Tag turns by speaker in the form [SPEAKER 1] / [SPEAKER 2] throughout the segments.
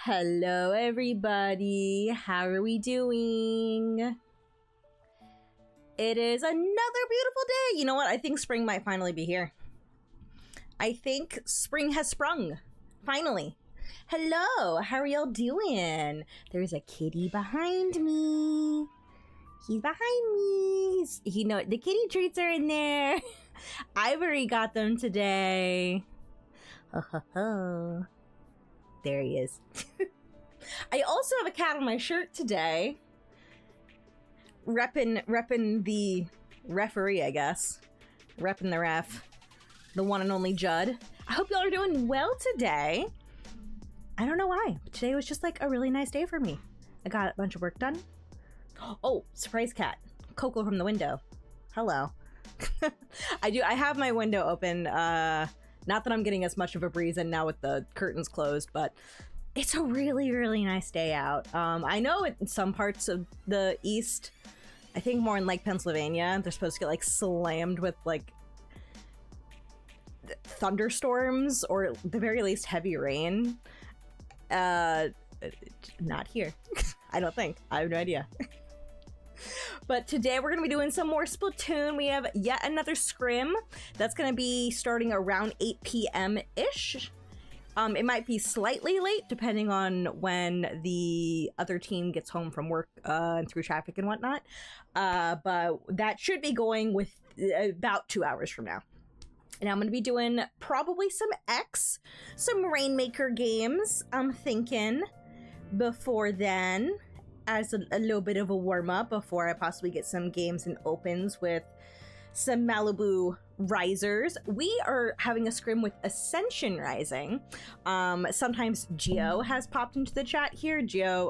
[SPEAKER 1] Hello, everybody. How are we doing? It is another beautiful day. You know what? I think spring might finally be here. I think spring has sprung. Finally. Hello. How are y'all doing? There's a kitty behind me. He's behind me. The kitty treats are in there. Ivory got them today. Ho ho ho. There he is. I also have a cat on my shirt today. Reppin' the referee, I guess. Reppin' the ref. The one and only Judd. I hope y'all are doing well today. I don't know why, but today was just like a really nice day for me. I got a bunch of work done. Oh, surprise cat. Coco from the window. Hello. I have my window open, not that I'm getting as much of a breeze in now with the curtains closed, but it's a really, really nice day out. I know in some parts of the east, I think more in Lake Pennsylvania, they're supposed to get like slammed with like thunderstorms or at the very least heavy rain. Not here. I don't think. I have no idea. But today we're going to be doing some more Splatoon. We have yet another scrim that's going to be starting around 8 p.m.-ish. It might be slightly late depending on when the other team gets home from work and through traffic and whatnot. But that should be going with about 2 hours from now. And I'm going to be doing probably some some Rainmaker games, I'm thinking, before then, as a little bit of a warm-up before I possibly get some games and opens with some Malibu Risers. We are having a scrim with Ascension Rising. Sometimes Geo has popped into the chat here. Geo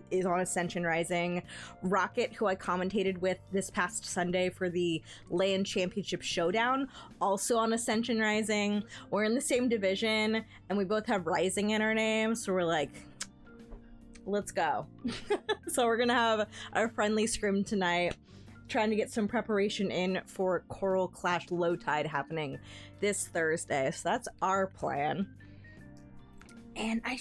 [SPEAKER 1] is on Ascension Rising. Rocket, who I commentated with this past Sunday for the LAN Championship Showdown, also on Ascension Rising. We're in the same division, and we both have Rising in our name, so we're like, let's go. So we're gonna have our friendly scrim tonight, trying to get some preparation in for Coral Clash Low Tide happening this Thursday. So that's our plan. And I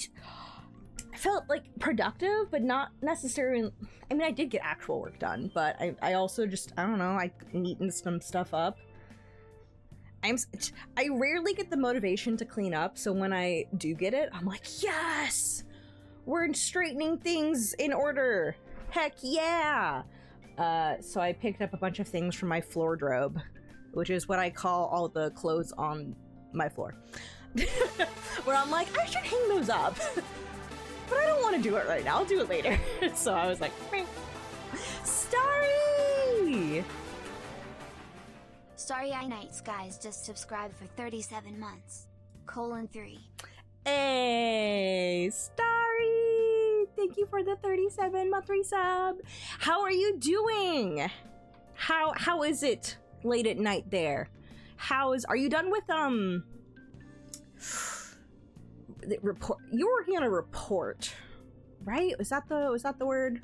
[SPEAKER 1] felt like productive, but not necessarily. I mean, I did get actual work done, but I also just, I don't know, I neatened some stuff up. I rarely get the motivation to clean up, so when I do get it, I'm like, yes! We're straightening things in order! Heck yeah! So I picked up a bunch of things from my floor drobe, which is what I call all the clothes on my floor. Where I'm like, I should hang those up, but I don't want to do it right now. I'll do it later. So I was like, Starry!
[SPEAKER 2] Starry-Eye Nights, guys, just subscribed for 37 months. :3.
[SPEAKER 1] Hey, Starry! Thank you for the 37-month resub. How are you doing? How is it late at night there? Are you done with the report? You're working on a report, right? Was that the word?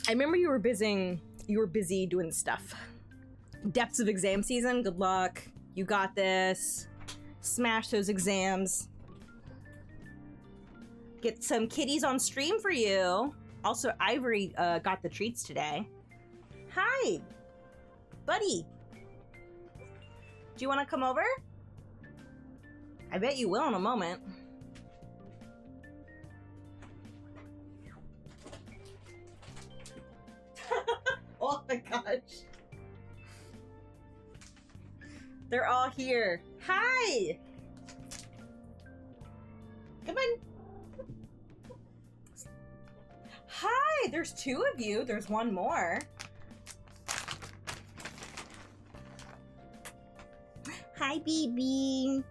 [SPEAKER 1] I remember you were busy doing stuff. Depths of exam season. Good luck. You got this. Smash those exams. Get some kitties on stream for you. Also, Ivory got the treats today. Hi, buddy. Do you want to come over? I bet you will in a moment. Oh my gosh. They're all here. Hi! Come on. Hi! There's two of you. There's one more. Hi, BB.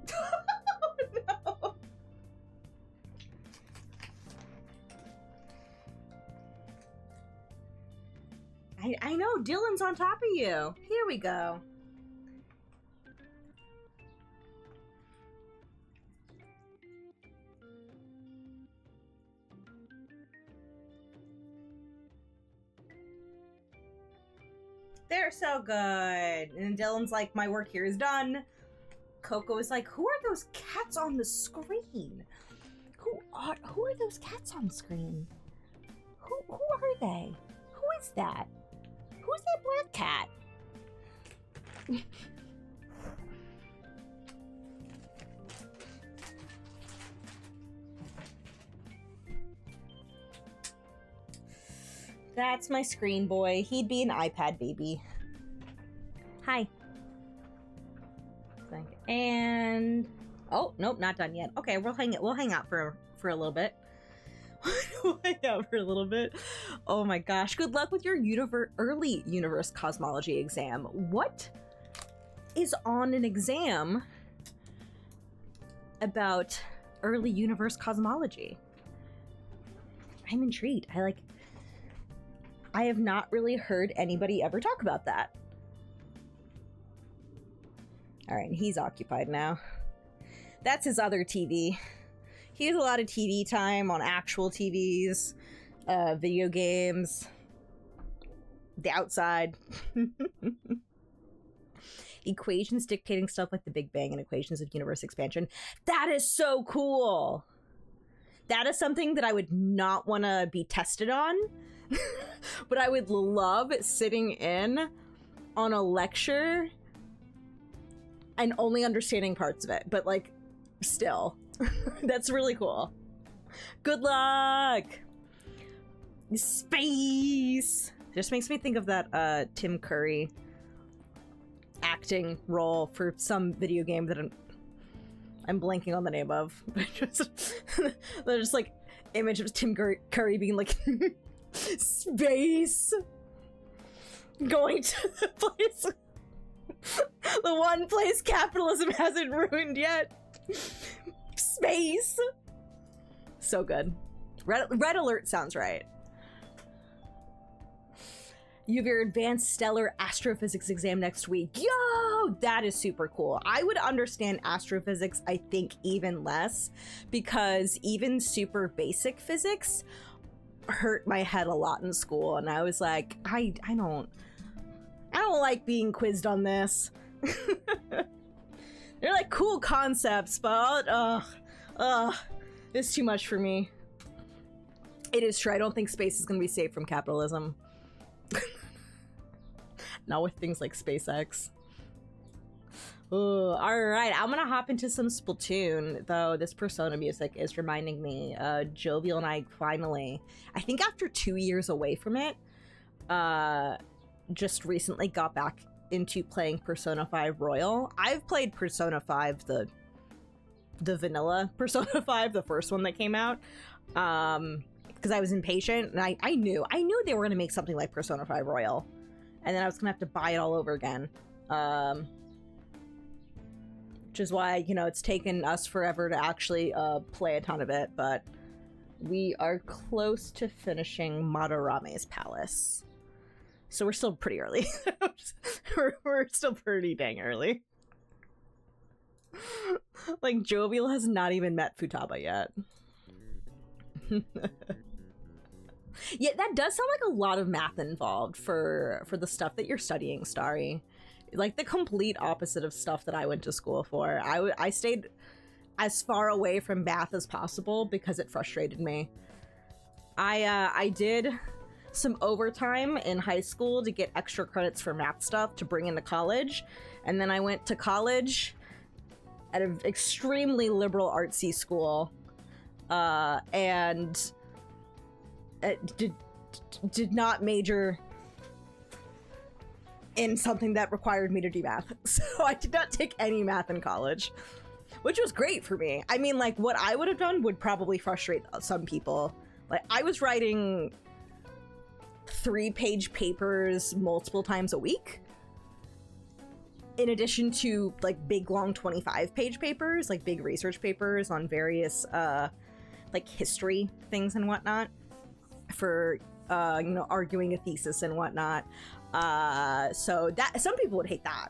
[SPEAKER 1] No. I know, Dylan's on top of you. Here we go. They're so good. And Dylan's like, my work here is done. Coco is like, who are those cats on the screen? Who are those cats on screen? Who are they? Who is that? Who's that black cat? That's my screen boy. He'd be an iPad baby. Hi. And oh nope, not done yet. Okay, we'll hang out for a little bit. We'll hang out for a little bit. Oh my gosh! Good luck with your early universe cosmology exam. What is on an exam about early universe cosmology? I'm intrigued. I have not really heard anybody ever talk about that. All right, he's occupied now. That's his other TV. He has a lot of TV time on actual TVs, video games, the outside. Equations dictating stuff like the Big Bang and equations of universe expansion. That is so cool. That is something that I would not want to be tested on, but I would love sitting in on a lecture and only understanding parts of it, but like still. That's really cool. Good luck. Space just makes me think of that Tim Curry acting role for some video game that I'm blanking on the name of. They're just like image of Tim Curry being like, space! Going to the place, the one place capitalism hasn't ruined yet. Space! So good. Red alert sounds right. You have your advanced stellar astrophysics exam next week. Yo, that is super cool. I would understand astrophysics, I think, even less, because even super basic physics hurt my head a lot in school, and I was like, I don't like being quizzed on this. They're like cool concepts, but it's too much for me. It is true. I don't think space is going to be safe from capitalism. Not with things like SpaceX. Ooh, alright, I'm gonna hop into some Splatoon, though this Persona music is reminding me, Jovial and I finally, I think after 2 years away from it, just recently got back into playing Persona 5 Royal. I've played Persona 5, the vanilla Persona 5, the first one that came out, because I was impatient, and I knew they were gonna make something like Persona 5 Royal. And then I was gonna have to buy it all over again. Which is why, you know, it's taken us forever to actually play a ton of it, but we are close to finishing Madarame's Palace. So we're still pretty early. we're still pretty dang early. Like, Jovial has not even met Futaba yet. Yeah, that does sound like a lot of math involved for the stuff that you're studying, Starry. Like the complete opposite of stuff that I went to school for. I stayed as far away from math as possible because it frustrated me. I did some overtime in high school to get extra credits for math stuff to bring into college, and then I went to college at an extremely liberal artsy school, and did not major in something that required me to do math. So I did not take any math in college, which was great for me. I mean, like, what I would have done would probably frustrate some people. Like, I was writing 3-page papers multiple times a week, in addition to, like, big, long 25-page papers, like big research papers on various, like, history things and whatnot, for you know, arguing a thesis and whatnot. So that some people would hate that.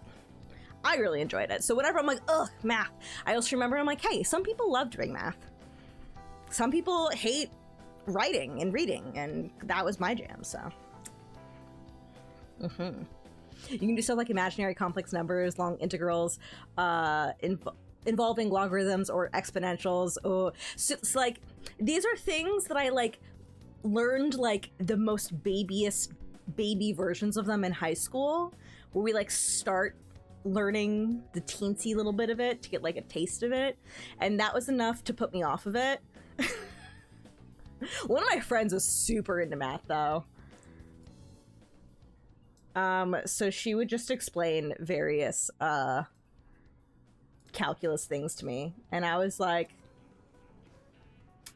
[SPEAKER 1] I really enjoyed it. So whenever I'm like, ugh, math, I also remember I'm like, hey, some people love doing math. Some people hate writing and reading, and that was my jam. So you can do stuff like imaginary complex numbers, long integrals, involving logarithms or exponentials. So it's like, these are things that I like learned, like the most baby versions of them in high school, where we like start learning the teensy little bit of it to get like a taste of it, and that was enough to put me off of it. One of my friends was super into math though, so she would just explain various calculus things to me, and I was like,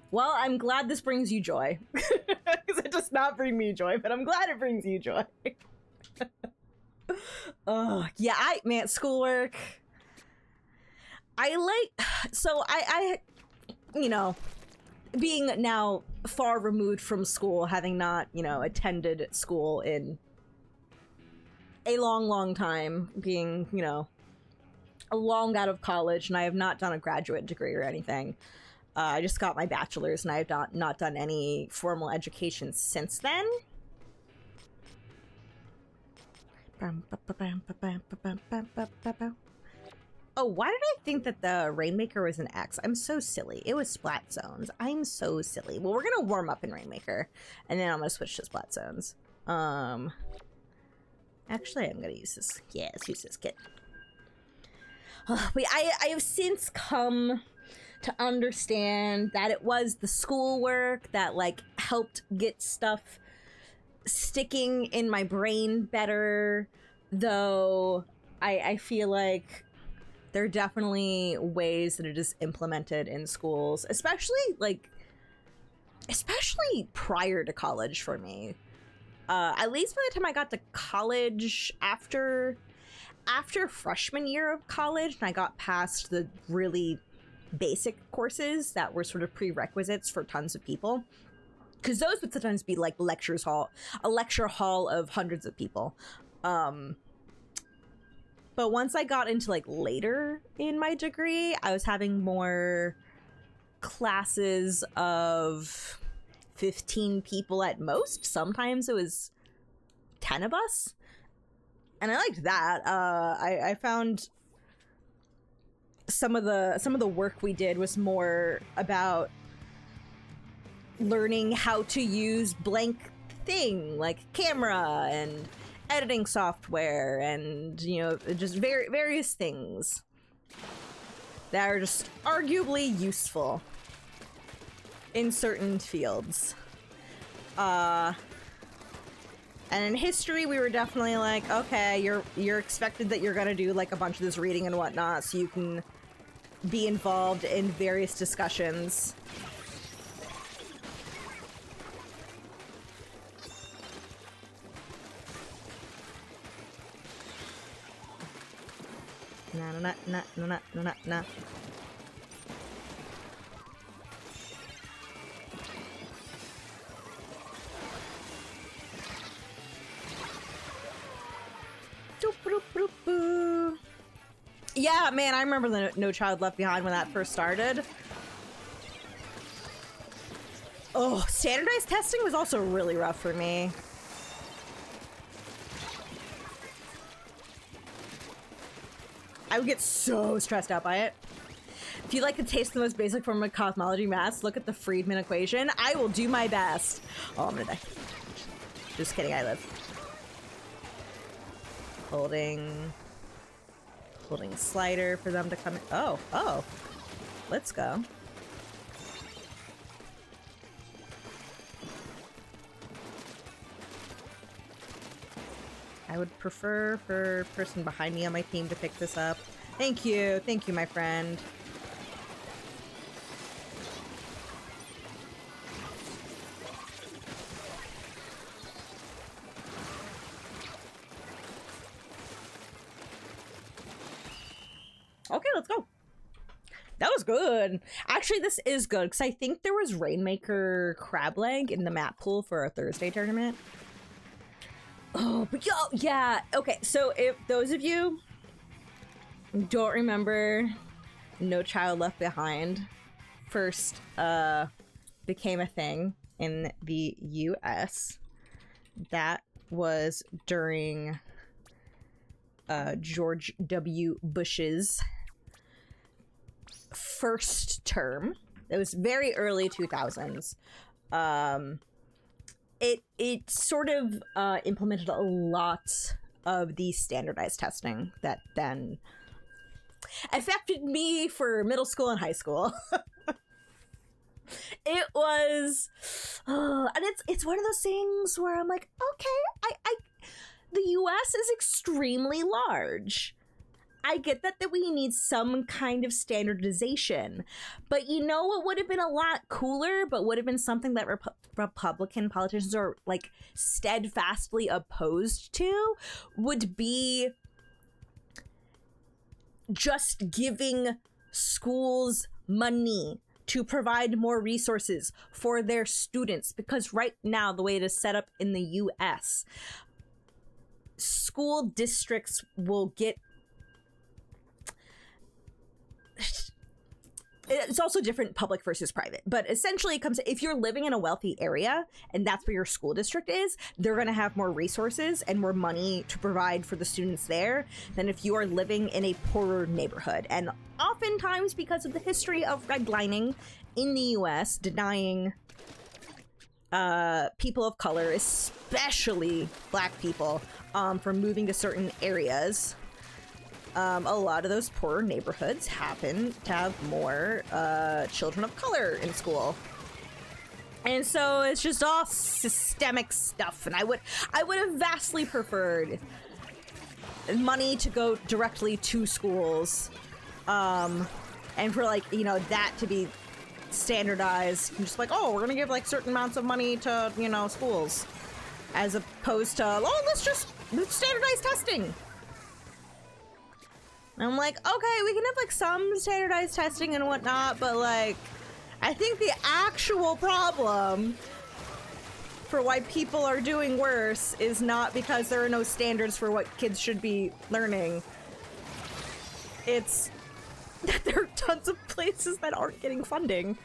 [SPEAKER 1] well, I'm glad this brings you joy. Because it does not bring me joy, but I'm glad it brings you joy. Oh, yeah, man, schoolwork. I you know, being now far removed from school, having not, you know, attended school in a long time, being, you know, long out of college, and I have not done a graduate degree or anything. I just got my bachelor's, and I have not done any formal education since then. Oh, why did I think that the Rainmaker was an X? I'm so silly. It was Splat Zones. I'm so silly. Well, we're gonna warm up in Rainmaker, and then I'm gonna switch to Splat Zones. Actually, I'm gonna use this. Yeah, let's use this kit. Wait, I have since come to understand that it was the schoolwork that like helped get stuff sticking in my brain better, though I feel like there are definitely ways that it is implemented in schools, especially like especially prior to college for me. At least by the time I got to college, after freshman year of college, and I got past the really basic courses that were sort of prerequisites for tons of people, because those would sometimes be like a lecture hall of hundreds of people. But once I got into like later in my degree, I was having more classes of 15 people at most. Sometimes it was 10 of us, and I liked that. I found some of the work we did was more about learning how to use blank thing like camera and editing software, and just various things that are just arguably useful in certain fields. And in history, we were definitely like, okay, you're expected that you're gonna do like a bunch of this reading and whatnot, so you can be involved in various discussions. Nah. Yeah, man, I remember the No Child Left Behind when that first started. Oh, standardized testing was also really rough for me. I would get so stressed out by it. If you'd like to taste the most basic form of cosmology maths, look at the Friedman equation. I will do my best. Oh, I'm gonna die. Just kidding, I live. Holding slider for them to come in. Oh. Let's go. I would prefer for person behind me on my team to pick this up. Thank you, my friend. Okay, let's go. That was good. Actually, this is good, because I think there was Rainmaker crab leg in the map pool for our Thursday tournament. Oh, but yeah. Okay, so if those of you don't remember No Child Left Behind first became a thing in the US, that was during George W. Bush's first term. It was very early 2000s. It sort of implemented a lot of the standardized testing that then affected me for middle school and high school. It was, and it's one of those things where I'm like, okay, the US is extremely large. I get that we need some kind of standardization, but you know what would have been a lot cooler, but would have been something that Republican politicians are like steadfastly opposed to, would be just giving schools money to provide more resources for their students, because right now the way it is set up in the US, school districts will get, it's also different public versus private, but essentially it comes, if you're living in a wealthy area and that's where your school district is, they're going to have more resources and more money to provide for the students there than if you are living in a poorer neighborhood. And oftentimes, because of the history of redlining in the US, denying people of color, especially Black people, from moving to certain areas, a lot of those poorer neighborhoods happen to have more children of color in school. And so it's just all systemic stuff. And I would have vastly preferred money to go directly to schools, and for, like, you know, that to be standardized. Just like, oh, we're gonna give like certain amounts of money to, you know, schools, as opposed to, oh, let's standardize testing. And I'm like, okay, we can have like some standardized testing and whatnot, but like, I think the actual problem for why people are doing worse is not because there are no standards for what kids should be learning. It's that there are tons of places that aren't getting funding.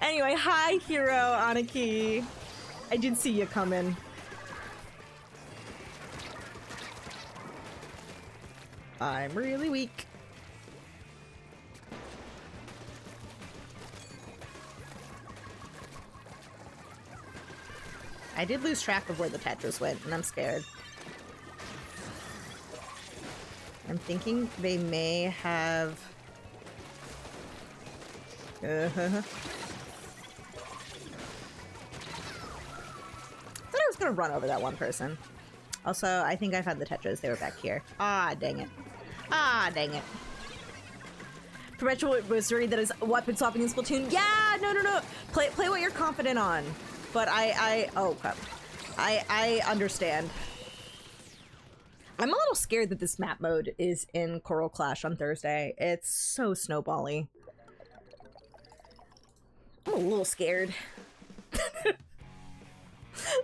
[SPEAKER 1] Anyway, hi, Hero Aniki. I did see you coming. I'm really weak. I did lose track of where the Tetris went, and I'm scared. I'm thinking they may have... I thought I was gonna run over that one person. Also, I think I found the Tetras. They were back here. Ah, dang it. Ah, dang it. Perpetual Wizardry that is weapon swapping in Splatoon. Yeah, no. Play what you're confident on. But oh crap. I understand. I'm a little scared that this map mode is in Coral Clash on Thursday. It's so snowbally. I'm a little scared.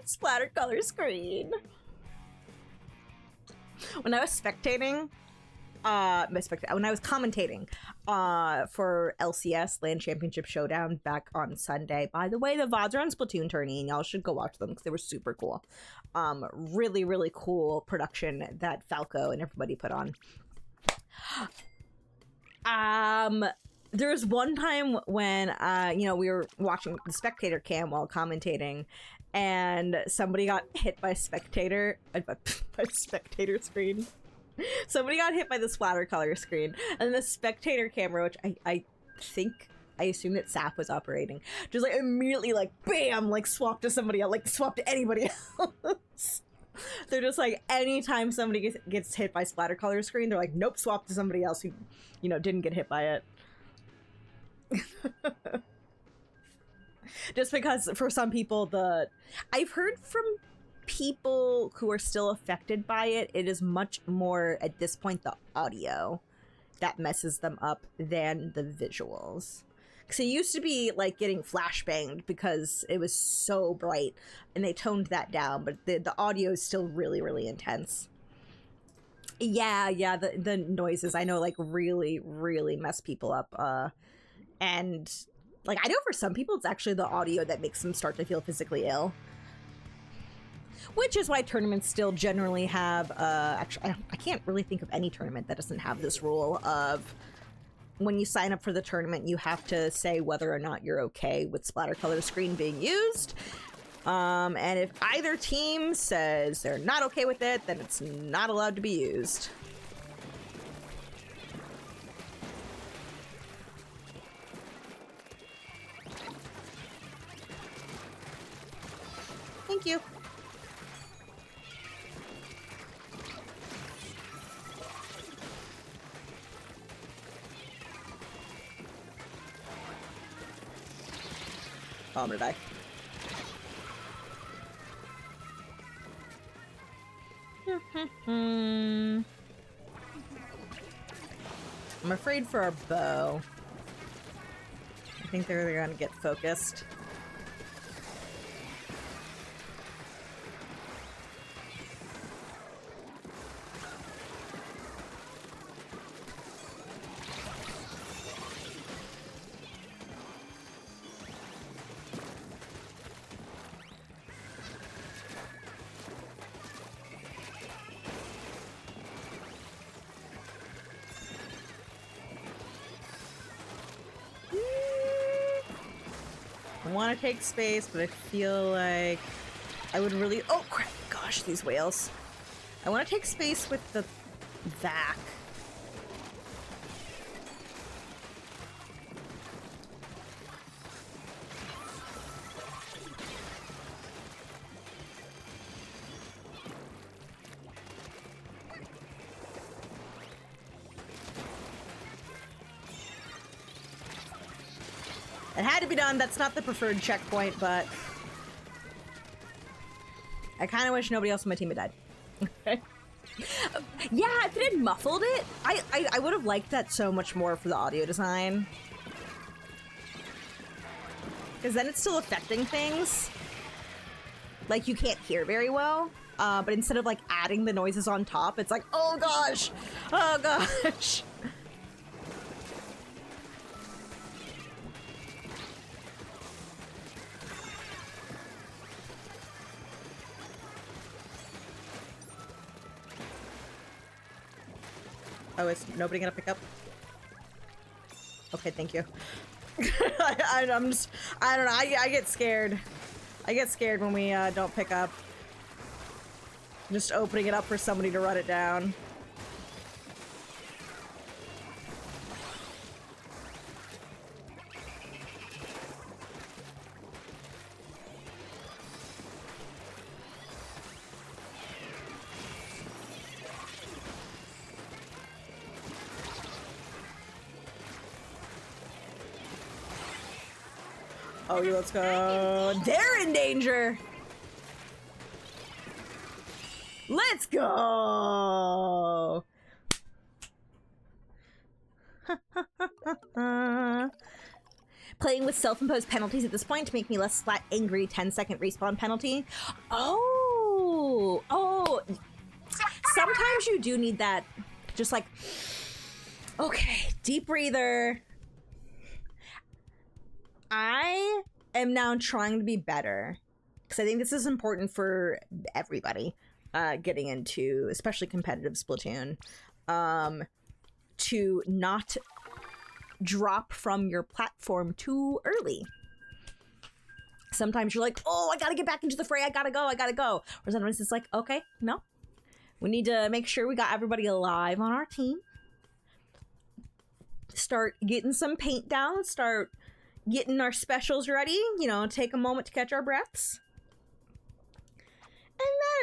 [SPEAKER 1] Splatter color screen. When I was spectating, when I was commentating for LCS Land Championship Showdown back on Sunday. By the way, the VODs are on Splatoon tourney, and y'all should go watch them because they were super cool. Really, really cool production that Falco and everybody put on. There was one time when, you know, we were watching the spectator cam while commentating, and somebody got hit by spectator screen. Somebody got hit by the splatter color screen, and the spectator camera, which I assume that SAP was operating, just like immediately like bam, like swapped to somebody else, like swapped to anybody else. They're just like, anytime somebody gets hit by splatter color screen, they're like, nope, swap to somebody else who, you know, didn't get hit by it. Just because for some people, I've heard from people who are still affected by it, it is much more at this point the audio that messes them up than the visuals. Because it used to be like getting flashbanged because it was so bright, and they toned that down, but the audio is still really, really intense. Yeah, the noises, I know, like really, really mess people up. And like, I know for some people it's actually the audio that makes them start to feel physically ill. Which is why tournaments still generally have, actually, I can't really think of any tournament that doesn't have this rule of when you sign up for the tournament, you have to say whether or not you're okay with splatter color screen being used. And if either team says they're not okay with it, then it's not allowed to be used. Thank you. Oh, I'm gonna die. I'm afraid for our bow. I think they're gonna get focused. I want to take space, but I feel like I would really... Oh, crap. Gosh, these whales. I want to take space with the vac. It had to be done. That's not the preferred checkpoint, but I kind of wish nobody else on my team had died. Yeah, if it had muffled it, I would have liked that so much more for the audio design. Because then it's still affecting things. Like, you can't hear very well. But instead of, like, adding the noises on top, it's like, oh gosh! Oh gosh! Oh, is nobody gonna pick up? Okay, thank you. I'm just, I don't know, I get scared. I get scared when we don't pick up. Just opening it up for somebody to run it down. Oh, let's go. They're in danger. Let's go. Playing with self-imposed penalties at this point to make me less splat angry 10-second respawn penalty. Oh. Sometimes you do need that. Just like, okay, deep breather. I am now trying to be better because I think this is important for everybody getting into, especially competitive Splatoon, to not drop from your platform too early. Sometimes you're like, oh, I gotta get back into the fray, I gotta go. Or sometimes it's like, okay, no. We need to make sure we got everybody alive on our team. Start getting some paint down, start getting our specials ready, you know, take a moment to catch our breaths.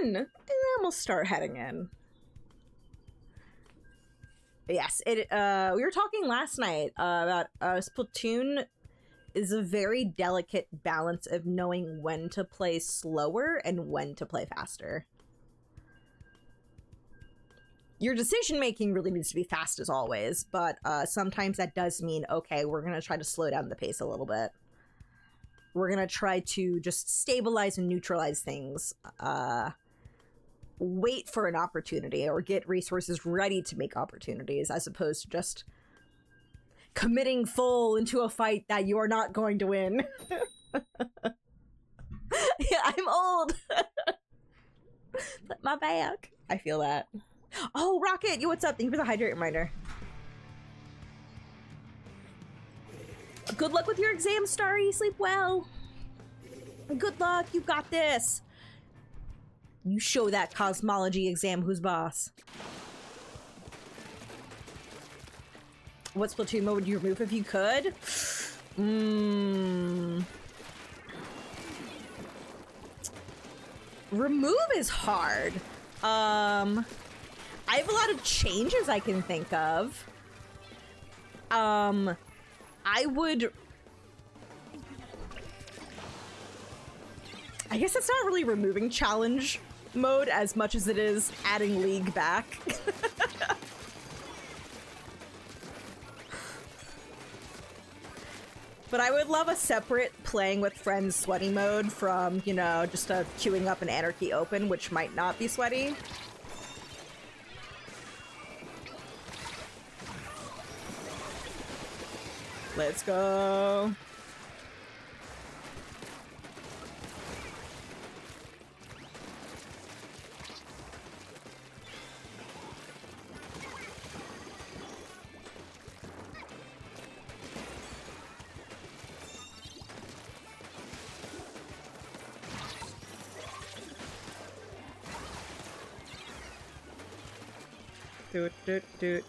[SPEAKER 1] And then we'll start heading in. Yes, we were talking last night about Splatoon is a very delicate balance of knowing when to play slower and when to play faster. Your decision-making really needs to be fast as always, but sometimes that does mean, okay, we're going to try to slow down the pace a little bit. We're going to try to just stabilize and neutralize things. Wait for an opportunity or get resources ready to make opportunities as opposed to just committing full into a fight that you are not going to win. Yeah, I'm old. My back. I feel that. Oh, Rocket! Yo, what's up? Thank you for the hydrate reminder. Good luck with your exam, Starry. Sleep well. Good luck. You got this. You show that cosmology exam who's boss. What Splatoon mode would you remove if you could? Remove is hard. I have a lot of changes I can think of. I guess it's not really removing challenge mode as much as it is adding League back. But I would love a separate playing with friends sweaty mode from, you know, just a queuing up an Anarchy Open, which might not be sweaty. Let's go. Do.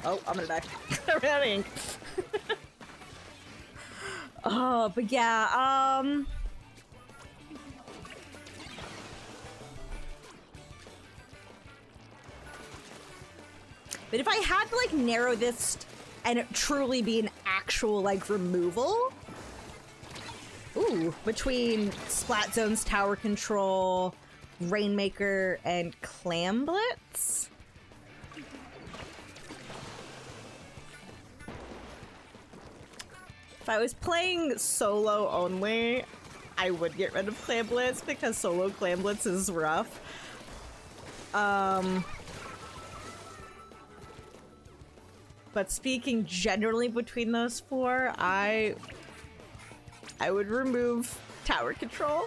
[SPEAKER 1] Oh, I'm gonna die. I'm running. Oh, but yeah, But if I had to like narrow this and it truly be an actual like removal, ooh, between Splat Zone's tower control, Rainmaker, and Clam Blitz. If I was playing solo only, I would get rid of Clam Blitz because solo Clam Blitz is rough. But speaking generally between those four, I would remove tower control.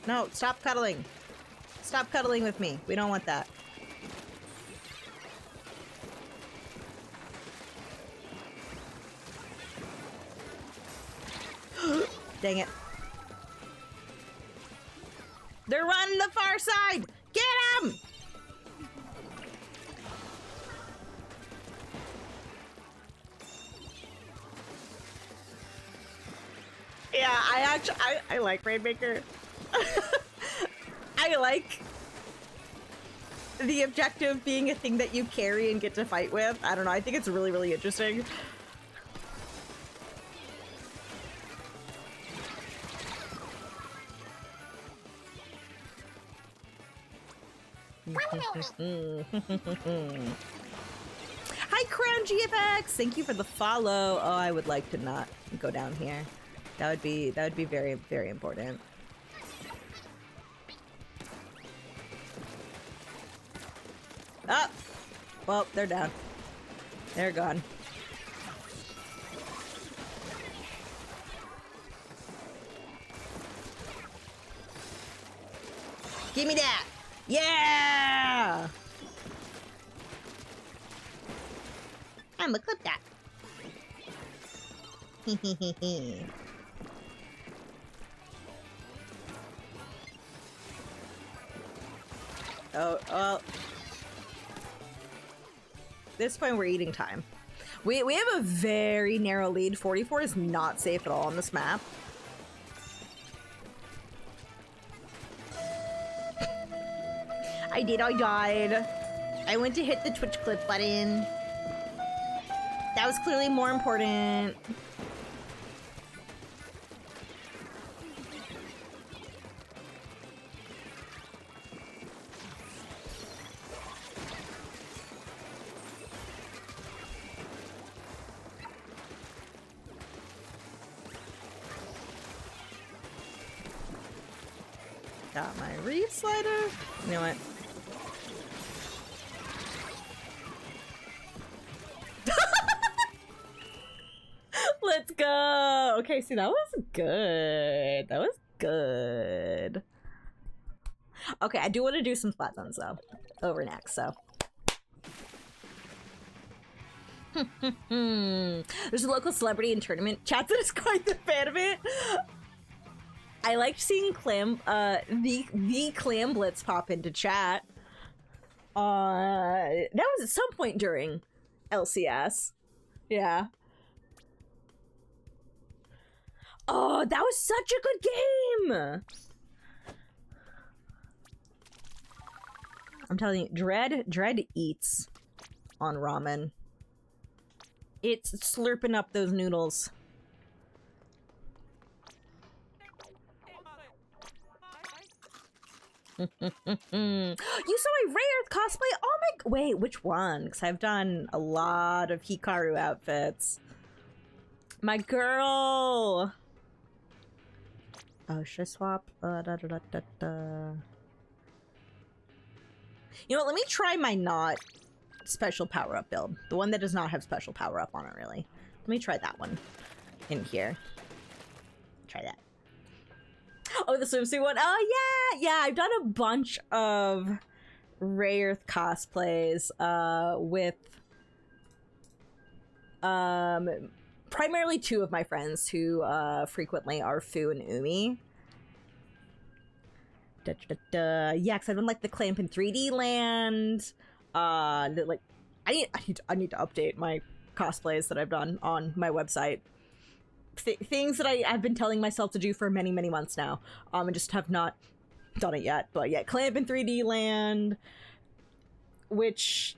[SPEAKER 1] No, stop cuddling. Stop cuddling with me. We don't want that. Dang it. They're running the far side! Get them! Yeah, I like Rainmaker. I like the objective being a thing that you carry and get to fight with. I don't know, I think it's really, really interesting. Hi, Crown GFX! Thank you for the follow. Oh, I would like to not go down here. That would be very, very important. Oh! Well, they're down. They're gone. Give me that! Yeah! I'm gonna clip that. Oh, well. This point, we're eating time. We have a very narrow lead. 44 is not safe at all on this map. I died. I went to hit the Twitch clip button. That was clearly more important. Got my reef slider. You know what? Let's go. Okay, see, that was good. That was good. Okay, I do want to do some Splat Zones though. Over next, so. There's a local celebrity in tournament chat that is quite the fan of it. I liked seeing the Clam Blitz pop into chat. That was at some point during LCS. Yeah. Oh, that was such a good game! I'm telling you, Dread eats on ramen. It's slurping up those noodles. You saw my Rare cosplay? Oh my... Wait, which one? Because I've done a lot of Hikaru outfits. My girl! Oh, should I swap? You know what? Let me try my not special power-up build. The one that does not have special power-up on it, really. Let me try that one in here. Try that. Oh, the swimsuit one. Oh, yeah! Yeah, I've done a bunch of Rare cosplays with primarily two of my friends who frequently are Fu and Umi. Yeah, because I've done like the Clamp in 3D Land. Like I need to update my cosplays that I've done on my website. Things that I've been telling myself to do for many months now, and just have not done it yet. But yeah, Clamp in 3D Land, which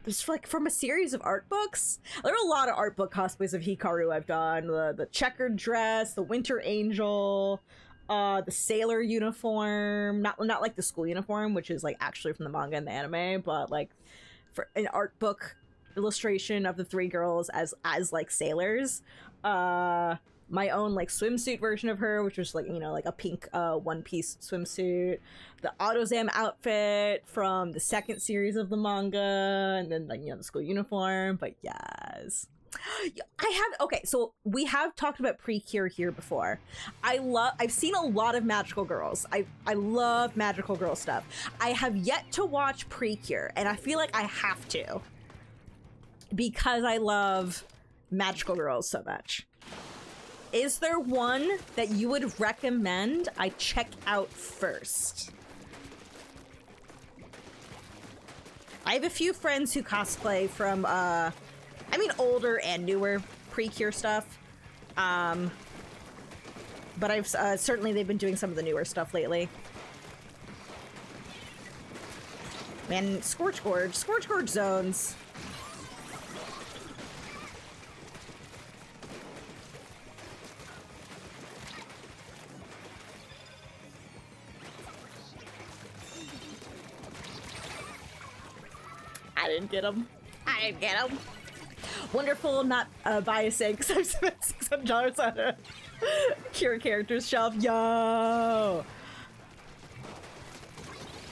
[SPEAKER 1] is like from a series of art books. There are a lot of art book cosplays of Hikaru I've done. The checkered dress, the Winter Angel, the sailor uniform, not like the school uniform, which is like actually from the manga and the anime, but like for an art book illustration of the three girls as like sailors. My own like swimsuit version of her, which was like, you know, like a pink one-piece swimsuit, the AutoZam outfit from the second series of the manga, and then like, you know, the school uniform. But yes, okay, so we have talked about Precure here before. I've seen a lot of magical girls. I love magical girl stuff. I have yet to watch Precure, and I feel like I have to, because I love magical girls so much. Is there one that you would recommend I check out first? I have a few friends who cosplay from, I mean, older and newer Precure stuff. But I've, certainly they've been doing some of the newer stuff lately. Man, Scorch Gorge zones. I didn't get him. Wonderful, not biasing, because I've spent $600 on a Cure Characters shelf. Yo!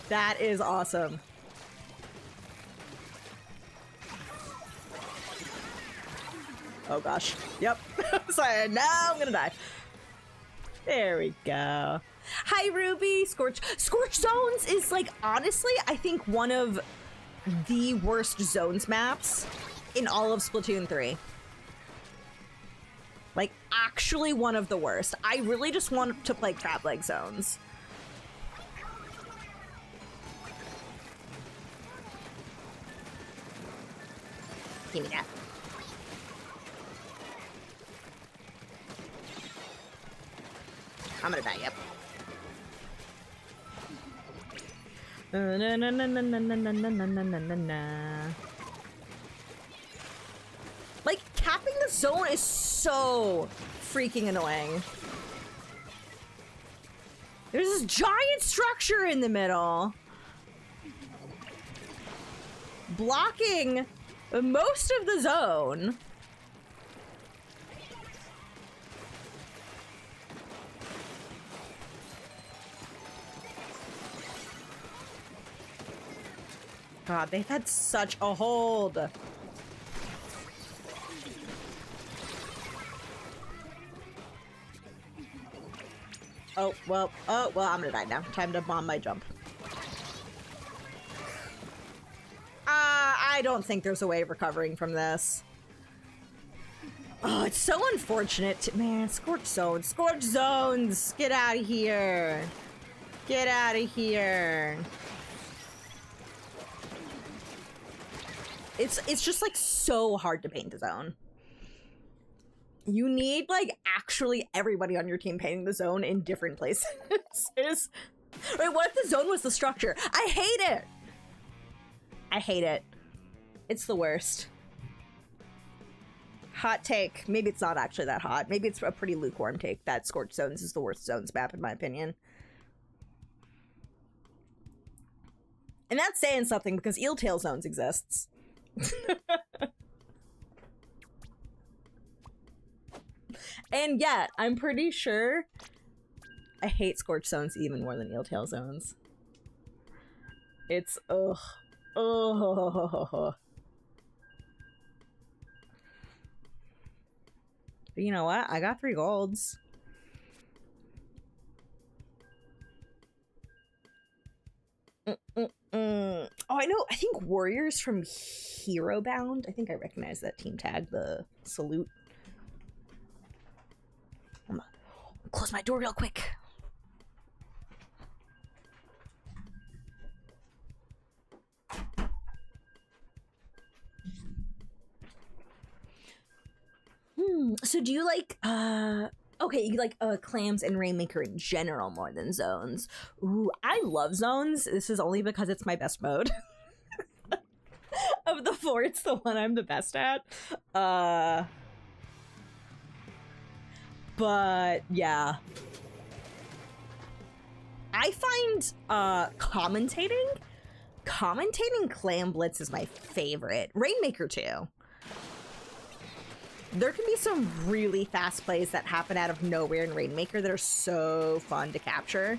[SPEAKER 1] That is awesome. Oh gosh. Yep. Sorry, now I'm gonna die. There we go. Hi, Ruby! Scorch Zones is, like, honestly, I think one of the worst zones maps in all of Splatoon 3. Like, actually one of the worst. I really just want to play crab leg zones. Give me that. I'm gonna die, yep. Like, capping the zone is so freaking annoying. There's this giant structure in the middle, blocking most of the zone. God, they've had such a hold. Oh, well, I'm gonna die now. Time to bomb my jump. I don't think there's a way of recovering from this. Oh, it's so unfortunate. Man, Scorch Zones. Scorch Zones! Get out of here. Get out of here. It's just, like, so hard to paint the zone. You need, like, actually everybody on your team painting the zone in different places. Wait, what if the zone was the structure? I hate it! I hate it. It's the worst. Hot take. Maybe it's not actually that hot. Maybe it's a pretty lukewarm take that Scorch Zones is the worst zones map, in my opinion. And that's saying something, because Eel Tail Zones exists. And yet, I'm pretty sure I hate Scorch Zones even more than Eel Tail Zones. It's ugh. But you know what? I got 3 golds. Oh, I know. I think Warriors from Hero Bound. I think I recognize that team tag, the salute. I'm gonna close my door real quick. So do you like okay, you like clams and Rainmaker in general more than zones. Ooh, I love zones. This is only because it's my best mode. Of the four, it's the one I'm the best at. But yeah. I find commentating Clam Blitz is my favorite. Rainmaker too. There can be some really fast plays that happen out of nowhere in Rainmaker that are so fun to capture.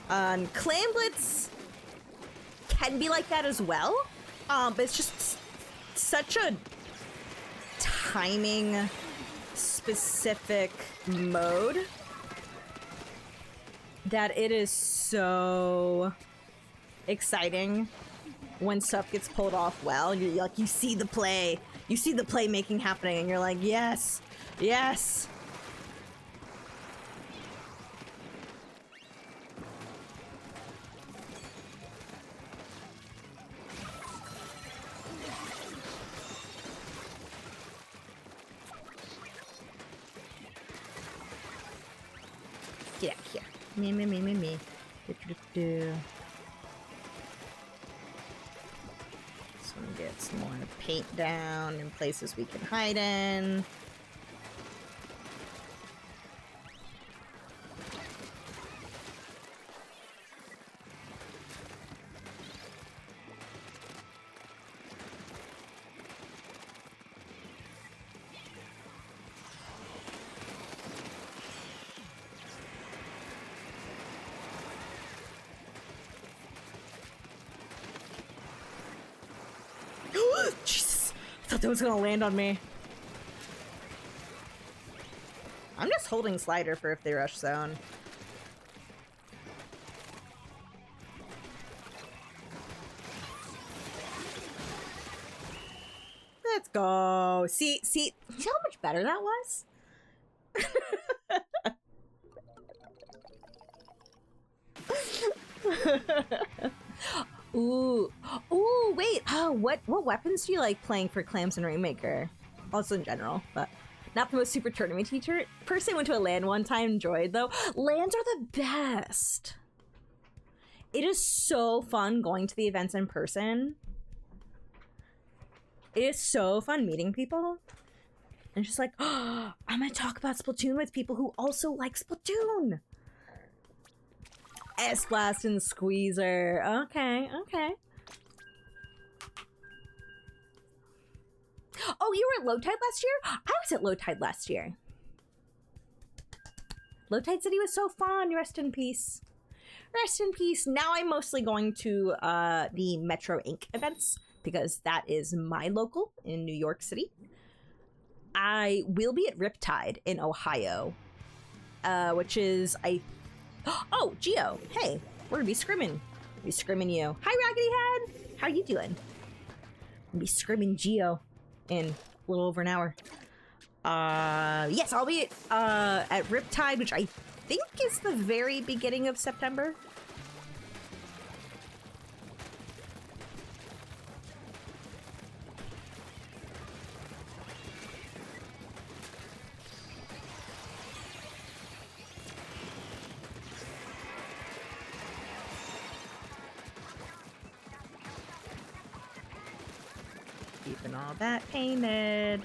[SPEAKER 1] Clam Blitz can be like that as well, but it's just such a timing specific mode that it is so exciting when stuff gets pulled off well. You're like, you see the play making happening, and you're like, yes, yes. Get out here. Me. So we get some more paint down in places we can hide in. Jesus, I thought that was gonna land on me. I'm just holding slider for if they rush zone. Let's go. See how much better that was? Ooh, wait. Oh, what weapons do you like playing for Clams and Rainmaker? Also in general, but not the most super tournament teacher. Personally went to a LAN one time, enjoyed though. LANs are the best. It is so fun going to the events in person. It is so fun meeting people. And just like, oh, I'm gonna talk about Splatoon with people who also like Splatoon. S-Blast and Squeezer. Okay. Oh, you were at Low Tide last year? I was at Low Tide last year. Low Tide City was so fun. Rest in peace. Rest in peace. Now I'm mostly going to the Metro Inc. events because that is my local in New York City. I will be at Riptide in Ohio, which is Oh, Geo. Hey, we're gonna be scrimming. Be scrimming you. Hi, Raggedy Head. How are you doing? We'll be scrimming Geo in a little over an hour. Yes, I'll be at Riptide, which I think is the very beginning of September. Keeping all that painted.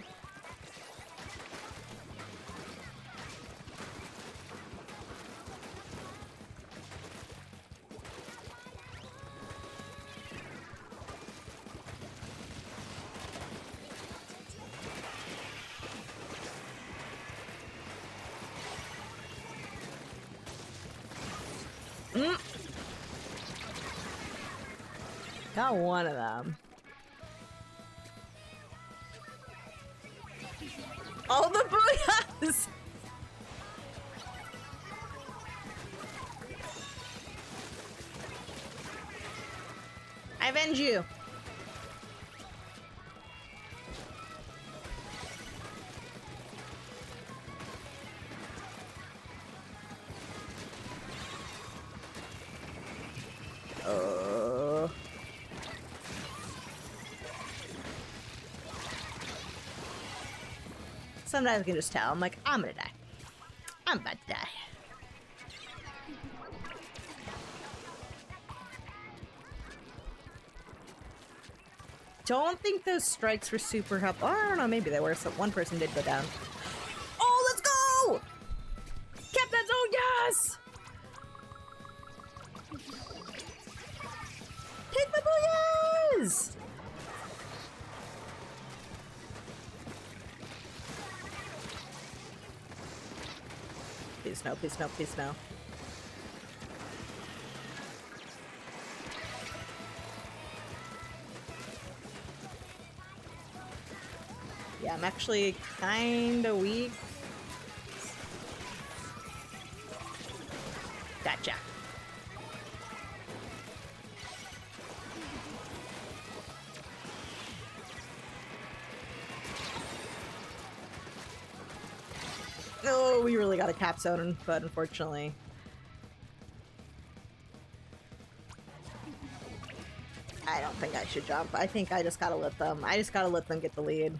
[SPEAKER 1] Got one of them. All the booyahs! I avenge you. sometimes I can just tell. I'm like, I'm gonna die. I'm about to die. Don't think those strikes were super helpful. I don't know, maybe they were. So one person did go down. Oh, let's go! Kept that zone, yes! Take the booyahs! Please no, please no, please no. Yeah, I'm actually kinda weak. Gotcha. Oh, we really got a cap zone, but unfortunately. I don't think I should jump. I think I just gotta let them get the lead.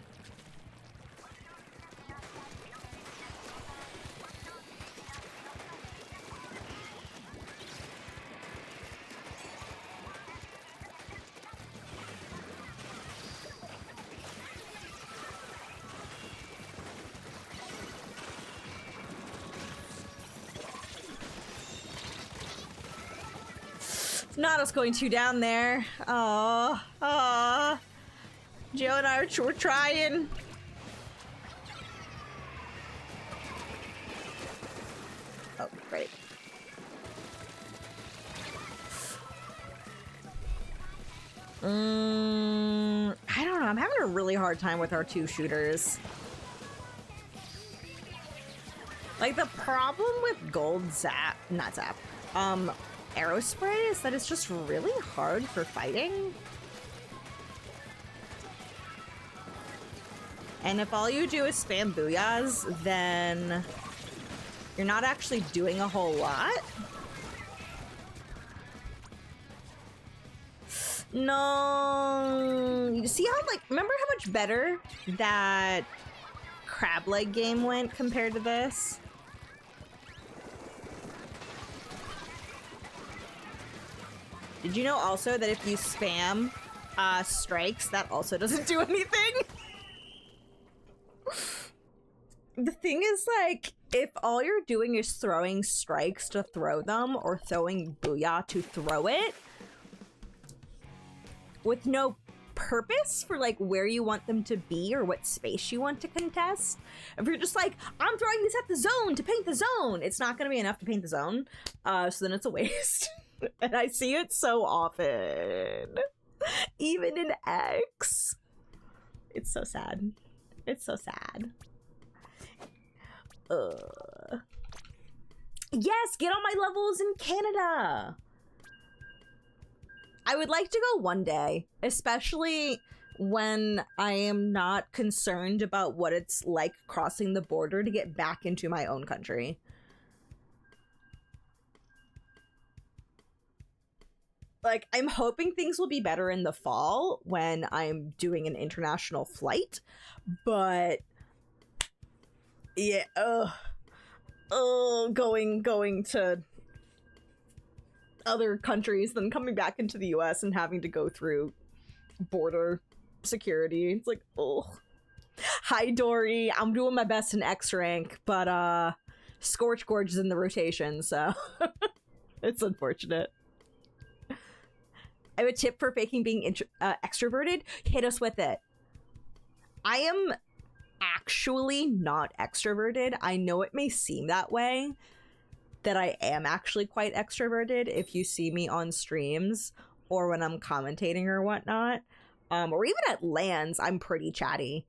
[SPEAKER 1] Not us going too down there. Oh, Joe and I we're trying. Oh, great. I don't know. I'm having a really hard time with our two shooters. Like, the problem with gold zap, not zap, arrow spray is that it's just really hard for fighting. And if all you do is spam booyahs, then you're not actually doing a whole lot. No, you see how, like, remember how much better that crab leg game went compared to this? Did you know also that if you spam strikes, that also doesn't do anything? The thing is, like, if all you're doing is throwing strikes to throw them or throwing booyah to throw it, with no purpose for, like, where you want them to be or what space you want to contest, if you're just like, I'm throwing this at the zone to paint the zone, it's not going to be enough to paint the zone, so then it's a waste. And I see it so often. Even in X. It's so sad. It's so sad. Yes, get on my levels in Canada! I would like to go one day, especially when I am not concerned about what it's like crossing the border to get back into my own country. Like, I'm hoping things will be better in the fall when I'm doing an international flight, but yeah, going to other countries, then coming back into the US and having to go through border security. It's like, oh. Hi, Dory. I'm doing my best in X rank, but Scorch Gorge is in the rotation, so it's unfortunate. I have a tip for faking being extroverted. Hit us with it. I am actually not extroverted. I know it may seem that way, that I am actually quite extroverted if you see me on streams or when I'm commentating or whatnot. Or even at LANs, I'm pretty chatty.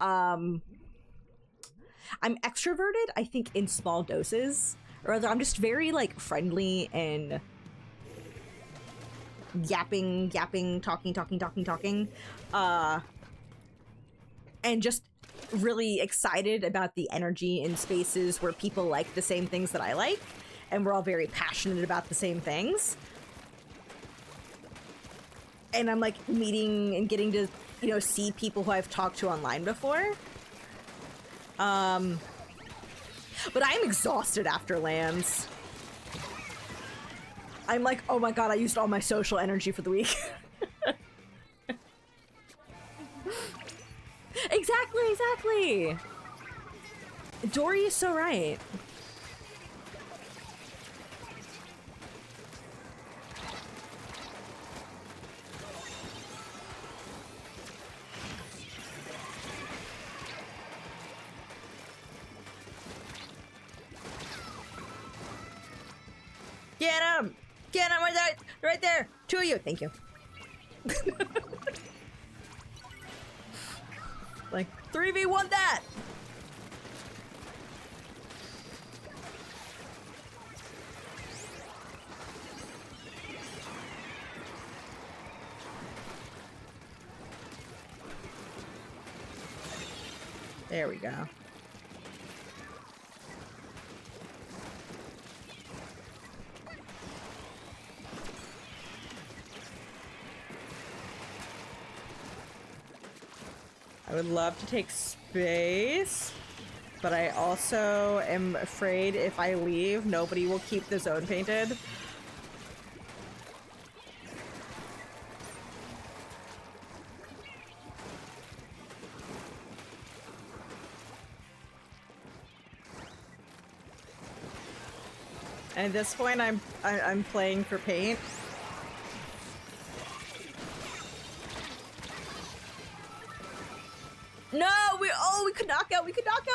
[SPEAKER 1] I'm extroverted, I think, in small doses. Or rather, I'm just very, like, friendly and yapping, talking, and just really excited about the energy in spaces where people like the same things that I like, and we're all very passionate about the same things. And I'm, like, meeting and getting to, you know, see people who I've talked to online before. But I'm exhausted after lands. I'm like, oh my god, I used all my social energy for the week. Exactly. Dory is so right. Get him! Get him right there! Right there! Two of you! Thank you. Like, 3v1 that! There we go. I would love to take space, but I also am afraid if I leave, nobody will keep the zone painted. And at this point, I'm playing for paint. No, we could knock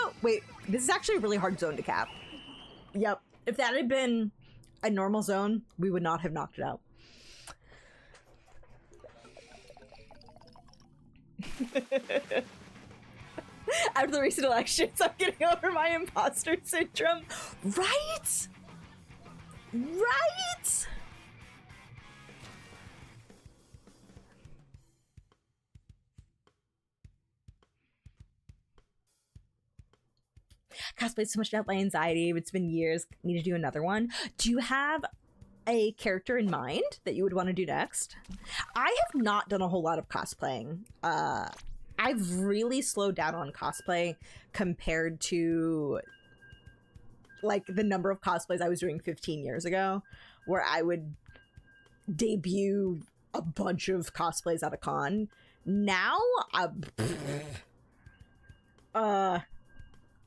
[SPEAKER 1] out. Wait, this is actually a really hard zone to cap. Yep, if that had been a normal zone, we would not have knocked it out. After the recent elections, I'm getting over my imposter syndrome. Right? Right? Cosplayed so much about my anxiety. It's been years. Need to do another one. Do you have a character in mind that you would want to do next? I have not done a whole lot of cosplaying. I've really slowed down on cosplay compared to like the number of cosplays I was doing 15 years ago, where I would debut a bunch of cosplays at a con. Now,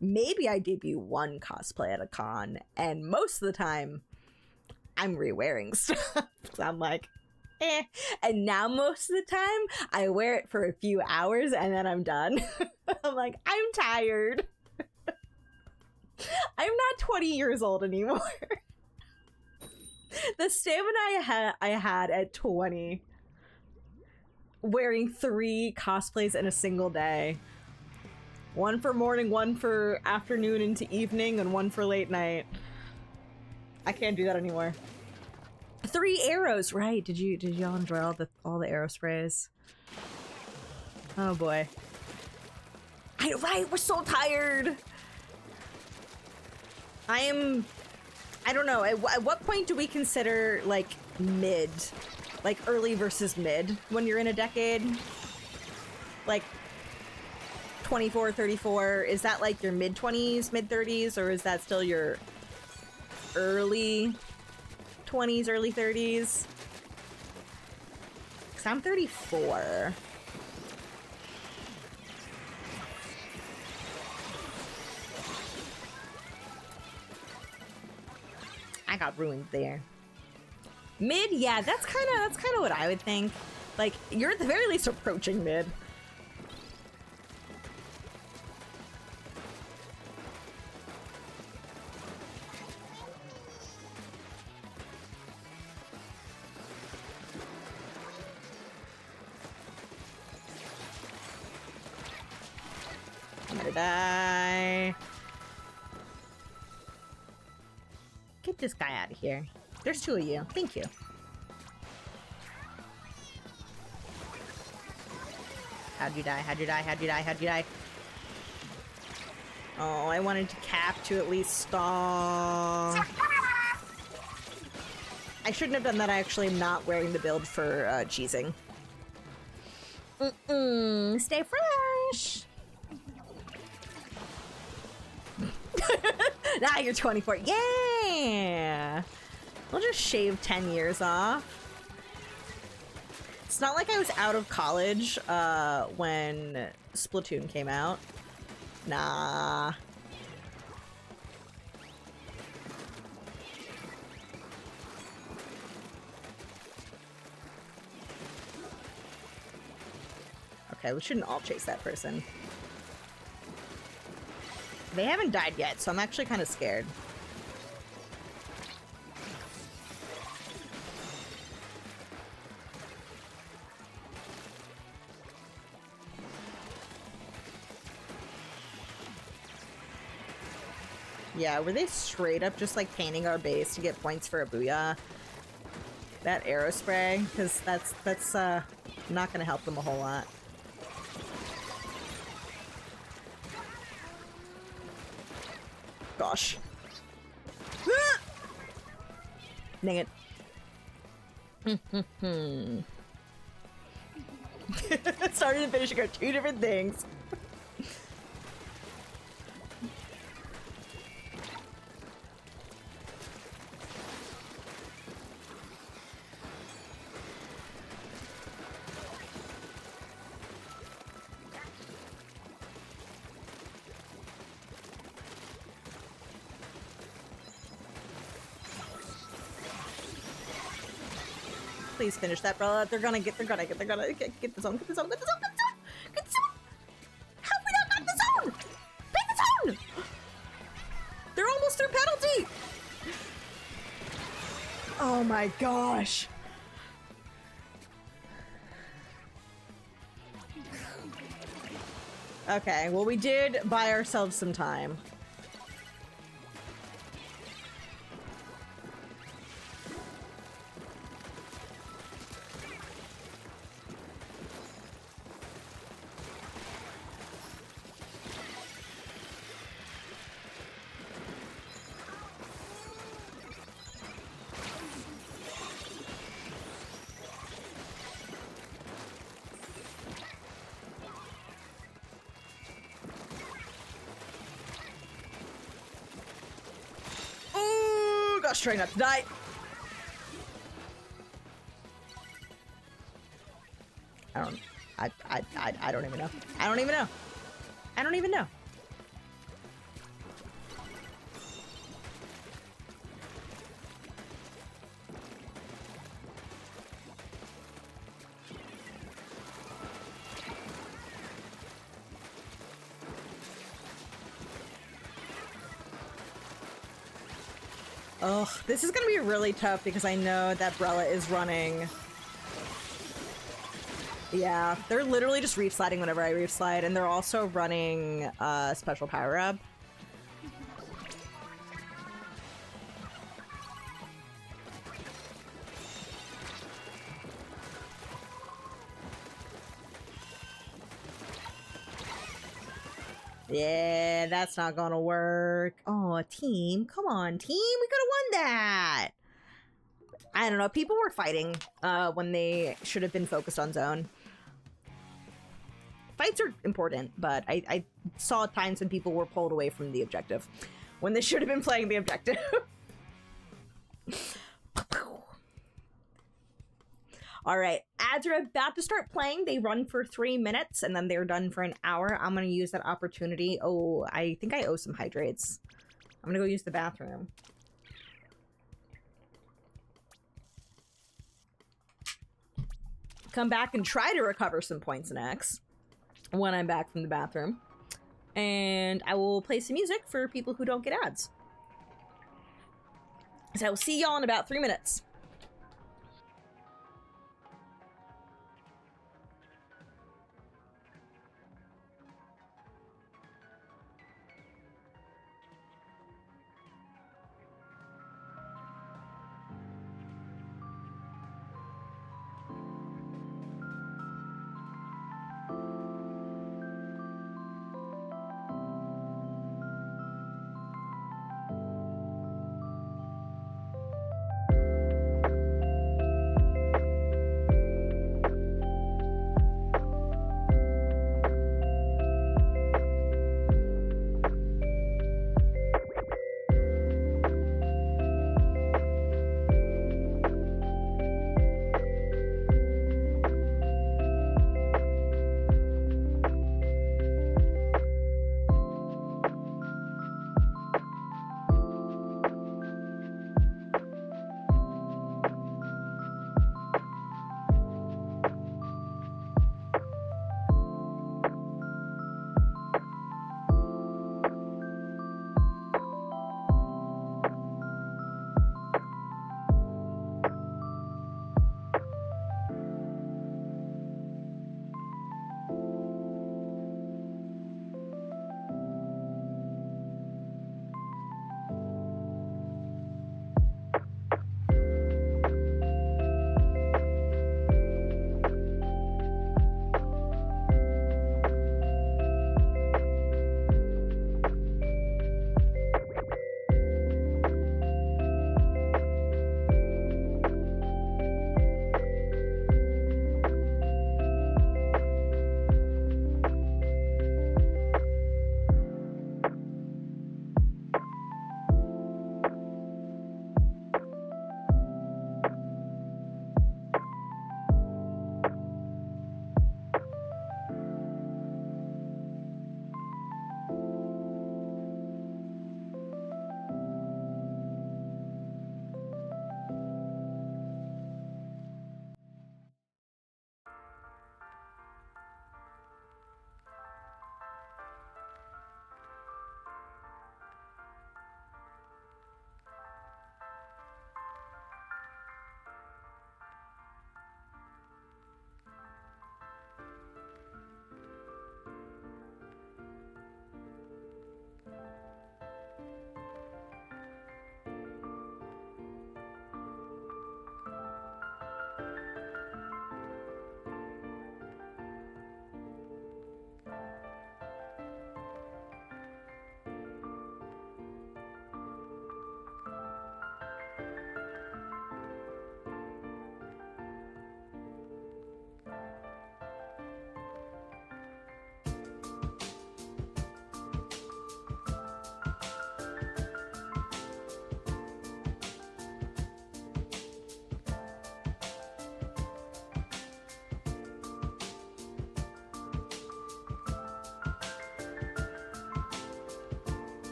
[SPEAKER 1] maybe I debut one cosplay at a con, and most of the time, I'm re-wearing stuff. So I'm like, eh. And now most of the time, I wear it for a few hours, and then I'm done. I'm like, I'm tired. I'm not 20 years old anymore. The stamina I had at 20, wearing 3 cosplays in a single day. One for morning, one for afternoon into evening, and one for late night. I can't do that anymore. 3 arrows, right? Did y'all enjoy all the arrow sprays? Oh boy. Right, we're so tired. I don't know, at what point do we consider like mid? Like early versus mid when you're in a decade? Like 24, 34, is that like your mid-20s, mid-30s, or is that still your early 20s, early 30s? Because I'm 34. I got ruined there. Mid, yeah, that's kind of what I would think. Like, you're at the very least approaching mid. I'm gonna die. Get this guy out of here. There's 2 of you. Thank you. How'd you die? How'd you die? How'd you die? How'd you die? Oh, I wanted to cap to at least stall. I shouldn't have done that. I actually am not wearing the build for cheesing. Stay fresh. Now you're 24. Yeah! We'll just shave 10 years off. It's not like I was out of college when Splatoon came out. Nah. Okay, we shouldn't all chase that person. They haven't died yet, so I'm actually kind of scared. Yeah, were they straight up just like painting our base to get points for a booyah? That arrow spray, because that's not gonna help them a whole lot. Gosh. Ah! Dang it. Starting and finishing are two different things. Please finish that, brother. They're gonna get the zone, get the zone, get the zone, get the zone, get the zone! How have we not got the zone? Pick the zone! They're almost through penalty! Oh my gosh. Okay, well we did buy ourselves some time. Gosh, try not to die. I don't even know. I don't even know. I don't even know. Oh, this is gonna be really tough because I know that Brella is running. Yeah, they're literally just reef sliding whenever I reef slide, and they're also running special power up. Yeah, that's not gonna work. Oh, team. Come on, team. We could have won that. I don't know. People were fighting when they should have been focused on zone. Fights are important, but I saw times when people were pulled away from the objective when they should have been playing the objective. All right, as you're about to start playing, they run for 3 minutes and then they're done for an hour. I'm gonna use that opportunity. Oh, I think I owe some hydrates. I'm gonna go use the bathroom. Come back and try to recover some points next when I'm back from the bathroom. And I will play some music for people who don't get ads. So I will see y'all in about 3 minutes.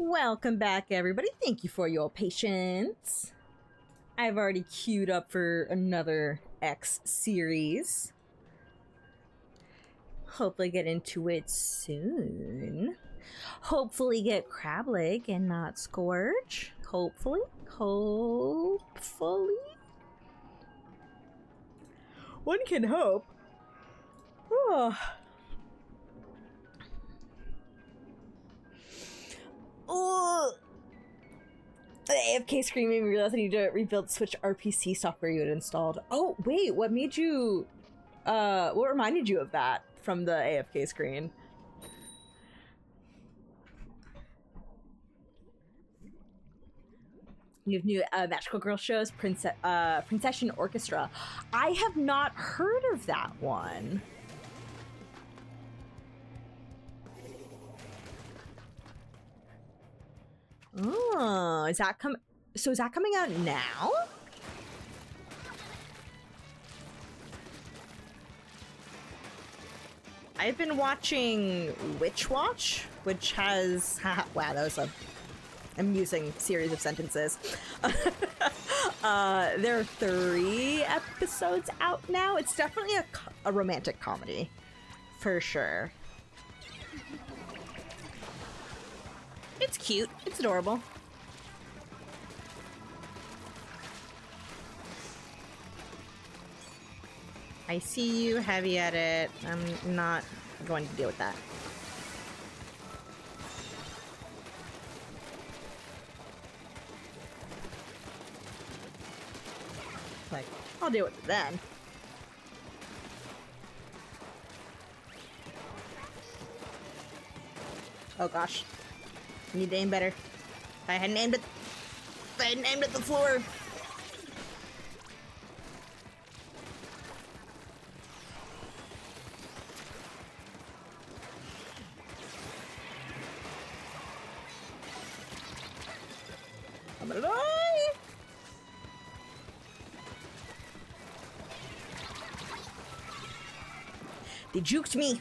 [SPEAKER 1] Welcome back, everybody. Thank you for your patience. I've already queued up for another X series. Hopefully get into it soon. Hopefully get Crab Leg and not Scourge. Hopefully. One can hope. Oh. Oh. The AFK screen made me realize I need to rebuild Switch RPC software you had installed. Oh, wait, what made you... what reminded you of that from the AFK screen? You have new Magical Girl shows, Princession Orchestra. I have not heard of that one. Oh, is that coming out now? I've been watching Witch Watch, which has wow, that was a amusing series of sentences. There are 3 episodes out now. It's definitely a romantic comedy, for sure. It's cute. It's adorable. I see you, heavy at it. I'm not going to deal with that. Like, I'll deal with it then. Oh gosh. Need to aim better. If I hadn't aimed at the floor. I'm gonna die! They juked me!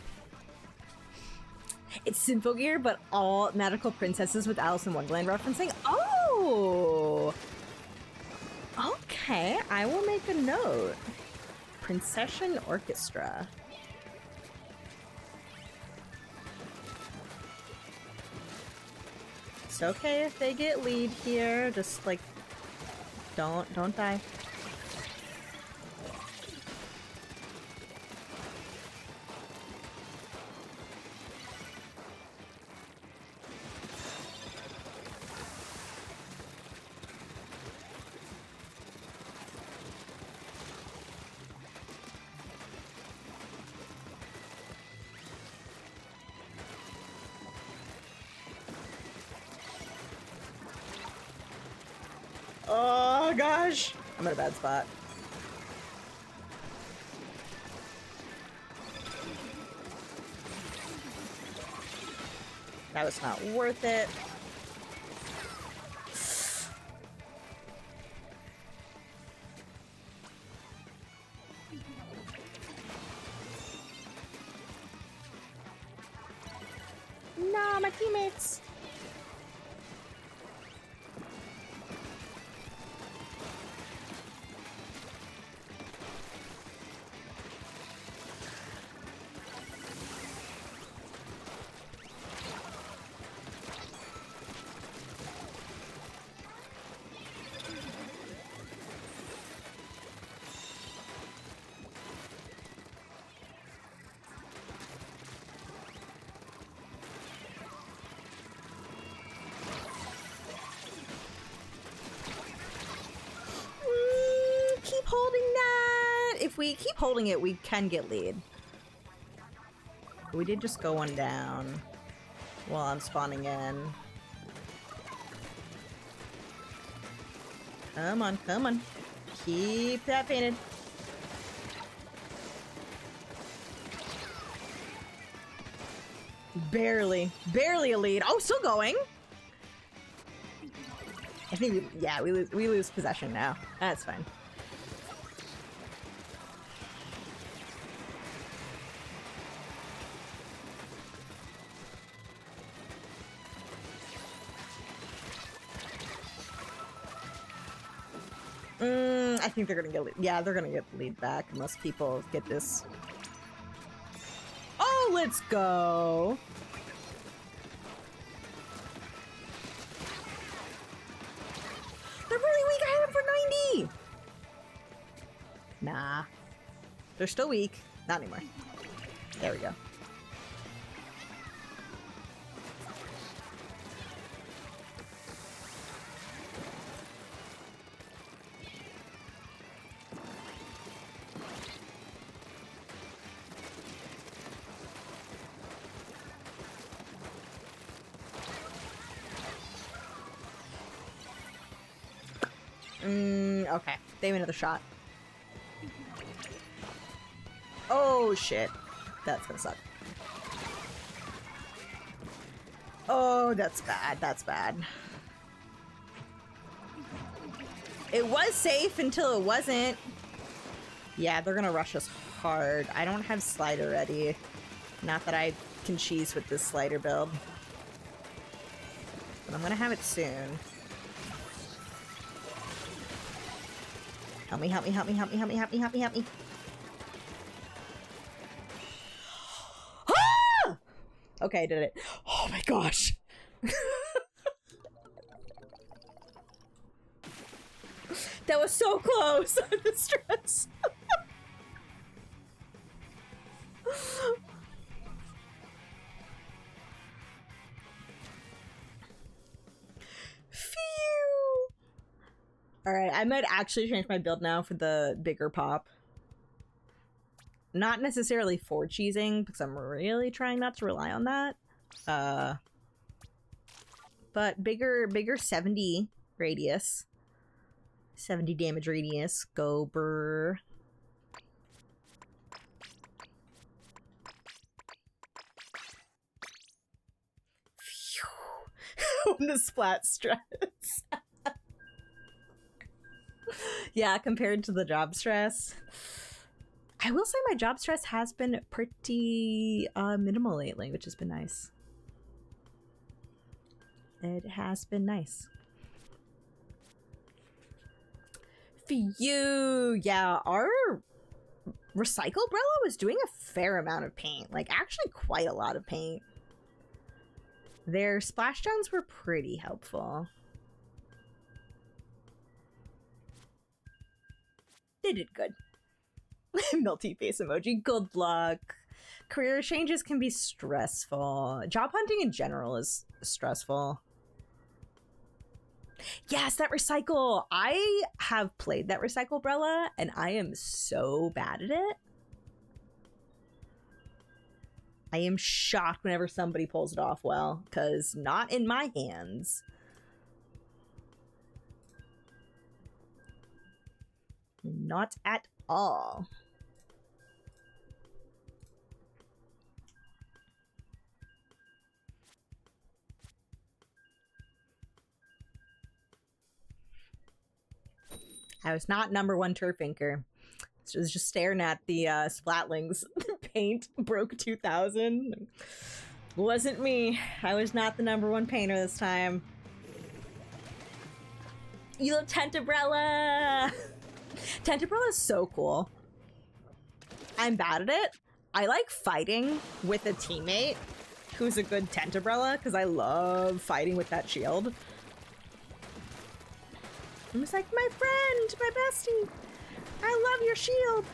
[SPEAKER 1] It's Symphogear, but all magical princesses with Alice in Wonderland referencing. Oh! Okay, I will make a note. Princession Orchestra. It's okay if they get lead here. Just like, don't die. Oh gosh! I'm in a bad spot. That was not worth it. Nah, my teammates. Keep holding that. If we keep holding it, we can get lead. We did just go one down while I'm spawning in. Come on, come on. Keep that painted. Barely a lead. Oh, still going. I think, yeah, we lose possession now. That's fine. I think they're gonna get yeah, they're gonna get the lead back unless people get this. Oh, let's go. They're really weak. I had them for 90. Nah. They're still weak. Not anymore. There we go. Okay. They have another shot. Oh, shit. That's gonna suck. Oh, that's bad. That's bad. It was safe until it wasn't. Yeah, they're gonna rush us hard. I don't have slider ready. Not that I can cheese with this slider build. But I'm gonna have it soon. Help me, help me, help me, help me, help me, help me, help me, help me. Ah! Okay, I did it. Oh my gosh. That was so close. The stress. Phew. Alright, I might actually change my build now for the bigger pop. Not necessarily for cheesing, because I'm really trying not to rely on that. But bigger 70 radius. 70 damage radius. Go brr. The splat stress. Yeah, compared to the job stress. I will say my job stress has been pretty minimal lately, which has been nice. It has been nice. Phew! Yeah, our Recycle Brella was doing a fair amount of paint. Like, actually quite a lot of paint. Their splashdowns were pretty helpful. They did good. Melty face emoji. Good luck. Career changes can be stressful. Job hunting in general is stressful. Yes, that recycle. I have played that Recycle Brella, and I am so bad at it. I am shocked whenever somebody pulls it off well, because not in my hands. Not at all. I was not #1 turfinker. I was just staring at the Splatlings. Paint broke 2000. Wasn't me. I was not the #1 painter this time. You love Tentabrella! Tentabrella is so cool. I'm bad at it. I like fighting with a teammate who's a good Tentabrella because I love fighting with that shield. I'm just like, my friend, my bestie, I love your shield.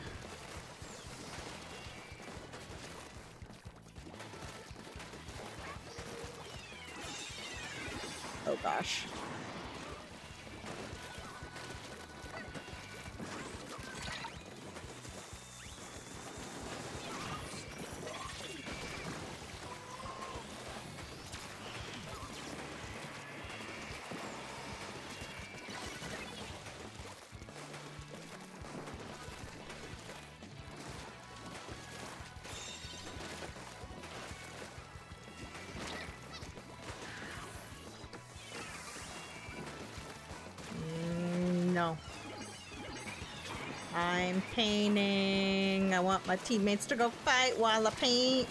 [SPEAKER 1] Oh gosh. No. I'm painting. I want my teammates to go fight while I paint.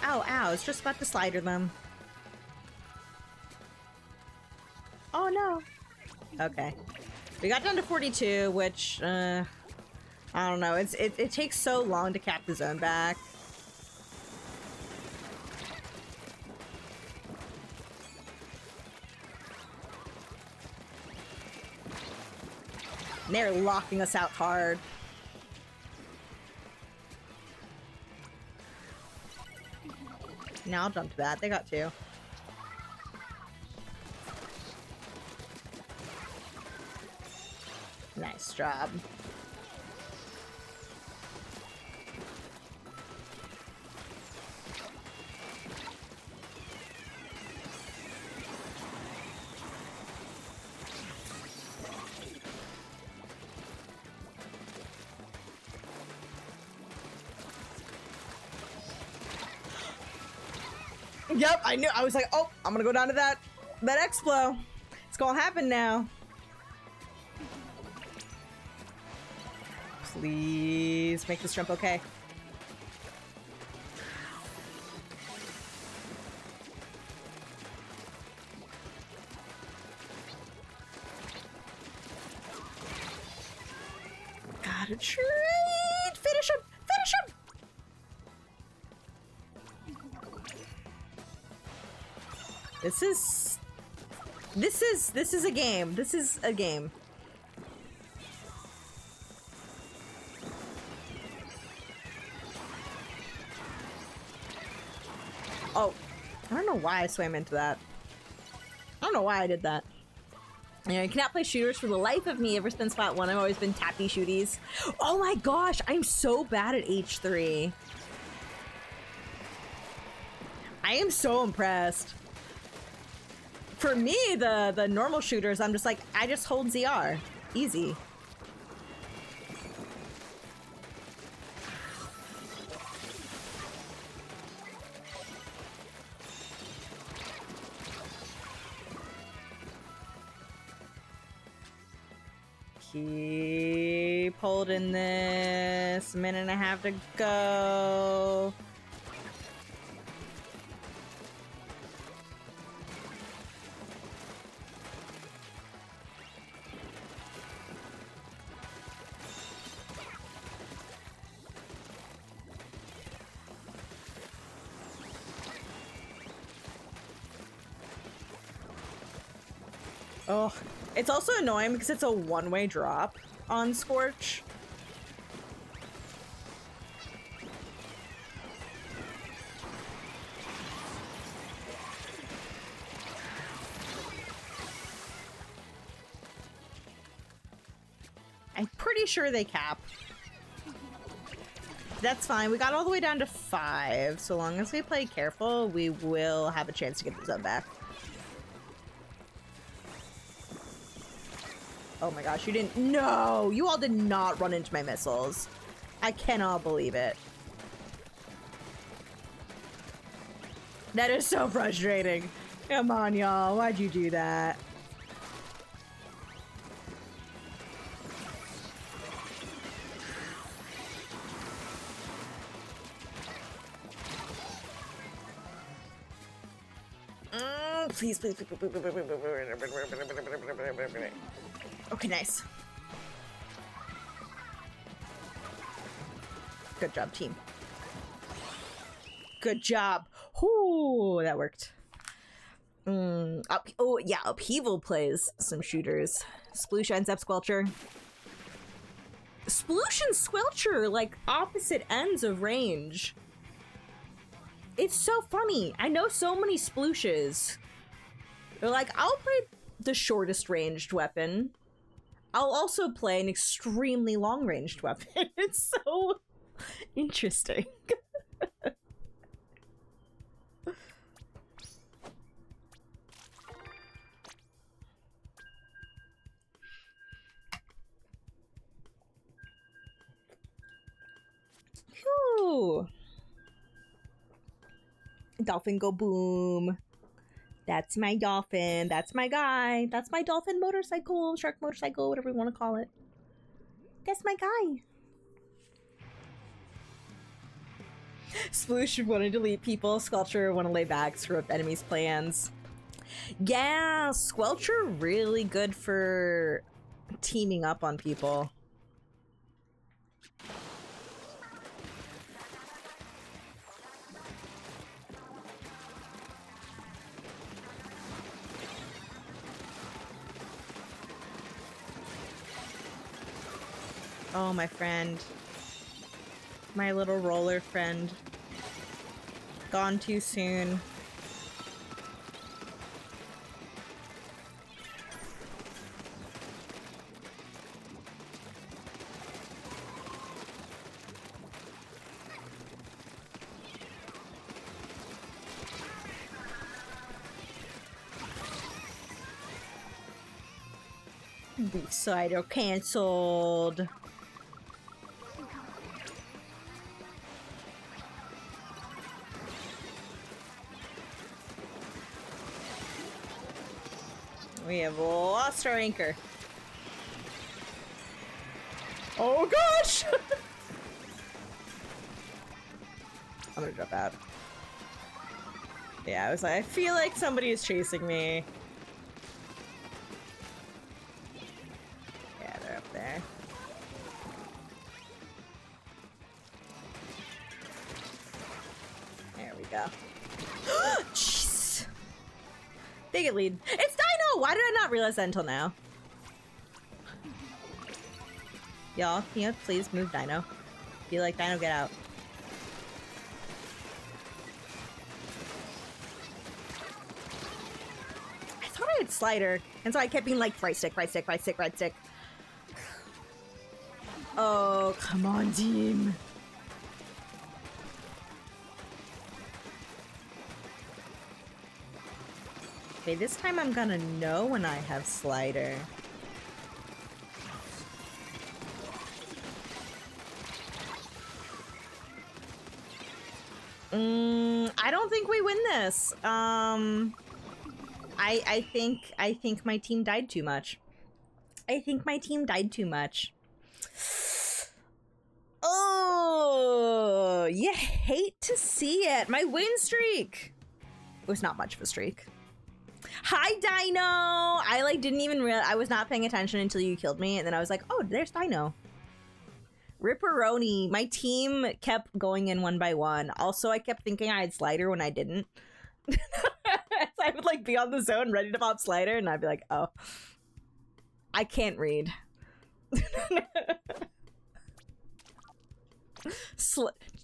[SPEAKER 1] Ow, ow. I was just about to slider them. Oh, no. Okay. We got down to 42, which, I don't know. It takes so long to cap the zone back. And they're locking us out hard. Now I'll jump to that. They got two. Nice job. Yep, I knew. I was like, oh, I'm gonna go down to that Explo. It's gonna happen now. Please make this jump okay. Gotta trade! Finish him! Finish him! This is a game. This is a game. Oh, I don't know why I swam into that. I don't know why I did that. You know, I cannot play shooters for the life of me ever since Splat 1. I've always been tappy shooties. Oh my gosh, I'm so bad at H3. I am so impressed. For me, the normal shooters, I'm just like, I just hold ZR. Easy. Keep holding this. A minute and a half to go. Oh, it's also annoying because it's a one-way drop on Scorch. I'm pretty sure they cap. That's fine. We got all the way down to 5. So long as we play careful, we will have a chance to get the zone back. Oh my gosh, you didn't— No! You all did not run into my missiles. I cannot believe it. That is so frustrating. Come on, y'all. Why'd you do that? Please, please, please, please, please. Okay, nice. Good job, team. Good job. Whoo, that worked. Oh, yeah, Upheaval plays some shooters. Sploosh ends up Squelcher. Sploosh and Squelcher, like, opposite ends of range. It's so funny. I know so many Splooshes. They're like, I'll play the shortest ranged weapon. I'll also play an extremely long-ranged weapon. It's so interesting. Whew. Dolphin go boom. That's my dolphin. That's my guy. That's my dolphin motorcycle, shark motorcycle, whatever you want to call it. That's my guy. Sploosh should want to delete people. Squelcher want to lay back, screw up enemies' plans. Yeah, Squelcher really good for teaming up on people. Oh, my friend. My little roller friend. Gone too soon. Cider cancelled. We have lost our anchor. Oh gosh! I'm gonna drop out. Yeah, I was like, I feel like somebody is chasing me. Yeah, they're up there. There we go. Jeez. They get lead. It's Dino! Why did I not realize that until now? Y'all, can you please move Dino? Be like, Dino, get out. I thought I had Slider, and so I kept being like, right stick, right stick, right stick, right stick. Oh, come on, team. Okay, this time I'm gonna know when I have Slider. I don't think we win this. I think my team died too much. I think my team died too much. Oh, you hate to see it. My win streak. It was not much of a streak. Hi, Dino! I like didn't even realize, I was not paying attention until you killed me, and then I was like, oh, there's Dino. Ripperoni. My team kept going in one by one. Also, I kept thinking I had Slider when I didn't. So I would like be on the zone ready to pop Slider, and I'd be like, oh, I can't read.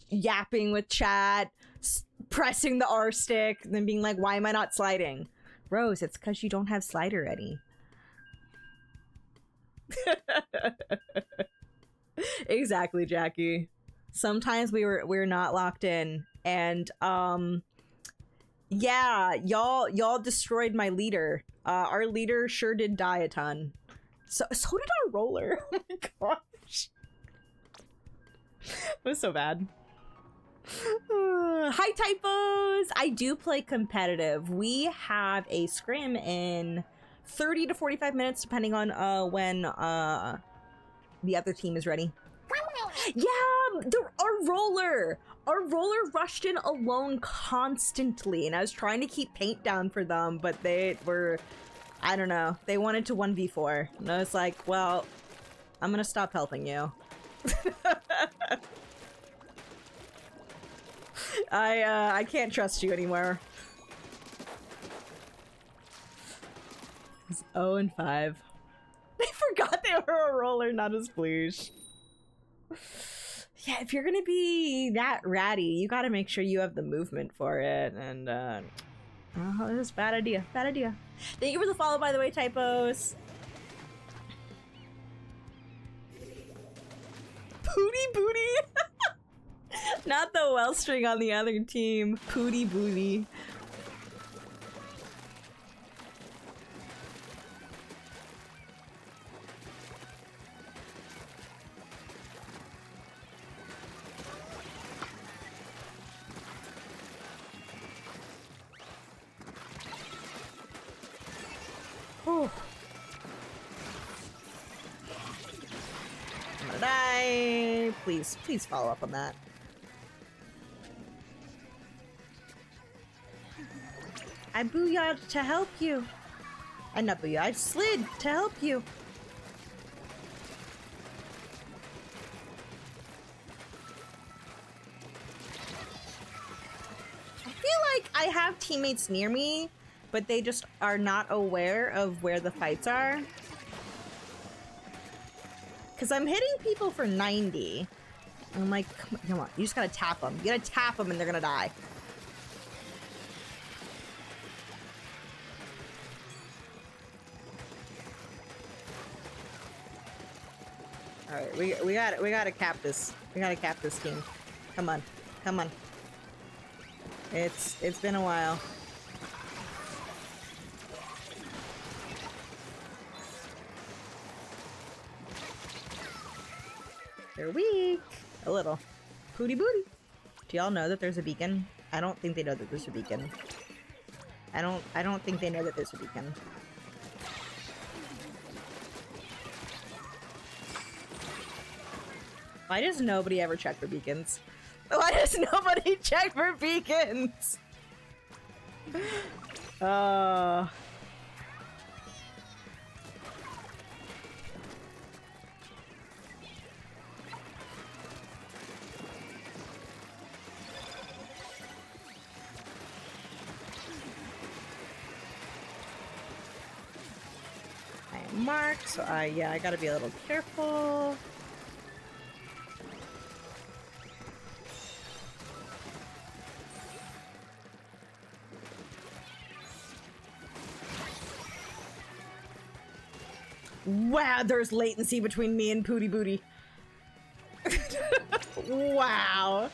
[SPEAKER 1] Yapping with chat, pressing the R stick, and then being like, why am I not sliding? Rose, it's because you don't have Slider ready. Exactly, Jackie. Sometimes we're not locked in, and yeah, y'all destroyed my leader. Our leader sure did die a ton. So did our roller. Oh my gosh, it was so bad. Hi, typos. I do play competitive. We have a scrim in 30 to 45 minutes, depending on when the other team is ready. Yeah, our roller rushed in alone constantly, and I was trying to keep paint down for them, but they were, I don't know, they wanted to 1v4, and I was like, well, I'm gonna stop helping you. I can't trust you anymore. It's 0 and 5. I forgot they were a roller, not a sploosh. Yeah, if you're gonna be that ratty, you gotta make sure you have the movement for it, and oh, it was a bad idea. Bad idea. Thank you for the follow, by the way, typos. Pooty booty. Not the Wellstring on the other team. Pooty booty. Oh. I'm gonna die. Please follow up on that. I booyah'd to help you. I not booyah, I slid to help you. I have teammates near me, but they just are not aware of where the fights are. Because I'm hitting people for 90. I'm like, come on, you just gotta tap them. You gotta tap them and they're gonna die. All right, we gotta cap this. We gotta cap this team. Come on, come on. It's been a while. They're weak. A little. Pooty booty. Do y'all know that there's a beacon? I don't think they know that there's a beacon. I don't think they know that there's a beacon. Why does nobody ever check for beacons? Why does nobody check for beacons? I am marked, so I gotta be a little careful. Wow, there's latency between me and Pooty Booty. Wow.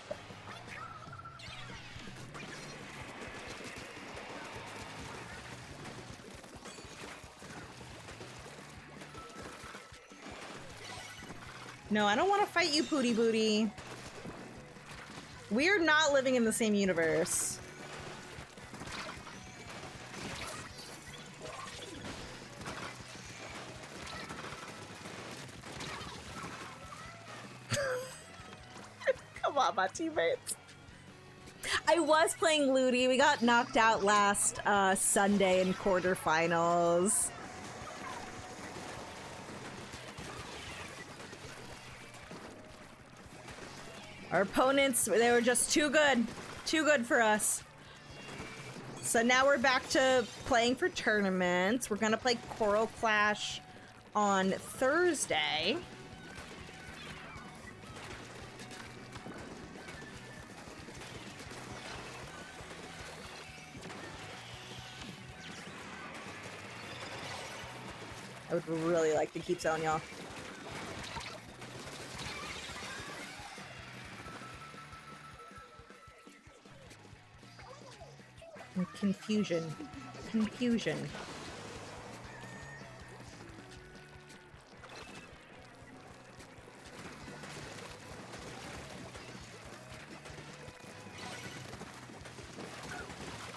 [SPEAKER 1] No, I don't want to fight you, Pooty Booty. We're not living in the same universe. Come on, my teammates. I was playing Ludi. We got knocked out last Sunday in quarterfinals. Our opponents, they were just too good. Too good for us. So now we're back to playing for tournaments. We're gonna play Coral Clash on Thursday. I would really like to keep selling y'all. Confusion. Confusion.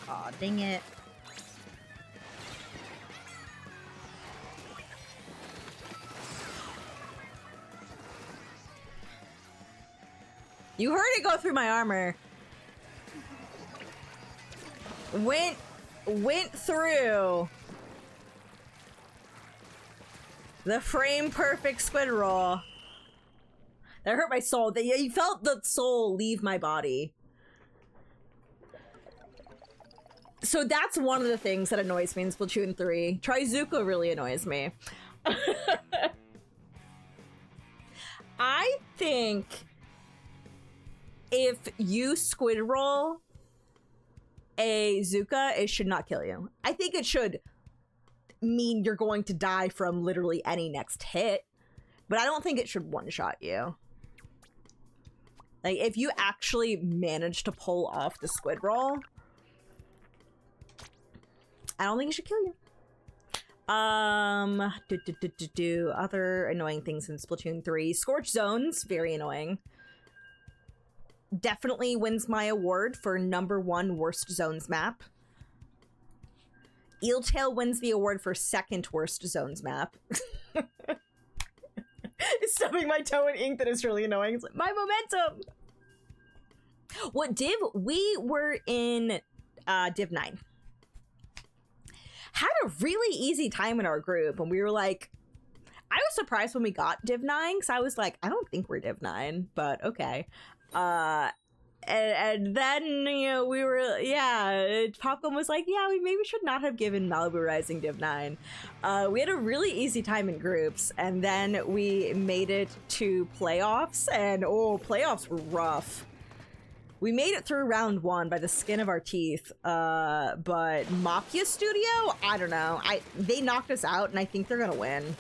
[SPEAKER 1] Aw, dang it. You heard it go through my armor. Went through the frame perfect squid roll. That hurt my soul. You felt the soul leave my body. So that's one of the things that annoys me in Splatoon 3. Trizuka really annoys me. I think if you squid roll a Zuka, it should not kill you. I think it should mean you're going to die from literally any next hit, but I don't think it should one-shot you. Like, if you actually manage to pull off the squid roll, I don't think it should kill you. Other annoying things in Splatoon 3. Scorch zones, very annoying. Definitely wins my award for #1 worst zones map. Eeltail wins the award for 2nd worst zones map. Stubbing my toe in ink that is really annoying. It's like, my momentum! What div? We were in div 9. Had a really easy time in our group, and we were like, I was surprised when we got div 9, because I was like, I don't think we're div 9, but okay. And then, you know, we were, yeah, Popcorn was like, yeah, we maybe should not have given Malibu Rising Div 9. We had a really easy time in groups, and then we made it to playoffs, and oh, playoffs were rough. We made it through round 1 by the skin of our teeth, but Mafia Studio, I don't know. They knocked us out, and I think they're gonna win.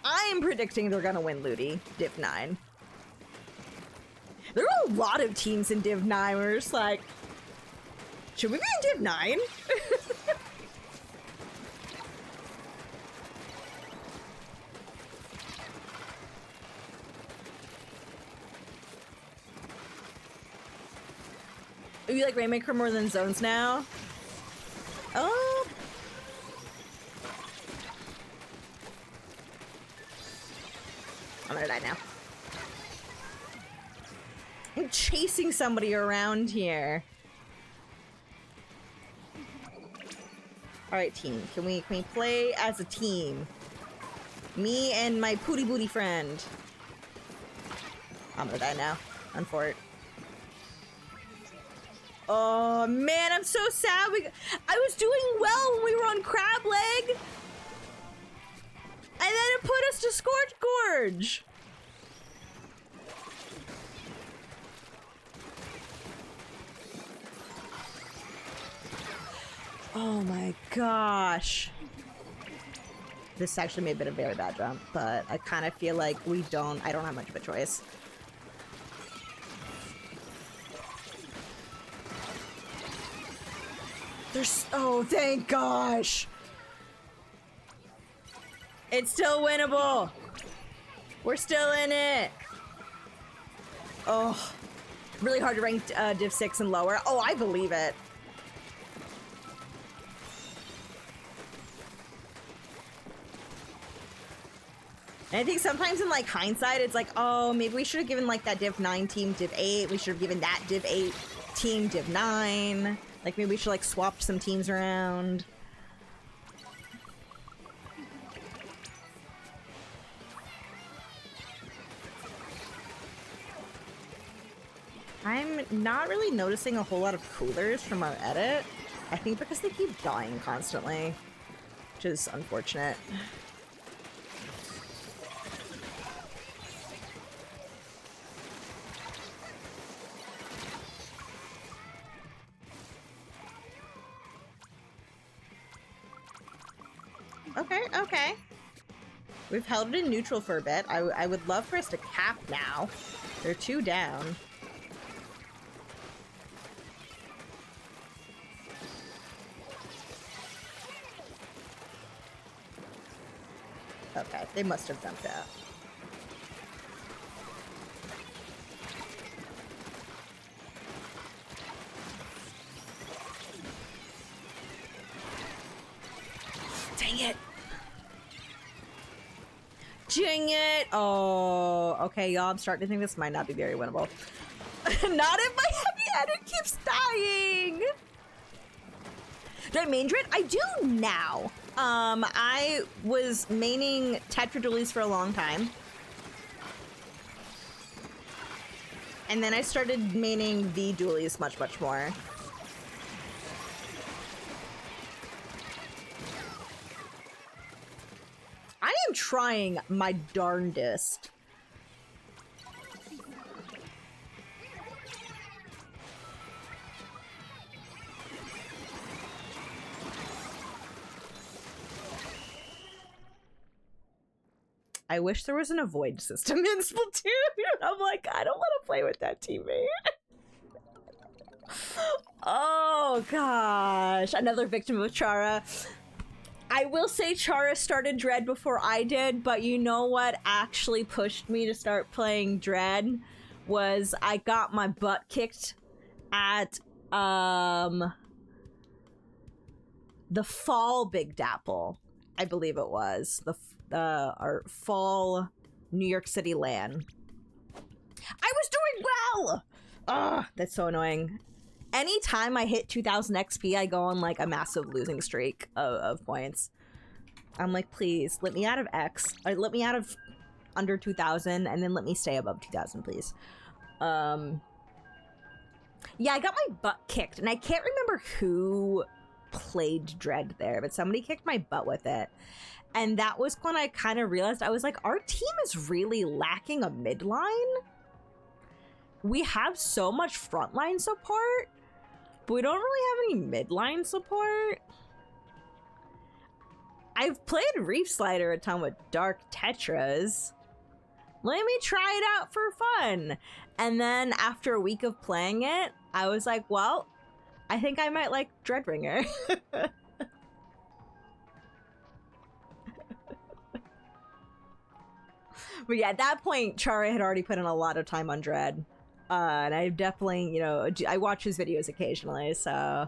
[SPEAKER 1] I am predicting they're gonna win Ludi, Div 9. There are a lot of teams in Div 9 where it's like, should we be in Div 9? You like Rainmaker more than Zones now? Oh. I'm gonna die now. I'm chasing somebody around here. All right, team. Can we play as a team? Me and my pooty booty friend. I'm gonna die now. Run for it. Oh man, I'm so sad. I was doing well when we were on Crab Leg, and then it put us to Scorch Gorge. Oh my gosh. This actually may have been a very bad jump, but I kind of feel like I don't have much of a choice. Oh, thank gosh. It's still winnable. We're still in it. Oh, really hard to rank Div 6 and lower. Oh, I believe it. And I think sometimes in like hindsight, it's like, oh, maybe we should have given like that Div 9 team Div 8. We should have given that Div 8 team Div 9. Like maybe we should like swap some teams around. I'm not really noticing a whole lot of coolers from our edit. I think because they keep dying constantly, which is unfortunate. Okay. We've held it in neutral for a bit. I would love for us to cap now. They're 2 down. Okay, they must have dumped out. Dang it! Dang it! Oh, okay, y'all. I'm starting to think this might not be very winnable. Not if my heavy edit keeps dying! Do I main Dread? I do now. I was maining Tetra Dualies for a long time. And then I started maining V Dualies much more. I am trying my darndest. I wish there was an avoid system in Splatoon. I'm like, I don't want to play with that teammate. Oh gosh, another victim of Chara. I will say Chara started Dread before I did, but you know what actually pushed me to start playing Dread was I got my butt kicked at the fall Big Dapple, I believe it was our fall New York City LAN. I was doing well. Ugh, that's so annoying. Anytime I hit 2000 XP, I go on like a massive losing streak of points. I'm like, please let me out of X, or let me out of under 2000, and then let me stay above 2000, please. Yeah, I got my butt kicked, and I can't remember who played Dread there, but somebody kicked my butt with it. And that was when I kind of realized, I was like, our team is really lacking a midline. We have so much frontline support, but we don't really have any midline support. I've played Reef Slider a ton with Dark Tetras. Let me try it out for fun. And then after a week of playing it, I was like, well, I think I might like Wringer. But yeah, at that point, Chara had already put in a lot of time on Dread. And I definitely, you know, I watch his videos occasionally, so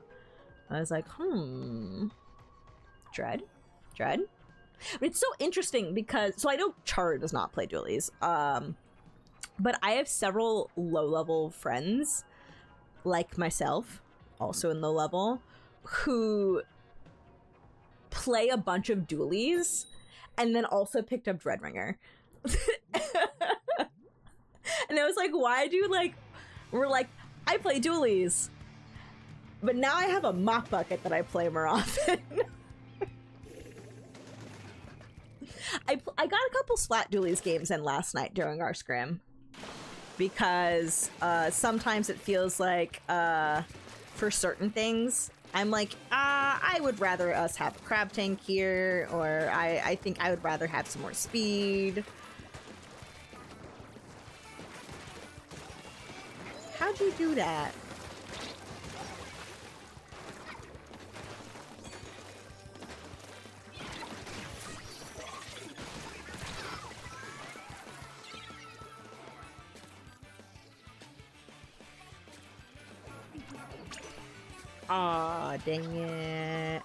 [SPEAKER 1] I was like, Dread? But it's so interesting because, so I know Chara does not play dualies, but I have several low-level friends, like myself, also in low level, who play a bunch of dualies and then also picked up Wringer. And I was like, why do, like, we're like, I play dualies, but now I have a mop bucket that I play more often. I got a couple Splat dualies games in last night during our scrim, because sometimes it feels like for certain things I'm like, I would rather us have a crab tank here, or I think I would rather have some more speed. How'd you do that? Aw, dang it.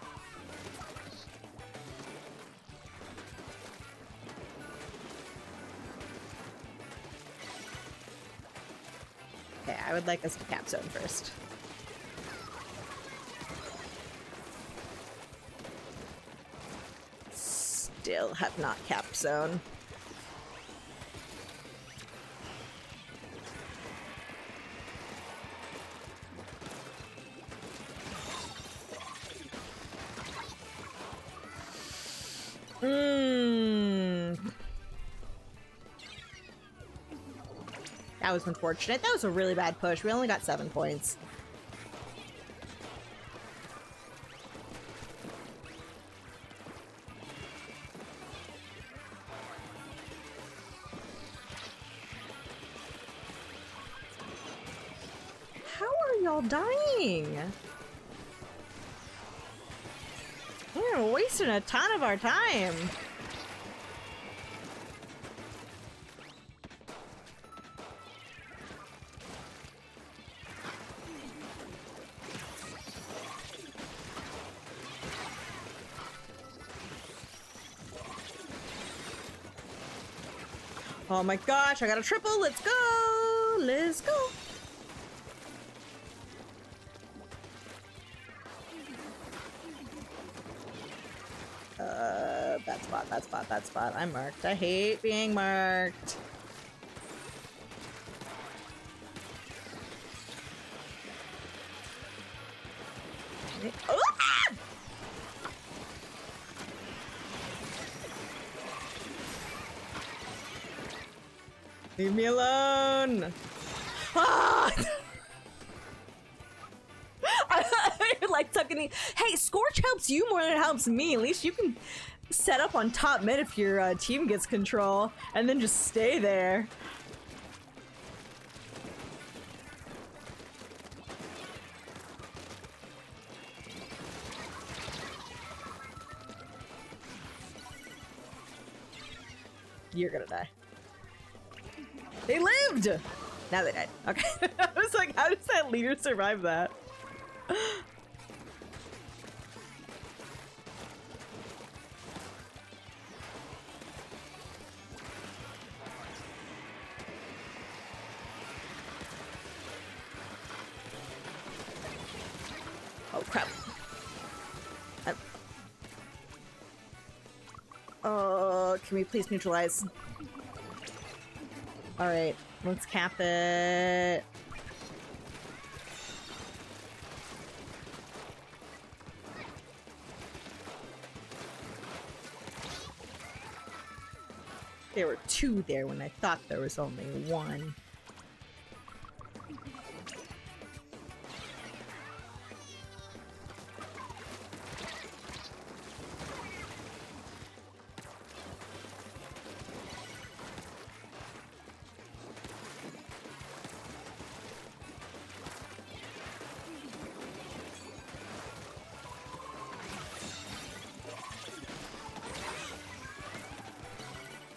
[SPEAKER 1] Okay, I would like us to cap zone first. Still have not cap zone. That was unfortunate. That was a really bad push. We only got 7 points. How are y'all dying? We're wasting a ton of our time. Oh my gosh, I got a triple. Let's go. Let's go. Bad spot. I'm marked. I hate being marked. Ah! Leave me alone. Ah! I like tucking. Hey, Scorch helps you more than it helps me. At least you can set up on top mid if your team gets control, and then just stay there. You're gonna die. They lived! Now they died. Okay. I was like, how does that leader survive that? Oh, crap. Oh, can we please neutralize? Alright, let's cap it. There were 2 there when I thought there was only 1.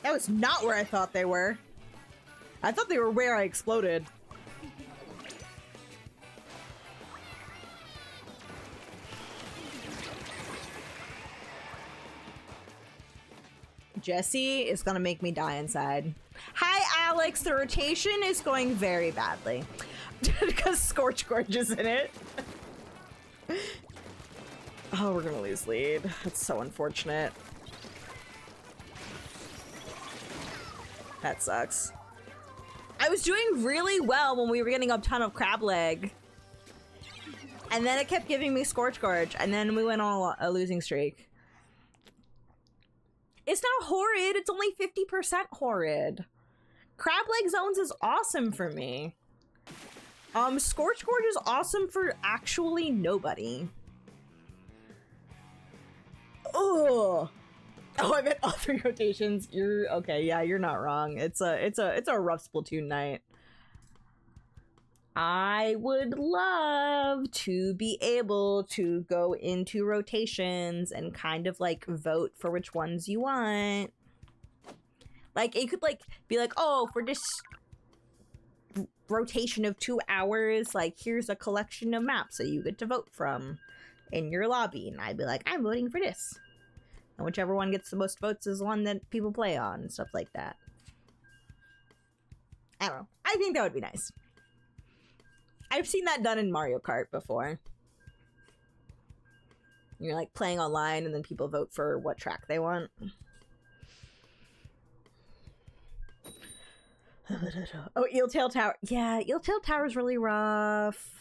[SPEAKER 1] That was not where I thought they were. I thought they were where I exploded. Jesse is gonna make me die inside. Hi, Alex. The rotation is going very badly. Because Scorch Gorge is in it. Oh, we're gonna lose lead. That's so unfortunate. That sucks. I was doing really well when we were getting a ton of crab leg. And then it kept giving me Scorch Gorge, and then we went on a losing streak. It's not horrid, it's only 50% horrid. Crab leg zones is awesome for me. Scorch Gorge is awesome for actually nobody. Oh. Oh, I meant all 3 rotations. You're okay. Yeah, you're not wrong. It's a rough Splatoon night. I would love to be able to go into rotations and kind of like vote for which ones you want. Like it could like be like, oh, for this rotation of 2 hours, like here's a collection of maps that you get to vote from in your lobby, and I'd be like, I'm voting for this. And whichever one gets the most votes is the one that people play on and stuff like that. I don't know. I think that would be nice. I've seen that done in Mario Kart before. You're like playing online and then people vote for what track they want. Oh, Eeltail Tower. Yeah, Eeltail Tower is really rough.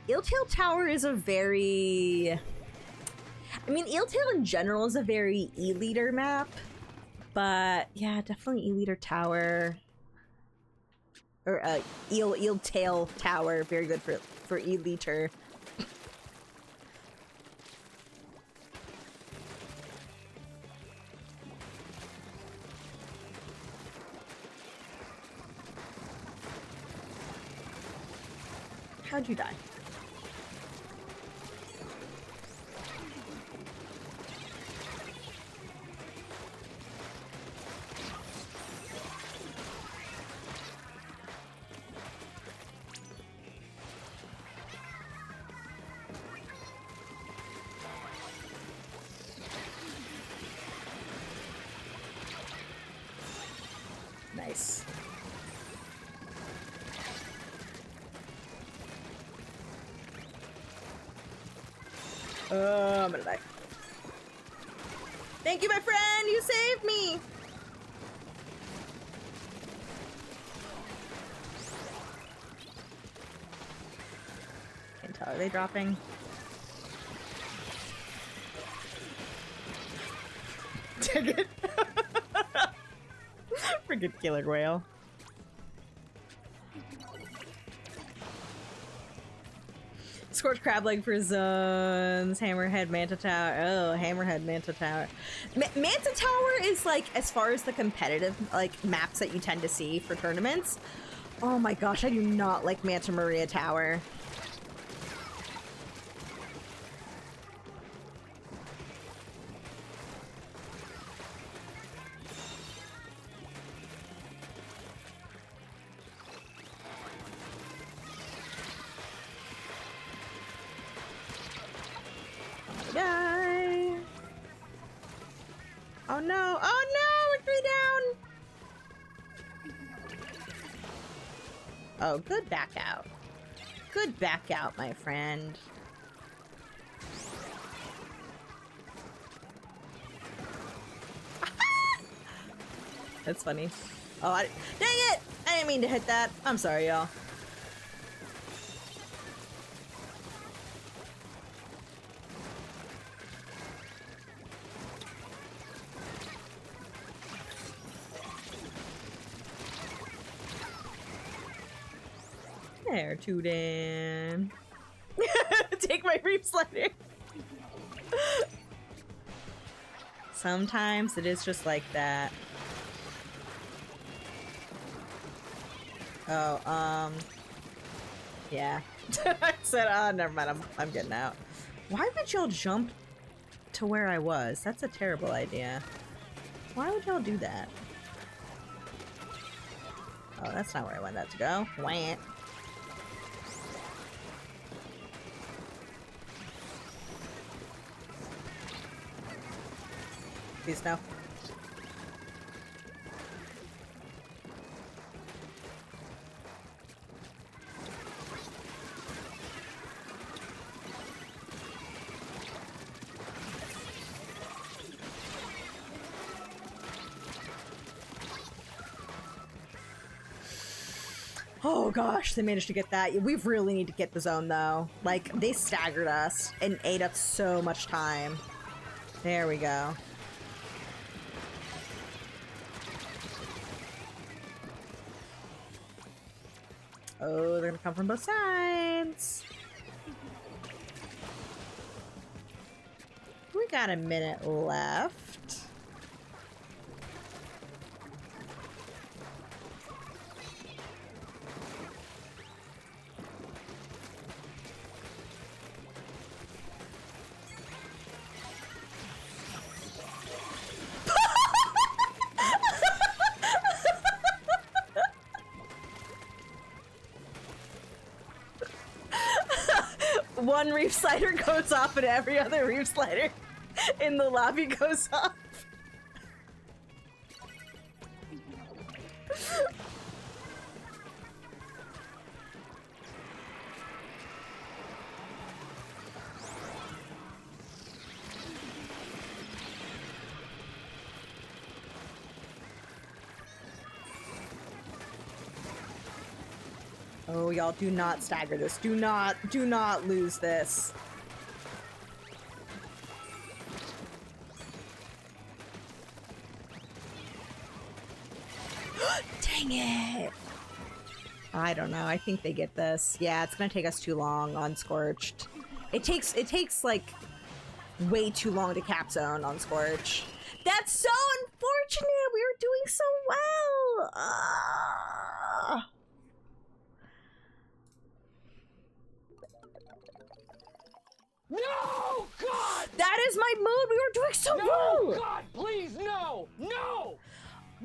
[SPEAKER 1] Eeltail Tower is a very... I mean, Eeltail in general is a very E-liter map. But, yeah, definitely E-liter Tower. Or, Eeltail Tower. Very good for E-liter. How'd you die? Nice. I'm gonna die. Thank you, my friend! You saved me! Can't tell. Are they dropping? Take it. Freaking killer whale. Scorched crab leg for zones. Hammerhead Manta Tower. Oh, Hammerhead Manta Tower. Manta Tower is like, as far as the competitive like maps that you tend to see for tournaments. Oh my gosh, I do not like Manta Maria Tower. Die. Oh no! Oh no! We're 3 down! Oh, good back out. Good back out, my friend. That's funny. Oh, dang it! I didn't mean to hit that. I'm sorry, y'all. There, Tootin. Take my reef slider. Sometimes it is just like that. Oh, yeah. I said, never mind, I'm getting out. Why would y'all jump to where I was? That's a terrible idea. Why would y'all do that? Oh, that's not where I wanted that to go. Wah. Please, no. Oh gosh, they managed to get that. We really need to get the zone though. Like, they staggered us and ate up so much time. There we go. Oh, they're gonna come from both sides. We got a minute left. One reef slider goes off and every other reef slider in the lobby goes off. Oh, y'all do not stagger this. Do not lose this. Dang it. I don't know. I think they get this. Yeah, it's gonna take us too long on Scorched. It takes like way too long to cap zone on Scorch. That's so unfortunate. We were doing so well.
[SPEAKER 3] No, God!
[SPEAKER 1] That is my mood. We were doing so well.
[SPEAKER 3] No, God, please, no, no.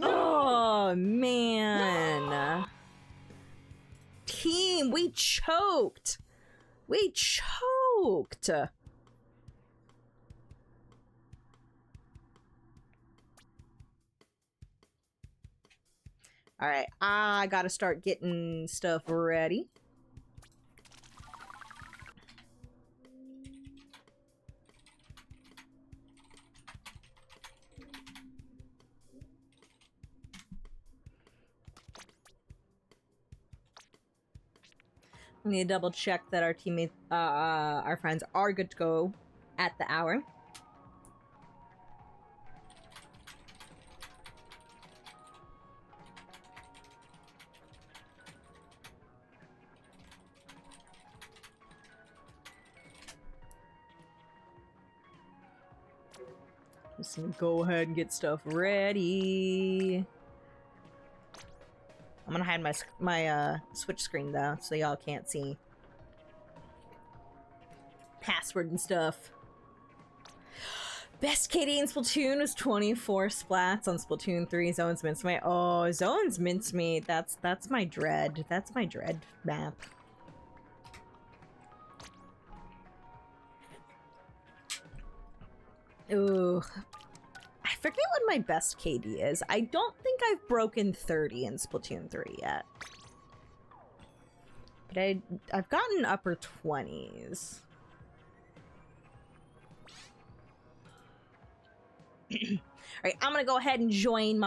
[SPEAKER 1] Oh man.
[SPEAKER 3] No.
[SPEAKER 1] Team, we choked. We choked. All right, I gotta start getting stuff ready. We need to double check that our teammates, our friends are good to go at the hour. Just gonna go ahead and get stuff ready. I'm gonna hide my switch screen though, so y'all can't see password and stuff. Best KD in Splatoon was 24 splats on Splatoon 3. Zones Mincemeat. Oh, Zones Mincemeat. That's my dread. That's my dread map. Ooh. I forget what my best KD is. I don't think I've broken 30 in Splatoon 3 yet. But I've gotten upper 20s. Alright, I'm gonna go ahead and join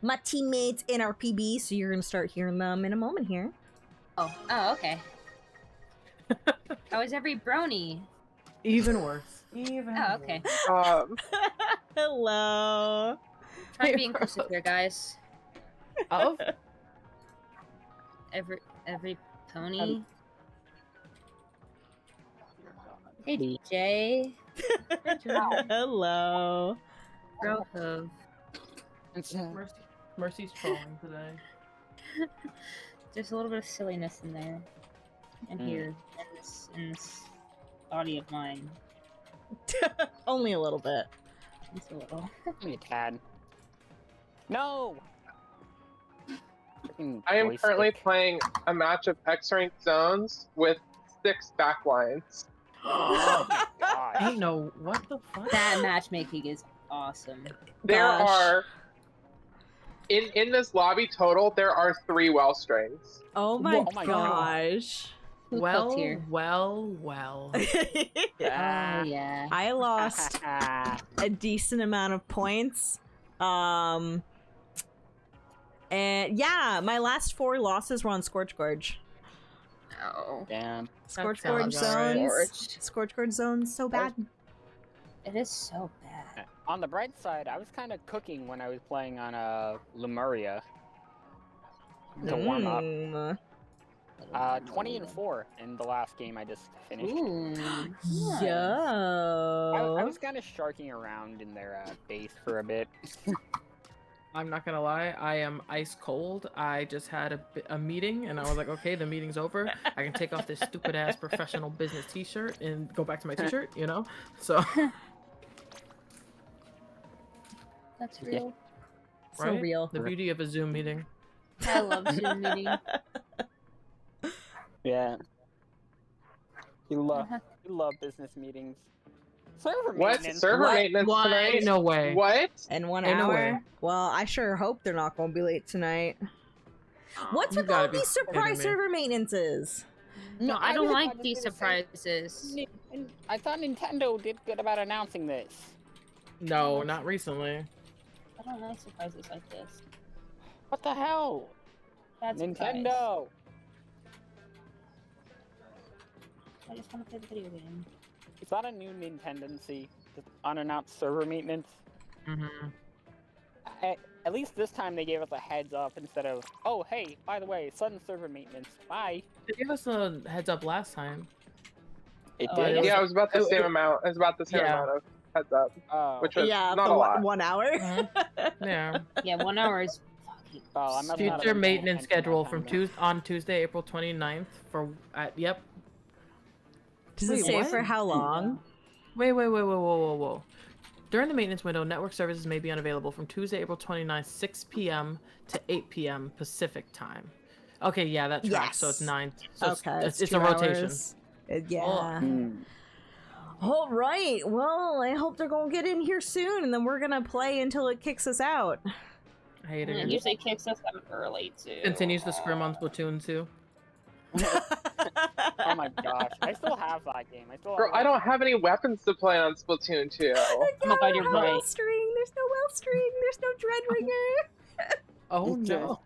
[SPEAKER 1] my teammates in our PB, so you're gonna start hearing them in a moment here.
[SPEAKER 4] Oh, okay. How is every brony?
[SPEAKER 5] Even worse. Even
[SPEAKER 4] Oh, okay.
[SPEAKER 1] Hello.
[SPEAKER 4] Try to be inclusive here, guys.
[SPEAKER 5] Of?
[SPEAKER 4] Every pony. Hey, DJ.
[SPEAKER 1] Hello.
[SPEAKER 4] Bro,
[SPEAKER 5] Mercy's trolling today.
[SPEAKER 4] there's a little bit of silliness in there. And here, in this body of mine.
[SPEAKER 1] Only a little bit.
[SPEAKER 4] Just a little.
[SPEAKER 6] Only a tad. No!
[SPEAKER 7] I am currently playing a match of X-ranked zones with 6 backlines.
[SPEAKER 6] Oh my gosh.
[SPEAKER 5] Ain't no what the fuck?
[SPEAKER 4] That matchmaking is awesome.
[SPEAKER 7] There
[SPEAKER 1] Gosh.
[SPEAKER 7] are in this lobby total, there are 3 well strings.
[SPEAKER 1] Oh my,
[SPEAKER 6] Oh my God.
[SPEAKER 1] gosh.
[SPEAKER 4] Who
[SPEAKER 5] Well,
[SPEAKER 4] cooked here?
[SPEAKER 5] well.
[SPEAKER 4] Oh, yeah.
[SPEAKER 1] I lost a decent amount of points. And yeah, my last 4 losses were on Scorch Gorge.
[SPEAKER 4] Oh.
[SPEAKER 6] Damn.
[SPEAKER 1] Scorch
[SPEAKER 5] sounds
[SPEAKER 1] Gorge
[SPEAKER 5] alright.
[SPEAKER 1] zones. Scorch Gorge zones, so bad.
[SPEAKER 4] It is so bad.
[SPEAKER 6] On the bright side, I was kind of cooking when I was playing on Lemuria. To warm up. 20-4 in the last game I just finished.
[SPEAKER 4] Ooh. Nice.
[SPEAKER 1] Yo.
[SPEAKER 6] I was kind of sharking around in their base for a bit.
[SPEAKER 5] I'm not gonna lie, I am ice cold. I just had a meeting, and I was like, okay, the meeting's over. I can take off this stupid ass professional business T-shirt and go back to my T-shirt, you know. So,
[SPEAKER 4] That's real.
[SPEAKER 1] So
[SPEAKER 5] right?
[SPEAKER 1] real.
[SPEAKER 5] The beauty of a Zoom meeting.
[SPEAKER 4] I love Zoom meeting.
[SPEAKER 6] Yeah. You love business meetings. Server
[SPEAKER 7] What?
[SPEAKER 6] maintenance.
[SPEAKER 7] Server
[SPEAKER 5] What?
[SPEAKER 7] maintenance
[SPEAKER 5] What?
[SPEAKER 7] tonight?
[SPEAKER 5] No way.
[SPEAKER 7] What?
[SPEAKER 1] In 1
[SPEAKER 5] Ain't no
[SPEAKER 1] hour?
[SPEAKER 5] way.
[SPEAKER 1] Well, I sure hope they're not going to be late tonight. What's
[SPEAKER 5] You
[SPEAKER 1] with all
[SPEAKER 5] gotta be
[SPEAKER 1] these surprise
[SPEAKER 5] kidding me.
[SPEAKER 1] server maintenances?
[SPEAKER 4] No, I don't
[SPEAKER 6] was
[SPEAKER 4] like
[SPEAKER 6] gonna
[SPEAKER 4] these
[SPEAKER 6] say the same.
[SPEAKER 4] surprises.
[SPEAKER 6] I thought Nintendo did good about announcing this.
[SPEAKER 5] No, not recently.
[SPEAKER 4] I don't like surprises like this.
[SPEAKER 6] What the hell?
[SPEAKER 4] That's
[SPEAKER 6] Nintendo!
[SPEAKER 4] I just want to play the video game.
[SPEAKER 6] Is that a new Nintendency? Just unannounced server maintenance?
[SPEAKER 5] Mm-hmm.
[SPEAKER 6] At least this time they gave us a heads up instead of, oh hey, by the way, sudden server maintenance. Bye.
[SPEAKER 5] They gave us a heads up last time.
[SPEAKER 6] It
[SPEAKER 4] Oh,
[SPEAKER 6] did?
[SPEAKER 7] Yeah, it was about the same amount. It was about the same
[SPEAKER 5] Yeah.
[SPEAKER 7] amount of heads up,
[SPEAKER 6] Oh.
[SPEAKER 7] which was
[SPEAKER 1] Yeah,
[SPEAKER 7] not
[SPEAKER 1] the
[SPEAKER 7] a lot.
[SPEAKER 1] 1 hour.
[SPEAKER 5] Yeah.
[SPEAKER 4] Yeah, 1 hour is fucking.
[SPEAKER 6] Oh, I must not have
[SPEAKER 5] Future
[SPEAKER 6] been
[SPEAKER 5] maintenance
[SPEAKER 6] paying attention
[SPEAKER 5] schedule
[SPEAKER 6] that
[SPEAKER 5] from
[SPEAKER 6] time
[SPEAKER 5] on Tuesday, April 29th for yep.
[SPEAKER 1] Does
[SPEAKER 5] Wait,
[SPEAKER 1] it say
[SPEAKER 5] what?
[SPEAKER 1] for how long?
[SPEAKER 5] Wait, whoa. During the maintenance window, network services may be unavailable from Tuesday, April 29th, 6 p.m. to 8 p.m. Pacific time. Okay, yeah, that tracks. So it's
[SPEAKER 1] Yes.
[SPEAKER 5] 9. So
[SPEAKER 1] Okay,
[SPEAKER 5] it's a
[SPEAKER 1] 2
[SPEAKER 5] rotation.
[SPEAKER 1] hours. Yeah.
[SPEAKER 6] Hmm.
[SPEAKER 1] All right. Well, I hope they're gonna get in here soon, and then we're gonna play until it kicks us out.
[SPEAKER 5] I hate
[SPEAKER 4] It
[SPEAKER 5] it.
[SPEAKER 4] usually kicks us out early too.
[SPEAKER 5] Continues the scrim on Splatoon 2.
[SPEAKER 6] Oh my gosh, I still have that game.
[SPEAKER 7] Bro, I don't have any weapons to play on Splatoon 2.
[SPEAKER 4] Oh my god, you're
[SPEAKER 1] no
[SPEAKER 4] right.
[SPEAKER 1] well string. There's no well string. There's no dread ringer.
[SPEAKER 5] Oh
[SPEAKER 6] It's
[SPEAKER 5] no.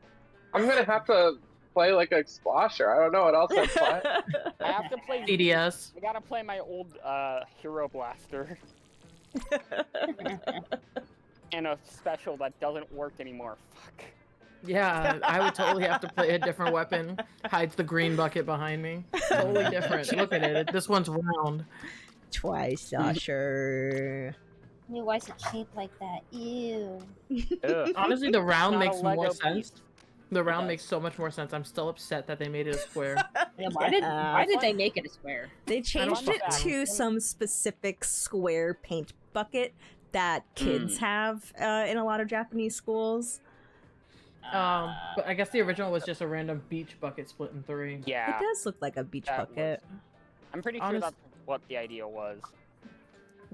[SPEAKER 7] I'm gonna have to play like a splasher. I don't know what else I'd play.
[SPEAKER 6] I have to play
[SPEAKER 5] CDS.
[SPEAKER 6] I gotta play my old Hero Blaster and a special that doesn't work anymore. Fuck.
[SPEAKER 5] Yeah, I would totally have to play a different weapon. Hides the green bucket behind me. Totally different. Look at it. This one's round.
[SPEAKER 1] Twice, Usher.
[SPEAKER 4] Ew, why is it shaped like that? Ew.
[SPEAKER 6] Ugh.
[SPEAKER 5] Honestly, the round
[SPEAKER 6] Not a
[SPEAKER 5] makes more
[SPEAKER 6] Lego
[SPEAKER 5] sense.
[SPEAKER 6] piece.
[SPEAKER 5] The round
[SPEAKER 4] does.
[SPEAKER 5] makes so much more sense. I'm still upset that they made it a square.
[SPEAKER 4] Yeah, why did they make it a square?
[SPEAKER 1] They changed
[SPEAKER 6] don't
[SPEAKER 1] it
[SPEAKER 6] know.
[SPEAKER 1] to some specific square paint bucket that kids have in a lot of Japanese schools.
[SPEAKER 5] But I guess the original was just a random beach bucket split in 3.
[SPEAKER 6] Yeah,
[SPEAKER 1] It does look like a beach
[SPEAKER 6] that
[SPEAKER 1] bucket.
[SPEAKER 6] I'm pretty sure
[SPEAKER 5] Honest-
[SPEAKER 6] that's what the idea was.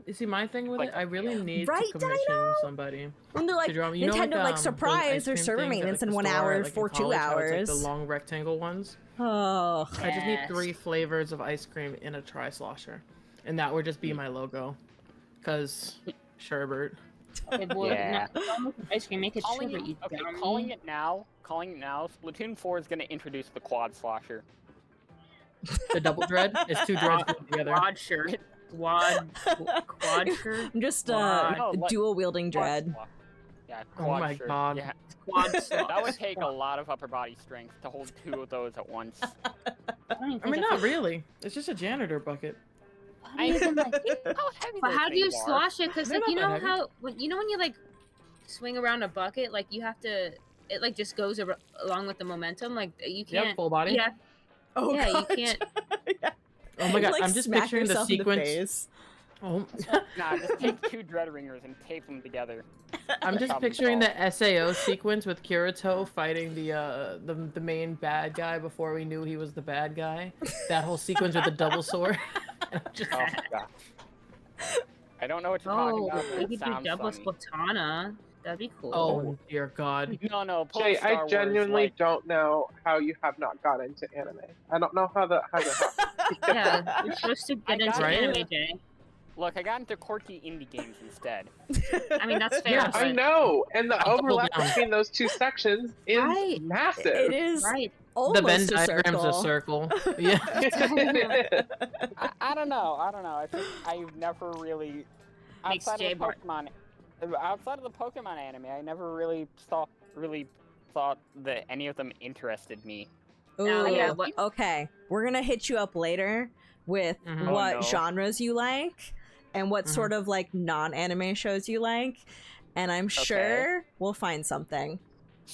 [SPEAKER 5] You see, my thing with
[SPEAKER 6] Like,
[SPEAKER 5] it, I really need
[SPEAKER 1] Right,
[SPEAKER 5] to commission
[SPEAKER 1] Dino?
[SPEAKER 5] somebody.
[SPEAKER 1] When they're like,
[SPEAKER 5] to draw me. You know,
[SPEAKER 1] Nintendo, like,
[SPEAKER 5] those
[SPEAKER 1] surprise,
[SPEAKER 5] ice
[SPEAKER 1] there's
[SPEAKER 5] cream
[SPEAKER 1] server
[SPEAKER 5] things at,
[SPEAKER 1] maintenance
[SPEAKER 5] like,
[SPEAKER 1] in
[SPEAKER 5] the
[SPEAKER 1] 1
[SPEAKER 5] store,
[SPEAKER 1] hour
[SPEAKER 5] like, in
[SPEAKER 1] for 2
[SPEAKER 5] college, how it's,
[SPEAKER 1] hours.
[SPEAKER 5] like the long rectangle ones.
[SPEAKER 1] Oh.
[SPEAKER 5] I just need
[SPEAKER 4] Yes.
[SPEAKER 5] 3 flavors of ice cream in a tri-slosher. And that would just be my logo. Cause Sherbert.
[SPEAKER 4] Okay, well,
[SPEAKER 6] Yeah.
[SPEAKER 4] not with ice cream, make it
[SPEAKER 6] Calling
[SPEAKER 4] sugar,
[SPEAKER 6] it,
[SPEAKER 4] you
[SPEAKER 6] okay,
[SPEAKER 4] dummy.
[SPEAKER 6] calling it now. Splatoon 4 is gonna introduce the quad slosher.
[SPEAKER 5] The double dread is two dreads put together.
[SPEAKER 4] Quad shirt. Quad shirt.
[SPEAKER 1] I'm just
[SPEAKER 6] No, like-
[SPEAKER 1] dual wielding
[SPEAKER 6] Quad
[SPEAKER 1] dread.
[SPEAKER 6] slosh. Yeah,
[SPEAKER 5] Oh
[SPEAKER 6] quad
[SPEAKER 5] my
[SPEAKER 6] shirt.
[SPEAKER 5] God.
[SPEAKER 6] Yeah,
[SPEAKER 4] Quad
[SPEAKER 6] that would take a lot of upper body strength to hold two of those at once.
[SPEAKER 5] I mean, not really. It's just a janitor bucket.
[SPEAKER 6] I mean, how heavy
[SPEAKER 4] But
[SPEAKER 6] those
[SPEAKER 4] how do you
[SPEAKER 6] things are.
[SPEAKER 4] slosh it? Because
[SPEAKER 5] They're
[SPEAKER 4] like you
[SPEAKER 5] not
[SPEAKER 4] know
[SPEAKER 5] that heavy.
[SPEAKER 4] how when you like swing around a bucket, like you have to, it like just goes along with the momentum. Like you can't.
[SPEAKER 5] Yep, full body.
[SPEAKER 4] Yeah,
[SPEAKER 1] Oh
[SPEAKER 4] yeah,
[SPEAKER 1] god.
[SPEAKER 4] you can't.
[SPEAKER 1] Yeah.
[SPEAKER 5] Oh my god,
[SPEAKER 1] Like,
[SPEAKER 5] I'm just
[SPEAKER 1] smack
[SPEAKER 5] picturing the
[SPEAKER 1] yourself in
[SPEAKER 5] sequence.
[SPEAKER 1] face.
[SPEAKER 5] Oh,
[SPEAKER 6] Nah, just take two dread ringers and tape them together.
[SPEAKER 5] I'm just
[SPEAKER 6] Problem
[SPEAKER 5] picturing
[SPEAKER 6] solved.
[SPEAKER 5] the SAO sequence with Kirito fighting the main bad guy before we knew he was the bad guy. That whole sequence with the double sword. Just,
[SPEAKER 6] Oh my god. I don't know what you're talking
[SPEAKER 4] Oh,
[SPEAKER 6] about, but
[SPEAKER 4] we
[SPEAKER 6] it
[SPEAKER 4] could do
[SPEAKER 6] sounds
[SPEAKER 4] double
[SPEAKER 6] funny.
[SPEAKER 4] Splatana. That'd be cool.
[SPEAKER 5] oh dear God.
[SPEAKER 6] No, post
[SPEAKER 7] Jay,
[SPEAKER 6] Star
[SPEAKER 7] I
[SPEAKER 6] Wars,
[SPEAKER 7] genuinely
[SPEAKER 6] like,
[SPEAKER 7] don't know how you have not got into anime. I don't know how that happened.
[SPEAKER 4] Yeah, you're supposed to
[SPEAKER 6] I
[SPEAKER 4] get into
[SPEAKER 6] got
[SPEAKER 5] it.
[SPEAKER 4] anime, Jay.
[SPEAKER 6] Look, I got into quirky indie games instead.
[SPEAKER 4] I mean, that's fair.
[SPEAKER 5] Yeah,
[SPEAKER 4] but,
[SPEAKER 7] I know, and the
[SPEAKER 5] Double
[SPEAKER 7] overlap
[SPEAKER 5] down.
[SPEAKER 7] between those two sections is
[SPEAKER 4] Right.
[SPEAKER 7] massive.
[SPEAKER 1] It is
[SPEAKER 4] Right.
[SPEAKER 1] almost
[SPEAKER 5] The Venn
[SPEAKER 1] a
[SPEAKER 5] diagram's a
[SPEAKER 1] circle.
[SPEAKER 5] circle. Yeah.
[SPEAKER 6] I don't know. I think I've never really
[SPEAKER 4] Makes
[SPEAKER 6] outside
[SPEAKER 4] Jay
[SPEAKER 6] of the Pokemon, outside of the Pokemon anime, I never really thought that any of them interested me.
[SPEAKER 4] No, yeah,
[SPEAKER 1] Ooh,
[SPEAKER 4] what-
[SPEAKER 1] okay, we're gonna hit you up later with
[SPEAKER 5] Mhm.
[SPEAKER 6] Oh,
[SPEAKER 1] what
[SPEAKER 6] no.
[SPEAKER 1] genres you like and what
[SPEAKER 5] Mhm.
[SPEAKER 1] sort of like non-anime shows you like, and I'm sure we'll find something.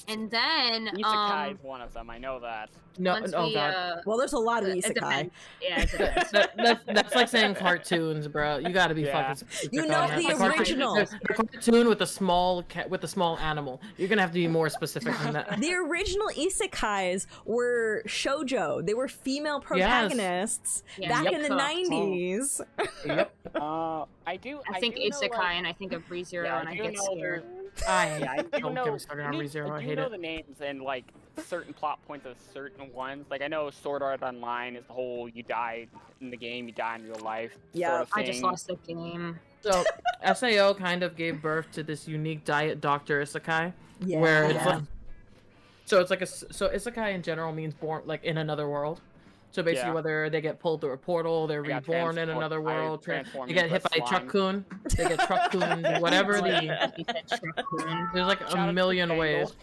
[SPEAKER 4] And then
[SPEAKER 6] Isekai is one of them. I know that.
[SPEAKER 5] No,
[SPEAKER 4] once
[SPEAKER 5] oh
[SPEAKER 4] we
[SPEAKER 5] God.
[SPEAKER 1] Well, there's a lot of
[SPEAKER 4] it
[SPEAKER 1] isekai.
[SPEAKER 4] depends. Yeah, it depends.
[SPEAKER 5] That's like saying cartoons, bro. You gotta be
[SPEAKER 6] Yeah.
[SPEAKER 5] fucking specific
[SPEAKER 1] You
[SPEAKER 5] on
[SPEAKER 1] know
[SPEAKER 5] that.
[SPEAKER 1] the
[SPEAKER 5] A cartoon-
[SPEAKER 1] original.
[SPEAKER 5] a cartoon with a small with a small animal. You're gonna have to be more specific than that.
[SPEAKER 1] The original isekais were shoujo. They were female protagonists
[SPEAKER 4] Yeah,
[SPEAKER 1] back
[SPEAKER 5] Yep.
[SPEAKER 1] in the 90s.
[SPEAKER 5] Yep.
[SPEAKER 6] I do.
[SPEAKER 4] I think
[SPEAKER 6] do know,
[SPEAKER 4] Isekai,
[SPEAKER 6] like,
[SPEAKER 4] and I think of ReZero,
[SPEAKER 6] yeah,
[SPEAKER 4] and I
[SPEAKER 6] do
[SPEAKER 4] get
[SPEAKER 6] know
[SPEAKER 4] scared.
[SPEAKER 6] Yeah, I do
[SPEAKER 5] don't
[SPEAKER 6] know.
[SPEAKER 5] get me started on ReZero. I
[SPEAKER 6] do
[SPEAKER 5] hate
[SPEAKER 6] know
[SPEAKER 5] it.
[SPEAKER 6] the names and like certain plot points of certain ones. Like I know Sword Art Online is the whole you die in the game, you die in real life.
[SPEAKER 1] Yeah,
[SPEAKER 6] sort of
[SPEAKER 4] I just
[SPEAKER 6] thing.
[SPEAKER 4] lost the game.
[SPEAKER 5] So SAO kind of gave birth to this unique diet doctor isekai,
[SPEAKER 1] Yeah.
[SPEAKER 5] where it's like, so it's like isekai in general means born like in another world. So basically,
[SPEAKER 6] Yeah.
[SPEAKER 5] whether they get pulled through a portal, they're
[SPEAKER 6] They got
[SPEAKER 5] reborn in
[SPEAKER 6] transport-
[SPEAKER 5] another world,
[SPEAKER 6] transform
[SPEAKER 5] they get
[SPEAKER 6] into
[SPEAKER 5] hit
[SPEAKER 6] a
[SPEAKER 5] by
[SPEAKER 6] slime.
[SPEAKER 5] truck-kun, they get truck-kun, whatever
[SPEAKER 4] Oh,
[SPEAKER 5] the
[SPEAKER 4] yeah, you said Truck-kun.
[SPEAKER 5] there's like
[SPEAKER 6] Shout
[SPEAKER 5] a
[SPEAKER 6] out to
[SPEAKER 5] million
[SPEAKER 6] Tangle.
[SPEAKER 5] ways.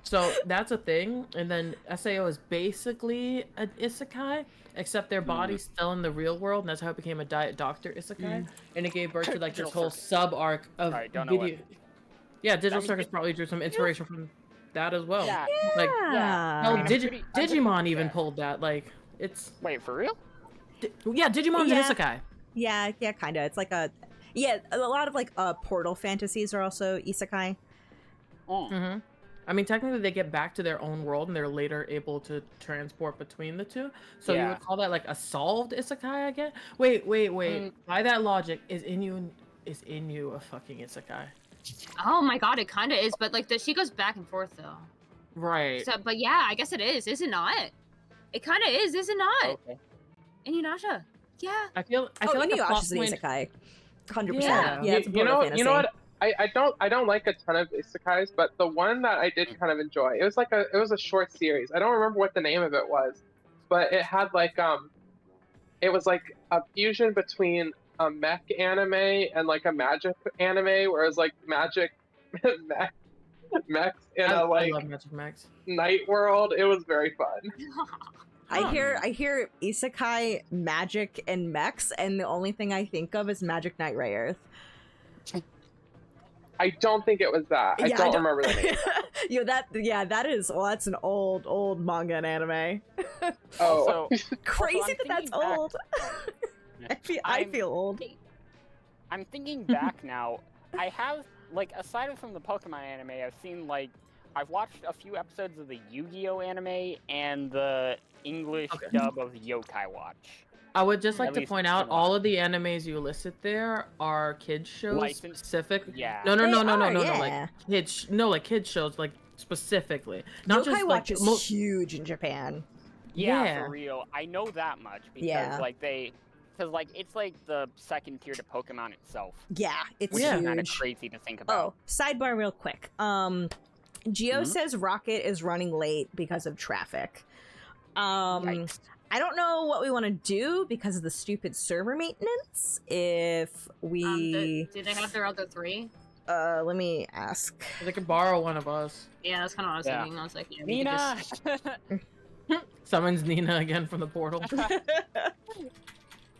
[SPEAKER 5] So that's a thing, and then SAO is basically an isekai, except their body's still in the real world, and that's how it became a diet doctor isekai, and it gave birth to like this
[SPEAKER 6] Digital
[SPEAKER 5] whole
[SPEAKER 6] Circus.
[SPEAKER 5] sub arc of
[SPEAKER 6] Sorry, don't know
[SPEAKER 5] video. Yeah, Digital
[SPEAKER 6] mean,
[SPEAKER 5] Circus probably drew some inspiration from that as well.
[SPEAKER 6] Yeah.
[SPEAKER 5] Like,
[SPEAKER 1] Yeah.
[SPEAKER 5] hell,
[SPEAKER 6] I mean, I'm pretty-
[SPEAKER 5] Digimon even
[SPEAKER 6] yeah.
[SPEAKER 5] pulled that. Like, it's
[SPEAKER 6] Wait, for real?
[SPEAKER 5] yeah, Digimon's
[SPEAKER 1] Yeah.
[SPEAKER 5] an isekai.
[SPEAKER 1] Yeah, kind of. It's like a lot of like portal fantasies are also isekai.
[SPEAKER 6] Oh.
[SPEAKER 5] Mm-hmm. I mean, technically, they get back to their own world, and they're later able to transport between the two. So you
[SPEAKER 6] Yeah.
[SPEAKER 5] would call that like a solved isekai, I guess. Wait. By that logic, is Inu a fucking isekai?
[SPEAKER 4] Oh my god, it kind of is, but like she goes back and forth though.
[SPEAKER 5] Right.
[SPEAKER 4] So, but yeah, I guess it is it not? It kind of is it not?
[SPEAKER 6] Okay.
[SPEAKER 4] Inuyasha. Yeah.
[SPEAKER 5] I feel like a plot
[SPEAKER 1] Inuyasha's an
[SPEAKER 5] point.
[SPEAKER 1] isekai. 100%.
[SPEAKER 4] Yeah.
[SPEAKER 1] Yeah, it's a
[SPEAKER 7] you
[SPEAKER 1] portal
[SPEAKER 7] know,
[SPEAKER 1] fantasy.
[SPEAKER 7] you know what? I don't like a ton of isekais, but the one that I did kind of enjoy, it was a short series. I don't remember what the name of it was, but it had like it was like a fusion between a mech anime and like a magic anime, where it was like magic mechs in
[SPEAKER 5] I
[SPEAKER 7] a like
[SPEAKER 5] love Magic Max.
[SPEAKER 7] night world. It was very fun.
[SPEAKER 1] I hear isekai, magic, and mechs, and the only thing I think of is Magic Knight Rayearth.
[SPEAKER 7] I don't think it was that. I don't remember the name.
[SPEAKER 1] That's an old manga and anime.
[SPEAKER 7] Oh,
[SPEAKER 6] Also,
[SPEAKER 1] Crazy
[SPEAKER 6] I'm
[SPEAKER 1] that that's
[SPEAKER 6] thinking back-
[SPEAKER 1] old. I
[SPEAKER 6] I'm-
[SPEAKER 1] feel old.
[SPEAKER 6] I'm thinking back now. I have like aside from the Pokemon anime, I've watched a few episodes of the Yu-Gi-Oh anime and the English
[SPEAKER 5] Okay.
[SPEAKER 6] dub of Yokai Watch.
[SPEAKER 5] I would just like
[SPEAKER 6] At
[SPEAKER 5] to
[SPEAKER 6] least
[SPEAKER 5] point out
[SPEAKER 6] a lot.
[SPEAKER 5] all of the animes you listed there are kids shows
[SPEAKER 6] Licensed?
[SPEAKER 5] specific.
[SPEAKER 6] Yeah.
[SPEAKER 5] No,
[SPEAKER 1] They are,
[SPEAKER 5] like kids. No, like kids shows, like specifically. Not
[SPEAKER 1] Yokai
[SPEAKER 5] just
[SPEAKER 1] Watch
[SPEAKER 5] like
[SPEAKER 1] is huge in Japan.
[SPEAKER 6] Yeah,
[SPEAKER 5] Yeah.
[SPEAKER 6] for real. I know that much because
[SPEAKER 1] Yeah.
[SPEAKER 6] like they because like it's like the second tier to Pokemon itself,
[SPEAKER 1] Yeah, it's
[SPEAKER 6] which
[SPEAKER 5] Yeah.
[SPEAKER 6] is kind of
[SPEAKER 1] huge.
[SPEAKER 6] crazy to think
[SPEAKER 1] Oh,
[SPEAKER 6] about.
[SPEAKER 1] sidebar real quick. Geo
[SPEAKER 6] Mhm.
[SPEAKER 1] says Rocket is running late because of traffic.
[SPEAKER 6] Yikes.
[SPEAKER 1] I don't know what we want to do because of the stupid server maintenance. If we,
[SPEAKER 4] Do they have their other 3?
[SPEAKER 1] let me ask.
[SPEAKER 5] They could borrow one of us.
[SPEAKER 4] Yeah, that's kind of what I was
[SPEAKER 6] Yeah.
[SPEAKER 4] thinking. I was like, yeah, we could
[SPEAKER 6] Nina.
[SPEAKER 4] just,
[SPEAKER 5] Summons Nina again from the portal.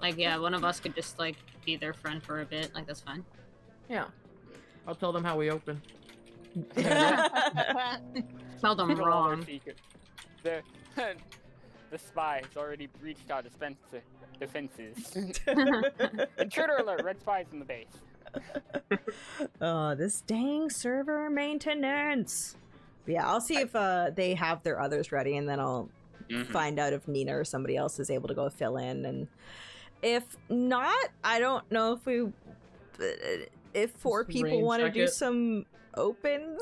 [SPEAKER 4] like, yeah, one of us could just like be their friend for a bit. Like, that's fine.
[SPEAKER 5] Yeah. I'll tell them how we open.
[SPEAKER 4] Tell them
[SPEAKER 6] Reveal all their
[SPEAKER 4] wrong.
[SPEAKER 6] secrets. The the spy has already breached our defenses. Intruder alert! Red spies in the base.
[SPEAKER 1] Oh, this dang server maintenance. But yeah, I'll see if they have their others ready, and then I'll find out if Nina or somebody else is able to go fill in. And if not, I don't know if we, if 4
[SPEAKER 5] Just
[SPEAKER 1] people
[SPEAKER 5] rain
[SPEAKER 1] want to
[SPEAKER 5] check
[SPEAKER 1] do
[SPEAKER 5] it.
[SPEAKER 1] some opens.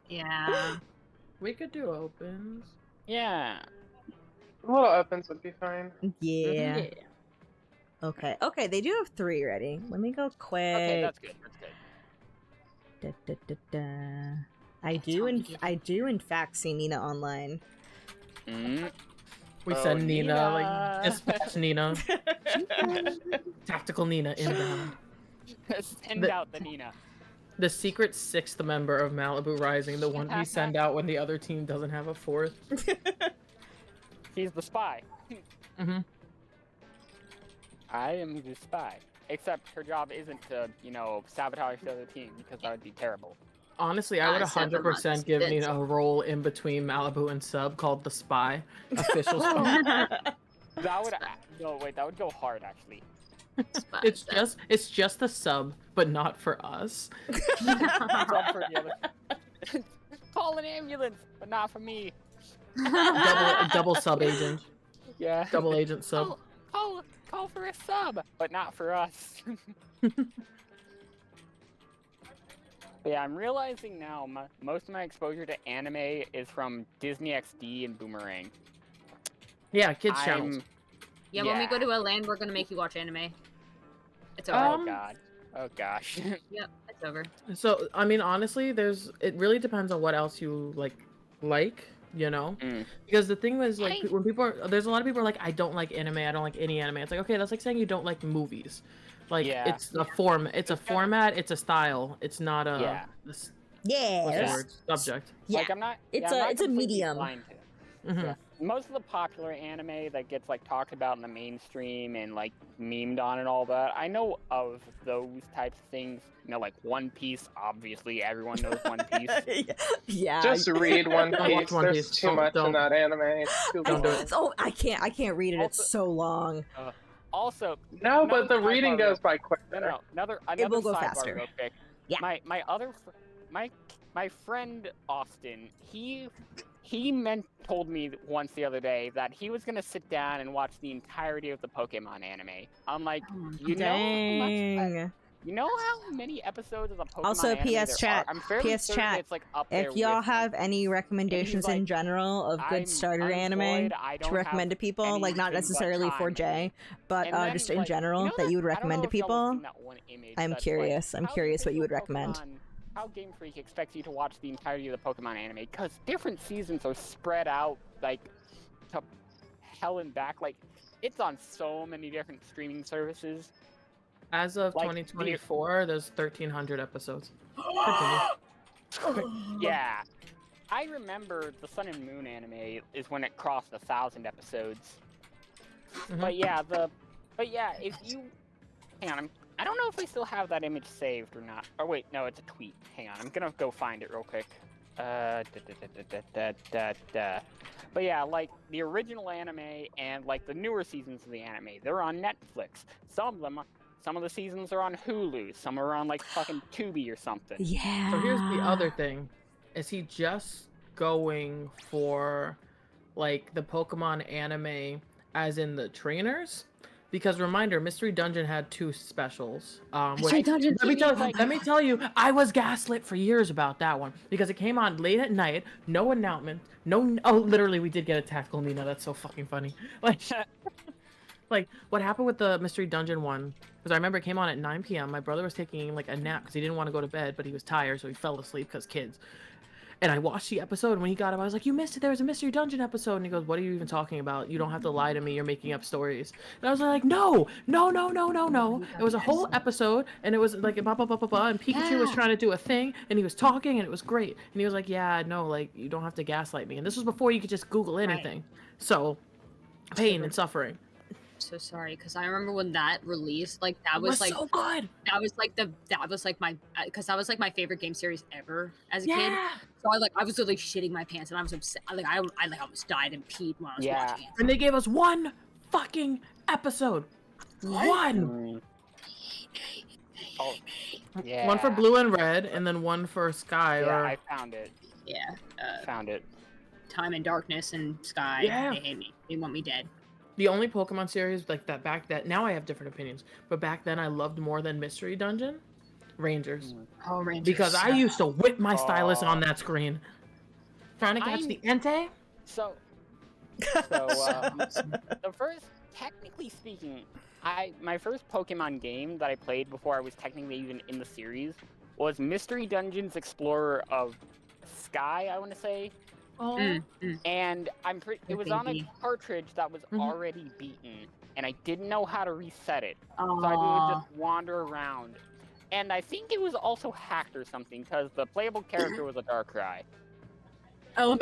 [SPEAKER 4] Yeah.
[SPEAKER 5] We could do opens.
[SPEAKER 6] Yeah.
[SPEAKER 7] Little opens would be fine.
[SPEAKER 1] Yeah. Okay. Okay, they do have 3 ready. Let me go quick.
[SPEAKER 6] Okay, that's good. That's good.
[SPEAKER 1] Da, da, da, da. I do in fact see Nina online.
[SPEAKER 5] We
[SPEAKER 6] Oh,
[SPEAKER 5] send Nina,
[SPEAKER 6] Nina.
[SPEAKER 5] like, dispatch Nina. Tactical Nina inbound.
[SPEAKER 6] Send out the Nina.
[SPEAKER 5] The secret 6th member of Malibu Rising, the one we send out when the other team doesn't have a 4th.
[SPEAKER 6] He's the spy.
[SPEAKER 5] Mm-hmm.
[SPEAKER 6] I am the spy. Except her job isn't to, sabotage the other team, because that would be terrible.
[SPEAKER 5] Honestly, I would
[SPEAKER 4] I said the
[SPEAKER 5] 100%
[SPEAKER 4] months.
[SPEAKER 5] give
[SPEAKER 4] That's-
[SPEAKER 5] Nina a role in between Malibu and Sub called the Spy. Official spy.
[SPEAKER 6] That would no wait, that would go hard actually.
[SPEAKER 5] It's just the Sub, but not for us.
[SPEAKER 6] Sub for the other. Call an ambulance, but not for me.
[SPEAKER 5] Double Sub agent.
[SPEAKER 6] Yeah.
[SPEAKER 5] Double agent Sub.
[SPEAKER 6] Call for a sub, but not for us. But yeah, I'm realizing now most of my exposure to anime is from Disney XD and Boomerang.
[SPEAKER 5] Yeah, kids channels.
[SPEAKER 4] Yeah, when we go to a land, we're gonna make you watch anime. It's over.
[SPEAKER 6] Oh god. Oh gosh.
[SPEAKER 4] Yep, it's over.
[SPEAKER 5] So, I mean, honestly, it really depends on what else you like,
[SPEAKER 6] Mm.
[SPEAKER 5] Because the thing was, like, when there's a lot of people are like, I don't like anime, I don't like any anime. It's like, okay, that's like saying you don't like movies. Like,
[SPEAKER 6] Yeah.
[SPEAKER 5] it's a format, it's a style, it's not a,
[SPEAKER 6] Yeah.
[SPEAKER 5] what's
[SPEAKER 1] Yeah.
[SPEAKER 5] the
[SPEAKER 1] that's-
[SPEAKER 5] word? Subject.
[SPEAKER 1] Yeah.
[SPEAKER 6] Like I'm not.
[SPEAKER 1] It's
[SPEAKER 6] I'm
[SPEAKER 1] a-
[SPEAKER 6] not
[SPEAKER 1] it's a
[SPEAKER 6] completely
[SPEAKER 1] medium.
[SPEAKER 6] blind to it.
[SPEAKER 5] Mhm.
[SPEAKER 6] Yeah. Most of the popular anime that gets like talked about in the mainstream and like memed on and all that, I know of those types of things. Like One Piece. Obviously, everyone knows One Piece.
[SPEAKER 1] Yeah.
[SPEAKER 7] Just read One
[SPEAKER 5] Don't watch
[SPEAKER 7] Piece.
[SPEAKER 5] One
[SPEAKER 7] There's
[SPEAKER 5] Piece.
[SPEAKER 7] too
[SPEAKER 5] Don't-
[SPEAKER 7] much
[SPEAKER 5] don't.
[SPEAKER 7] in that anime. It's too
[SPEAKER 5] Don't do
[SPEAKER 7] long.
[SPEAKER 5] it.
[SPEAKER 1] Oh, I can't read it. It's
[SPEAKER 6] Also-
[SPEAKER 1] so long.
[SPEAKER 6] Also,
[SPEAKER 7] No, but the
[SPEAKER 6] another
[SPEAKER 7] reading
[SPEAKER 6] sidebar
[SPEAKER 7] goes by quick.
[SPEAKER 6] no, another
[SPEAKER 1] will go
[SPEAKER 6] sidebar
[SPEAKER 1] faster.
[SPEAKER 6] real quick.
[SPEAKER 1] Yeah.
[SPEAKER 6] My friend Austin, he told me once the other day that he was gonna sit down and watch the entirety of the Pokemon anime. I'm like, you know how many episodes of the Pokemon
[SPEAKER 1] Also,
[SPEAKER 6] anime
[SPEAKER 1] PS
[SPEAKER 6] there
[SPEAKER 1] chat,
[SPEAKER 6] are? I'm fairly
[SPEAKER 1] PS
[SPEAKER 6] certain
[SPEAKER 1] chat,
[SPEAKER 6] it's like up there
[SPEAKER 1] If y'all
[SPEAKER 6] with,
[SPEAKER 1] have
[SPEAKER 6] like,
[SPEAKER 1] any recommendations in
[SPEAKER 6] like,
[SPEAKER 1] general of good
[SPEAKER 6] I'm
[SPEAKER 1] starter anime
[SPEAKER 6] unemployed, I
[SPEAKER 1] to
[SPEAKER 6] don't
[SPEAKER 1] recommend to
[SPEAKER 6] have
[SPEAKER 1] people, like not
[SPEAKER 6] anything but
[SPEAKER 1] necessarily for
[SPEAKER 6] time.
[SPEAKER 1] J, but
[SPEAKER 6] And then,
[SPEAKER 1] just in
[SPEAKER 6] like,
[SPEAKER 1] general that you would
[SPEAKER 6] I don't
[SPEAKER 1] recommend
[SPEAKER 6] know
[SPEAKER 1] to
[SPEAKER 6] if y'all have
[SPEAKER 1] people,
[SPEAKER 6] seen that one image
[SPEAKER 1] I'm
[SPEAKER 6] that's, like,
[SPEAKER 1] curious. I'm
[SPEAKER 6] how
[SPEAKER 1] curious what you would
[SPEAKER 6] individual
[SPEAKER 1] recommend.
[SPEAKER 6] How Game Freak expects you to watch the entirety of the Pokemon anime, because different seasons are spread out, like, to hell and back. Like, it's on so many different streaming services.
[SPEAKER 5] As of
[SPEAKER 6] Like,
[SPEAKER 5] 2024, there's 1,300 episodes. Continue.
[SPEAKER 6] Yeah. I remember the Sun and Moon anime is when it crossed 1,000 episodes.
[SPEAKER 5] Mhm.
[SPEAKER 6] But yeah, if you... Hang on, I don't know if I still have that image saved or not. Oh wait, no, it's a tweet. Hang on, I'm gonna go find it real quick. But yeah, like, the original anime and, like, the newer seasons of the anime, they're on Netflix. Some of the seasons are on Hulu, some are on, like, fucking Tubi or something.
[SPEAKER 1] Yeah.
[SPEAKER 5] So here's the other thing. Is he just going for, like, the Pokemon anime as in the trainers? Because reminder, Mystery Dungeon had 2 specials.
[SPEAKER 4] Mystery Dungeon.
[SPEAKER 5] Let me tell you, I was gaslit for years about that one because it came on late at night, no announcement, literally we did get a tactical Nina. That's so fucking funny. like what happened with the mystery dungeon one. Because I remember it came on at 9 p.m. My brother was taking like a nap because he didn't want to go to bed, but he was tired, so he fell asleep because kids. And I watched the episode, and when he got up, I was like, "You missed it. There was a mystery dungeon episode." And he goes, "What are you even talking about? You don't have to lie to me. You're making up stories." And I was like, "No, no, no, no, no, no. It was a whole episode, and it was like blah blah blah blah blah. And Pikachu was trying to do a thing, and he was talking, and it was great. And he was like, "Yeah, no, like you don't have to gaslight me." And this was before you could just Google anything. So, pain and suffering.
[SPEAKER 4] So sorry, because I remember when that released, like that
[SPEAKER 5] It
[SPEAKER 4] was like
[SPEAKER 5] so good.
[SPEAKER 4] that was like my because that was like my favorite game series ever as a kid. So I was literally shitting my pants and I was upset. I almost died and peed when I was watching it.
[SPEAKER 5] And they gave us one fucking episode. One.
[SPEAKER 6] Oh, yeah.
[SPEAKER 5] One for blue and red, and then one for sky.
[SPEAKER 6] Yeah,
[SPEAKER 5] or...
[SPEAKER 6] I found it.
[SPEAKER 4] Yeah.
[SPEAKER 6] Found it.
[SPEAKER 4] Time and Darkness and Sky.
[SPEAKER 5] Yeah.
[SPEAKER 4] They hate me. They want me dead.
[SPEAKER 5] The only Pokemon series like that back then, now I have different opinions, but back then I loved more than Mystery Dungeon, Rangers.
[SPEAKER 4] Oh, Rangers.
[SPEAKER 5] Because I used to whip my stylus on that screen. Trying to catch the Entei?
[SPEAKER 6] So the first, technically speaking, my first Pokemon game that I played before I was technically even in the series was Mystery Dungeons Explorer of Sky, I want to say.
[SPEAKER 5] Oh.
[SPEAKER 6] And it was on a cartridge that was already beaten, and I didn't know how to reset it. So I would just wander around. And I think it was also hacked or something, because the playable character was a Darkrai.
[SPEAKER 4] Oh,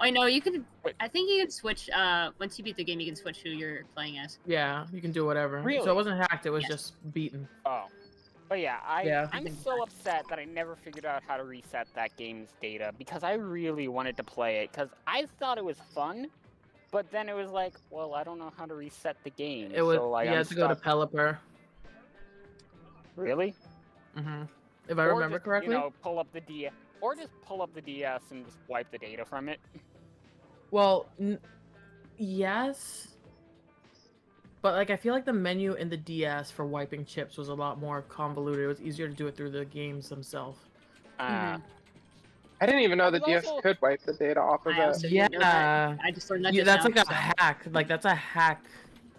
[SPEAKER 4] I know. You can. I think you can switch. Once you beat the game, you can switch who you're playing as.
[SPEAKER 5] Yeah, you can do whatever.
[SPEAKER 6] Really?
[SPEAKER 5] So it wasn't hacked, it was just beaten.
[SPEAKER 6] Oh. But yeah, I'm so upset that I never figured out how to reset that game's data, because I really wanted to play it, because I thought it was fun, but then it was like, well, I don't know how to reset the game.
[SPEAKER 5] It was,
[SPEAKER 6] so, like,
[SPEAKER 5] you had to go to Pelipper.
[SPEAKER 6] Really?
[SPEAKER 5] If I remember
[SPEAKER 6] just,
[SPEAKER 5] correctly.
[SPEAKER 6] You know, pull up the DS, or just pull up the DS and just wipe the data from it.
[SPEAKER 5] Well, yes. But like I feel like the menu in the DS for wiping chips was a lot more convoluted. It was easier to do it through the games themselves.
[SPEAKER 7] I didn't even know the DS could wipe the data off of it.
[SPEAKER 5] Yeah,
[SPEAKER 4] I just learned that.
[SPEAKER 5] that's like a hack. Like that's a hack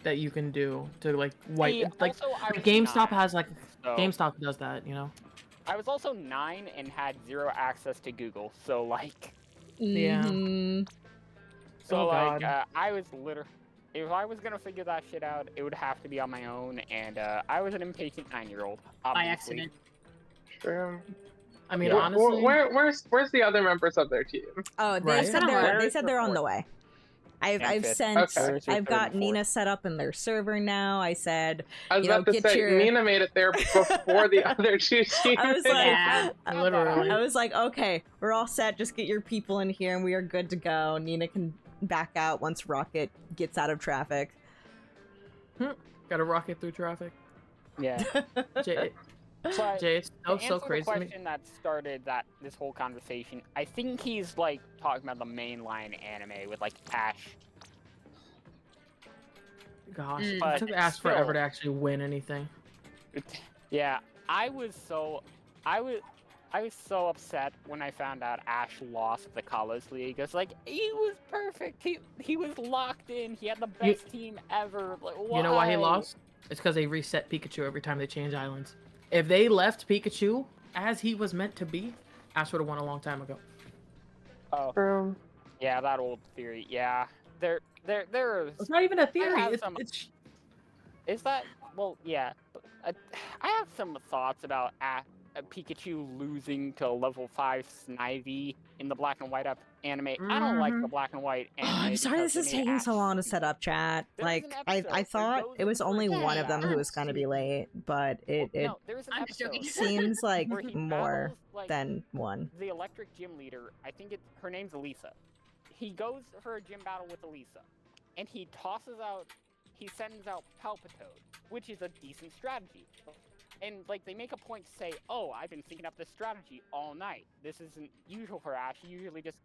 [SPEAKER 5] that you can do to like wipe. Like GameStop has like GameStop does that, you know.
[SPEAKER 6] I was also 9 and had 0 access to Google, so like.
[SPEAKER 5] Yeah.
[SPEAKER 6] So I was literally. If I was gonna figure that shit out, it would have to be on my own, and I was an impatient 9-year-old.
[SPEAKER 4] By accident.
[SPEAKER 7] True.
[SPEAKER 5] I mean, honestly,
[SPEAKER 7] where's the other members of their team?
[SPEAKER 1] Oh, they said they're on the way. I've got Nina set up in their server now. I said,
[SPEAKER 7] I was about to say Nina made it there before the other two teams.
[SPEAKER 1] I was like,
[SPEAKER 5] literally.
[SPEAKER 1] I was like, okay, we're all set. Just get your people in here, and we are good to go. Nina can back out once Rocket gets out of traffic.
[SPEAKER 5] Gotta rocket through traffic.
[SPEAKER 6] Yeah.
[SPEAKER 5] Jay, it's so crazy.
[SPEAKER 6] The question that started this whole conversation, I think he's like talking about the mainline anime with like Ash.
[SPEAKER 5] Gosh, it took Ash forever to actually win anything.
[SPEAKER 6] Yeah, I was so upset when I found out Ash lost the Kalos League. It's like, he was perfect. He was locked in. He had the best team ever. Like, why?
[SPEAKER 5] You know why he lost? It's because they reset Pikachu every time they change islands. If they left Pikachu as he was meant to be, Ash would have won a long time ago.
[SPEAKER 6] Oh. Yeah, that old theory. Yeah. There is...
[SPEAKER 5] It's not even a theory.
[SPEAKER 6] Is that... Well, yeah. I have some thoughts about Pikachu losing to level 5 Snivy in the black and white anime. I don't like the black and white anime.
[SPEAKER 1] I'm sorry this is taking so long to set up, chat. Like, I thought it was only one of them who was going to be late, but it seems like more than one.
[SPEAKER 6] The electric gym leader, I think her name's Elisa. He goes for a gym battle with Elisa, and he sends out Palpitoad, which is a decent strategy. And, like, they make a point to say, oh, I've been thinking up this strategy all night. This isn't usual for Ash. He usually just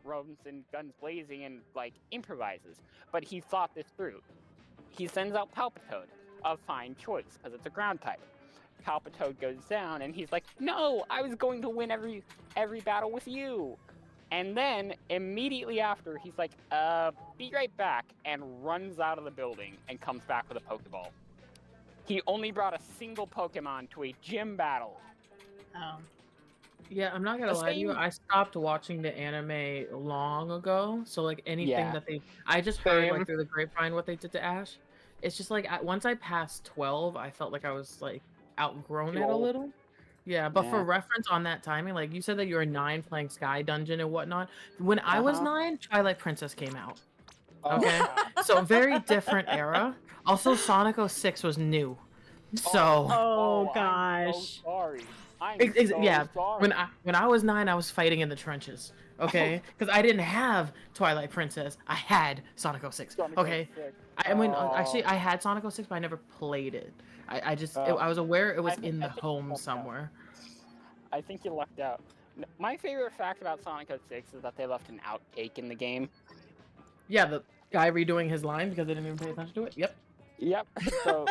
[SPEAKER 6] runs and guns blazing and, like, improvises. But he thought this through. He sends out Palpitoad, a fine choice, because it's a ground type. Palpitoad goes down, and he's like, no, I was going to win every battle with you. And then immediately after, he's like, be right back, and runs out of the building and comes back with a Pokeball. He only brought a single Pokemon to a gym battle.
[SPEAKER 4] Oh.
[SPEAKER 5] Yeah, I'm not gonna
[SPEAKER 6] The
[SPEAKER 5] lie to you.
[SPEAKER 6] same-
[SPEAKER 5] I stopped watching the anime long ago, so like anything
[SPEAKER 6] Yeah.
[SPEAKER 5] that I just heard
[SPEAKER 7] Same.
[SPEAKER 5] like through the grapevine what they did to Ash. It's just like once I passed 12, I felt like I was like outgrown
[SPEAKER 6] Too
[SPEAKER 5] it a
[SPEAKER 6] old.
[SPEAKER 5] little. Yeah, but for
[SPEAKER 6] Yeah.
[SPEAKER 5] reference on that timing, like you said that you were 9 playing Sky Dungeon and whatnot. When I was 9, Twilight Princess came out.
[SPEAKER 6] Oh,
[SPEAKER 5] Okay,
[SPEAKER 6] God.
[SPEAKER 5] so very different era. Also, Sonic 06 was new, so.
[SPEAKER 1] Oh,
[SPEAKER 6] I'm so
[SPEAKER 1] gosh.
[SPEAKER 6] sorry. I'm so
[SPEAKER 5] Yeah,
[SPEAKER 6] sorry.
[SPEAKER 5] when I was 9, I was fighting in the trenches. Okay, because I didn't have Twilight Princess. I had Sonic 06.
[SPEAKER 6] Sonic
[SPEAKER 5] Okay,
[SPEAKER 6] 06.
[SPEAKER 5] actually I had Sonic 06, but I never played it. I was aware it was
[SPEAKER 6] think-
[SPEAKER 5] in
[SPEAKER 6] I
[SPEAKER 5] the
[SPEAKER 6] think you
[SPEAKER 5] home
[SPEAKER 6] lucked out.
[SPEAKER 5] somewhere.
[SPEAKER 6] I think you lucked out. My favorite fact about Sonic 06 is that they left an outtake in the game.
[SPEAKER 5] Yeah, the guy redoing his line because they didn't even pay attention to it. Yep.
[SPEAKER 6] Yep. So,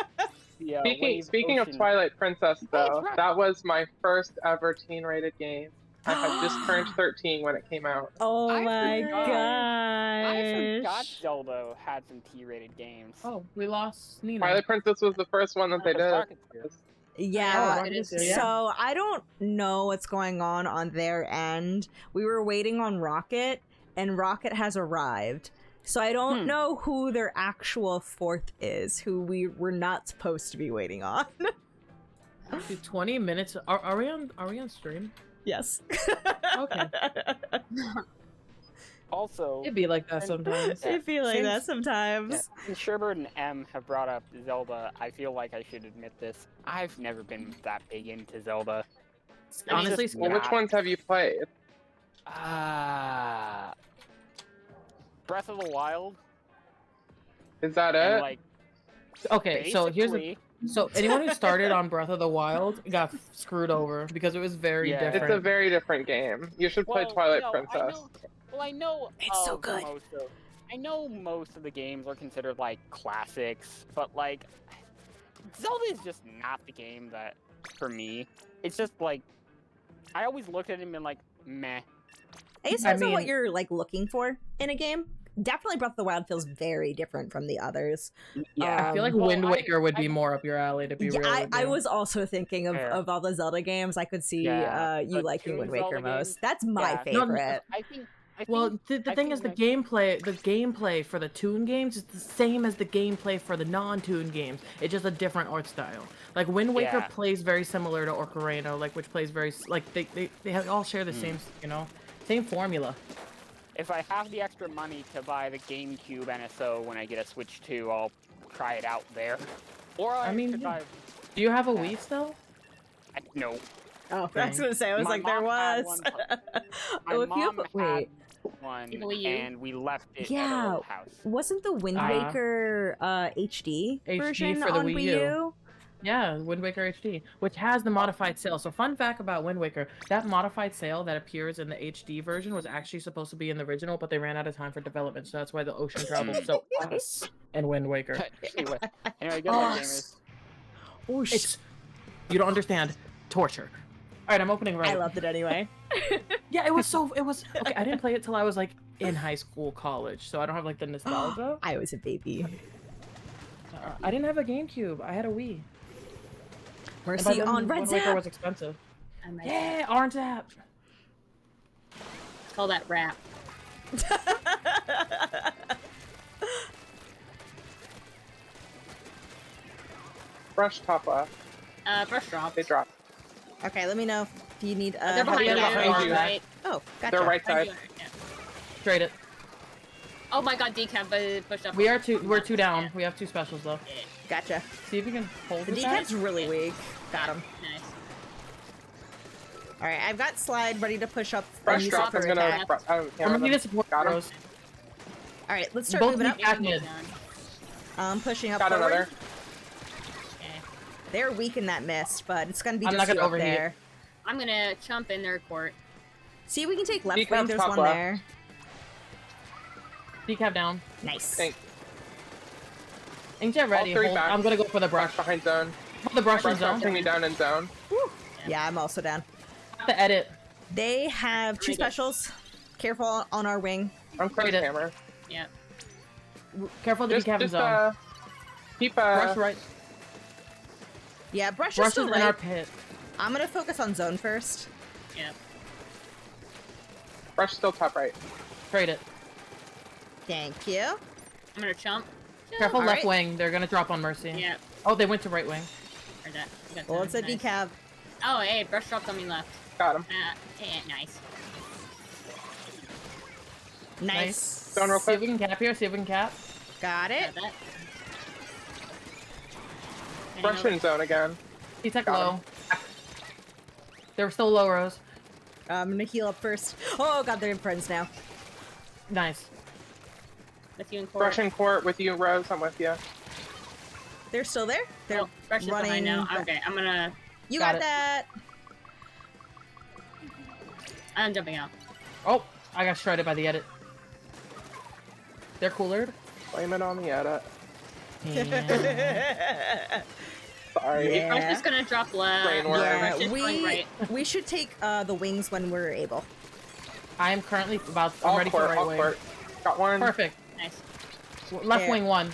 [SPEAKER 6] yeah.
[SPEAKER 7] Speaking of Twilight Princess, though,
[SPEAKER 6] right.
[SPEAKER 7] that was my first ever teen-rated game. I had just turned 13 when it came out.
[SPEAKER 1] Oh
[SPEAKER 6] I
[SPEAKER 1] my
[SPEAKER 6] forgot. I forgot
[SPEAKER 1] gosh.
[SPEAKER 6] Zelda had some T-rated games.
[SPEAKER 5] Oh, we lost Nina.
[SPEAKER 7] Twilight Princess was the first one that they did.
[SPEAKER 6] Rocket's good.
[SPEAKER 1] Yeah.
[SPEAKER 5] Rocket is- yeah.
[SPEAKER 1] So I don't know what's going on their end. We were waiting on Rocket, and Rocket has arrived. So I don't know who their actual 4th is, who we were not supposed to be waiting on.
[SPEAKER 5] Dude, 20 minutes. Are we on stream?
[SPEAKER 1] Yes.
[SPEAKER 5] Okay.
[SPEAKER 6] Also,
[SPEAKER 5] It'd be like that sometimes.
[SPEAKER 1] I feel like that
[SPEAKER 6] Since-
[SPEAKER 1] sometimes.
[SPEAKER 6] since Sherbert and M have brought up Zelda, I feel like I should admit this. I've never been that big into Zelda.
[SPEAKER 5] Honestly,
[SPEAKER 6] It's just
[SPEAKER 7] Well, which
[SPEAKER 6] not-
[SPEAKER 7] ones have you played?
[SPEAKER 6] Breath of the Wild.
[SPEAKER 7] Is that
[SPEAKER 6] And
[SPEAKER 7] it?
[SPEAKER 6] like,
[SPEAKER 5] okay, so here's the
[SPEAKER 6] basically-
[SPEAKER 5] So anyone who started on Breath of the Wild got screwed over because it was very
[SPEAKER 6] Yeah.
[SPEAKER 5] different.
[SPEAKER 7] It's a very different game. You should play Twilight Princess.
[SPEAKER 6] I know.
[SPEAKER 1] It's so
[SPEAKER 6] of
[SPEAKER 1] good.
[SPEAKER 6] I know most of the games are considered like classics, but like Zelda is just not the game that for me. It's just like I always looked at it and been like, meh.
[SPEAKER 1] I guess depends on what
[SPEAKER 5] mean-
[SPEAKER 1] you're like looking for in a game. Definitely Breath of the Wild feels very different from the others.
[SPEAKER 6] Yeah,
[SPEAKER 5] I feel like
[SPEAKER 6] Well,
[SPEAKER 5] Wind
[SPEAKER 6] I-
[SPEAKER 5] Waker would be
[SPEAKER 6] I-
[SPEAKER 5] more up your alley, to be
[SPEAKER 1] Yeah,
[SPEAKER 5] real. with
[SPEAKER 1] I
[SPEAKER 5] you.
[SPEAKER 1] was also thinking
[SPEAKER 6] Fair.
[SPEAKER 1] of all the Zelda games. I could see
[SPEAKER 6] Yeah,
[SPEAKER 1] you
[SPEAKER 6] the
[SPEAKER 1] liking
[SPEAKER 6] two
[SPEAKER 1] Wind Waker
[SPEAKER 6] Zelda
[SPEAKER 1] most.
[SPEAKER 6] games-
[SPEAKER 1] That's my
[SPEAKER 6] yeah.
[SPEAKER 5] No,
[SPEAKER 1] favorite.
[SPEAKER 6] I think.
[SPEAKER 5] Well, the
[SPEAKER 6] I
[SPEAKER 5] thing
[SPEAKER 6] think
[SPEAKER 5] is, the
[SPEAKER 6] like-
[SPEAKER 5] gameplay for the Toon games is the same as the gameplay for the non-Toon games. It's just a different art style. Like Wind Waker
[SPEAKER 6] Yeah.
[SPEAKER 5] plays very similar to Ocarina, like which plays very like they all share the same same formula.
[SPEAKER 6] If I have the extra money to buy the GameCube NSO when I get a Switch 2, I'll try it out there. Or I
[SPEAKER 5] mean,
[SPEAKER 6] could
[SPEAKER 5] yeah.
[SPEAKER 6] buy.
[SPEAKER 5] Do you have a Wii still?
[SPEAKER 6] No.
[SPEAKER 1] Oh, I was gonna say. I was
[SPEAKER 6] My
[SPEAKER 1] like, there
[SPEAKER 6] mom had
[SPEAKER 1] was.
[SPEAKER 6] one. My
[SPEAKER 1] Oh, if you
[SPEAKER 6] mom
[SPEAKER 1] have, wait,
[SPEAKER 6] had one,
[SPEAKER 4] The Wii U?
[SPEAKER 6] and we left it at
[SPEAKER 1] Yeah.
[SPEAKER 6] her old house.
[SPEAKER 1] wasn't the Wind Waker HD version
[SPEAKER 5] for the
[SPEAKER 1] on
[SPEAKER 5] Wii
[SPEAKER 1] Wii
[SPEAKER 5] U.
[SPEAKER 1] U?
[SPEAKER 5] Yeah, Wind Waker HD, which has the modified sail. So fun fact about Wind Waker, that modified sail that appears in the HD version was actually supposed to be in the original, but they ran out of time for development, so that's why the ocean travel is so us in Wind Waker.
[SPEAKER 6] anyway, good
[SPEAKER 1] Oh,
[SPEAKER 6] luck, gamers.
[SPEAKER 1] Oh,
[SPEAKER 5] It's, you don't understand, torture. All right, I'm opening right.
[SPEAKER 1] I loved it anyway.
[SPEAKER 5] Yeah, it was okay. I didn't play it till I was like in high school, college, so I don't have like the nostalgia.
[SPEAKER 1] I was a baby.
[SPEAKER 5] I didn't have a GameCube. I had a Wii. And by
[SPEAKER 1] Mercy
[SPEAKER 5] then,
[SPEAKER 1] on Red
[SPEAKER 5] Wind Waker
[SPEAKER 1] Zap.
[SPEAKER 5] was expensive.
[SPEAKER 4] I might
[SPEAKER 5] Yeah, Orange Zap.
[SPEAKER 4] call that rap.
[SPEAKER 7] Brush top left.
[SPEAKER 4] Brush drop.
[SPEAKER 7] They dropped.
[SPEAKER 1] Okay, let me know if you need.
[SPEAKER 4] They're behind you.
[SPEAKER 7] they're behind you.
[SPEAKER 4] Right.
[SPEAKER 1] Oh, gotcha.
[SPEAKER 7] They're right
[SPEAKER 4] Behind
[SPEAKER 7] side.
[SPEAKER 4] you. Yeah.
[SPEAKER 5] Trade it.
[SPEAKER 4] Oh my god, decaf pushed up.
[SPEAKER 5] We're two down. We have 2 specials though.
[SPEAKER 1] Gotcha.
[SPEAKER 5] See if you can hold
[SPEAKER 1] The
[SPEAKER 5] the
[SPEAKER 1] decap's really weak. Got him.
[SPEAKER 4] Nice.
[SPEAKER 1] All right, I've got slide ready to push up. and
[SPEAKER 7] Brush
[SPEAKER 1] use
[SPEAKER 7] drop.
[SPEAKER 1] it
[SPEAKER 7] I'm
[SPEAKER 1] for
[SPEAKER 7] gonna.
[SPEAKER 1] attack.
[SPEAKER 5] I'm gonna need to support
[SPEAKER 7] Got him.
[SPEAKER 5] bros.
[SPEAKER 1] All right, let's start
[SPEAKER 5] Both
[SPEAKER 1] moving up.
[SPEAKER 5] decaf mid.
[SPEAKER 1] I'm pushing up
[SPEAKER 7] Got
[SPEAKER 1] forward.
[SPEAKER 7] another.
[SPEAKER 1] They're weak in that mist, but it's gonna be
[SPEAKER 5] I'm
[SPEAKER 1] just
[SPEAKER 5] not
[SPEAKER 1] you
[SPEAKER 5] gonna
[SPEAKER 1] up
[SPEAKER 5] overheat.
[SPEAKER 1] there.
[SPEAKER 4] I'm gonna jump in their court.
[SPEAKER 1] See if we can take left
[SPEAKER 7] Decaf
[SPEAKER 1] wing. There's
[SPEAKER 7] top
[SPEAKER 1] one
[SPEAKER 7] left.
[SPEAKER 1] there.
[SPEAKER 5] Decaf down.
[SPEAKER 1] Nice.
[SPEAKER 7] Thanks.
[SPEAKER 5] Inkjet ready.
[SPEAKER 7] 3
[SPEAKER 5] Hold-
[SPEAKER 7] back.
[SPEAKER 5] I'm gonna go for the
[SPEAKER 7] Brush
[SPEAKER 5] brush.
[SPEAKER 7] behind zone.
[SPEAKER 5] Hold the brush in
[SPEAKER 7] Brush
[SPEAKER 5] zone.
[SPEAKER 7] dropping me down in zone.
[SPEAKER 1] Yeah, I'm also down.
[SPEAKER 5] Have to edit.
[SPEAKER 1] They have 2
[SPEAKER 4] Very good.
[SPEAKER 1] specials. Careful on our wing.
[SPEAKER 7] I'm close
[SPEAKER 5] Trade it.
[SPEAKER 7] hammer.
[SPEAKER 4] Yeah.
[SPEAKER 5] Careful of the decaf
[SPEAKER 7] Just
[SPEAKER 5] zone.
[SPEAKER 7] keep
[SPEAKER 5] Brush right.
[SPEAKER 1] Yeah, brush is
[SPEAKER 5] Brush is
[SPEAKER 1] still
[SPEAKER 5] in
[SPEAKER 1] right.
[SPEAKER 5] our pit.
[SPEAKER 1] I'm gonna focus on zone first.
[SPEAKER 4] Yeah.
[SPEAKER 7] brush still top right.
[SPEAKER 5] Trade it.
[SPEAKER 1] Thank you.
[SPEAKER 4] I'm gonna chump.
[SPEAKER 5] Careful
[SPEAKER 1] All
[SPEAKER 5] left
[SPEAKER 1] right.
[SPEAKER 5] wing. They're gonna drop on Mercy.
[SPEAKER 4] Yeah.
[SPEAKER 5] Oh, they went to right wing.
[SPEAKER 4] Or that. You got
[SPEAKER 1] Well,
[SPEAKER 4] that.
[SPEAKER 1] it's a
[SPEAKER 4] Nice.
[SPEAKER 1] decav.
[SPEAKER 4] Oh, hey, brush dropped on me left.
[SPEAKER 7] Got him.
[SPEAKER 4] Nice.
[SPEAKER 1] Nice.
[SPEAKER 7] Zone real
[SPEAKER 5] See if
[SPEAKER 7] quick.
[SPEAKER 5] we can cap here. See if we can cap.
[SPEAKER 1] Got it.
[SPEAKER 4] Got that.
[SPEAKER 7] Brush in zone again.
[SPEAKER 5] He took
[SPEAKER 7] Got
[SPEAKER 5] low. They're still low rows.
[SPEAKER 1] I'm gonna heal up first. Oh god, they're in friends now.
[SPEAKER 5] Nice.
[SPEAKER 4] With you in court.
[SPEAKER 7] Brush in court with you, Rose. I'm with you.
[SPEAKER 1] They're still there. They're
[SPEAKER 4] Oh, brush is
[SPEAKER 1] running.
[SPEAKER 4] behind now. Okay, I'm gonna.
[SPEAKER 1] You
[SPEAKER 5] Got
[SPEAKER 1] got
[SPEAKER 5] it.
[SPEAKER 1] that.
[SPEAKER 4] I'm jumping out.
[SPEAKER 5] Oh, I got shredded by the edit. They're coolered.
[SPEAKER 7] Blame it on the edit.
[SPEAKER 5] Yeah.
[SPEAKER 7] Sorry.
[SPEAKER 1] Yeah.
[SPEAKER 4] Brush is gonna drop left.
[SPEAKER 7] Brain worm.
[SPEAKER 1] Yeah,
[SPEAKER 4] Brush is going right.
[SPEAKER 1] we should take the wings when we're able.
[SPEAKER 5] I am currently about. I'm
[SPEAKER 7] All
[SPEAKER 5] ready
[SPEAKER 7] court,
[SPEAKER 5] for right
[SPEAKER 7] all
[SPEAKER 5] wing.
[SPEAKER 7] court. Got one.
[SPEAKER 5] Perfect.
[SPEAKER 4] Nice.
[SPEAKER 5] Left
[SPEAKER 1] Yeah.
[SPEAKER 5] wing one.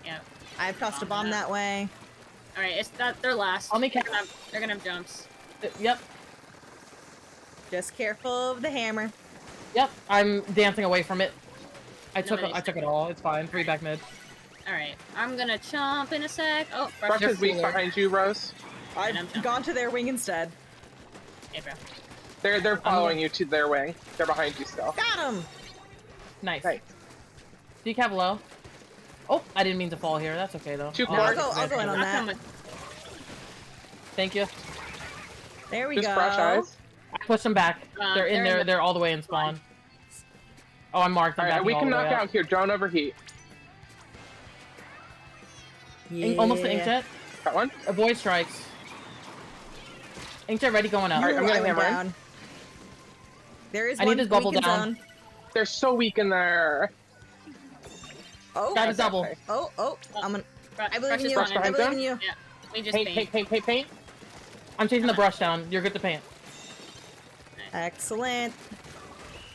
[SPEAKER 4] Yeah.
[SPEAKER 1] I've tossed a bomb that way.
[SPEAKER 4] All right, it's that. They're last.
[SPEAKER 5] I'll make it.
[SPEAKER 4] They're gonna have jumps.
[SPEAKER 5] Yep.
[SPEAKER 1] Just careful of the hammer.
[SPEAKER 5] Yep. I'm dancing away from it. I took
[SPEAKER 4] Nobody's-
[SPEAKER 5] it all. It's fine. 3 back mid.
[SPEAKER 4] All right, I'm gonna chomp in a sec. Oh, brush.
[SPEAKER 7] Brush is weak
[SPEAKER 5] cooler.
[SPEAKER 7] behind you, Rose.
[SPEAKER 4] And I'm
[SPEAKER 1] I've
[SPEAKER 4] jumping.
[SPEAKER 1] gone to their wing instead.
[SPEAKER 4] Hey, bro.
[SPEAKER 7] They're following you to their wing. They're behind you still.
[SPEAKER 1] Got him.
[SPEAKER 5] Nice.
[SPEAKER 7] Nice.
[SPEAKER 5] Decaf low. Oh, I didn't mean to fall here. That's okay though.
[SPEAKER 7] Two
[SPEAKER 5] Oh,
[SPEAKER 7] court.
[SPEAKER 1] I'll go in on
[SPEAKER 4] Not
[SPEAKER 1] that.
[SPEAKER 4] coming.
[SPEAKER 5] Thank you.
[SPEAKER 1] There we
[SPEAKER 7] Just
[SPEAKER 1] go.
[SPEAKER 7] brush eyes.
[SPEAKER 5] I push them back. They're in there. They're all the way in spawn. Oh, I'm marked. I'm
[SPEAKER 7] Alright,
[SPEAKER 5] backing
[SPEAKER 7] we
[SPEAKER 5] all
[SPEAKER 7] can
[SPEAKER 5] the way
[SPEAKER 7] knock
[SPEAKER 5] up.
[SPEAKER 7] out here. Drone overheat.
[SPEAKER 5] Almost to
[SPEAKER 1] Yeah.
[SPEAKER 5] inkjet.
[SPEAKER 7] Got one.
[SPEAKER 5] Avoid strikes. Inkjet ready going up.
[SPEAKER 7] Alright, I'm
[SPEAKER 1] Ooh,
[SPEAKER 7] gonna
[SPEAKER 1] I went
[SPEAKER 7] hammer in.
[SPEAKER 1] down. There is
[SPEAKER 5] I need
[SPEAKER 1] one
[SPEAKER 5] this bubble
[SPEAKER 1] weak in
[SPEAKER 5] down.
[SPEAKER 1] zone.
[SPEAKER 7] They're so weak in there.
[SPEAKER 1] Oh,
[SPEAKER 5] Got a double.
[SPEAKER 7] Okay.
[SPEAKER 1] oh, I'm gonna. I
[SPEAKER 4] Brush
[SPEAKER 1] believe in
[SPEAKER 4] is
[SPEAKER 1] you.
[SPEAKER 7] Brush
[SPEAKER 4] behind.
[SPEAKER 1] I
[SPEAKER 7] behind
[SPEAKER 1] believe
[SPEAKER 7] them?
[SPEAKER 1] in you.
[SPEAKER 4] Yeah, we just
[SPEAKER 7] Paint.
[SPEAKER 4] paint.
[SPEAKER 5] I'm chasing the brush down. You're good to paint.
[SPEAKER 1] Excellent.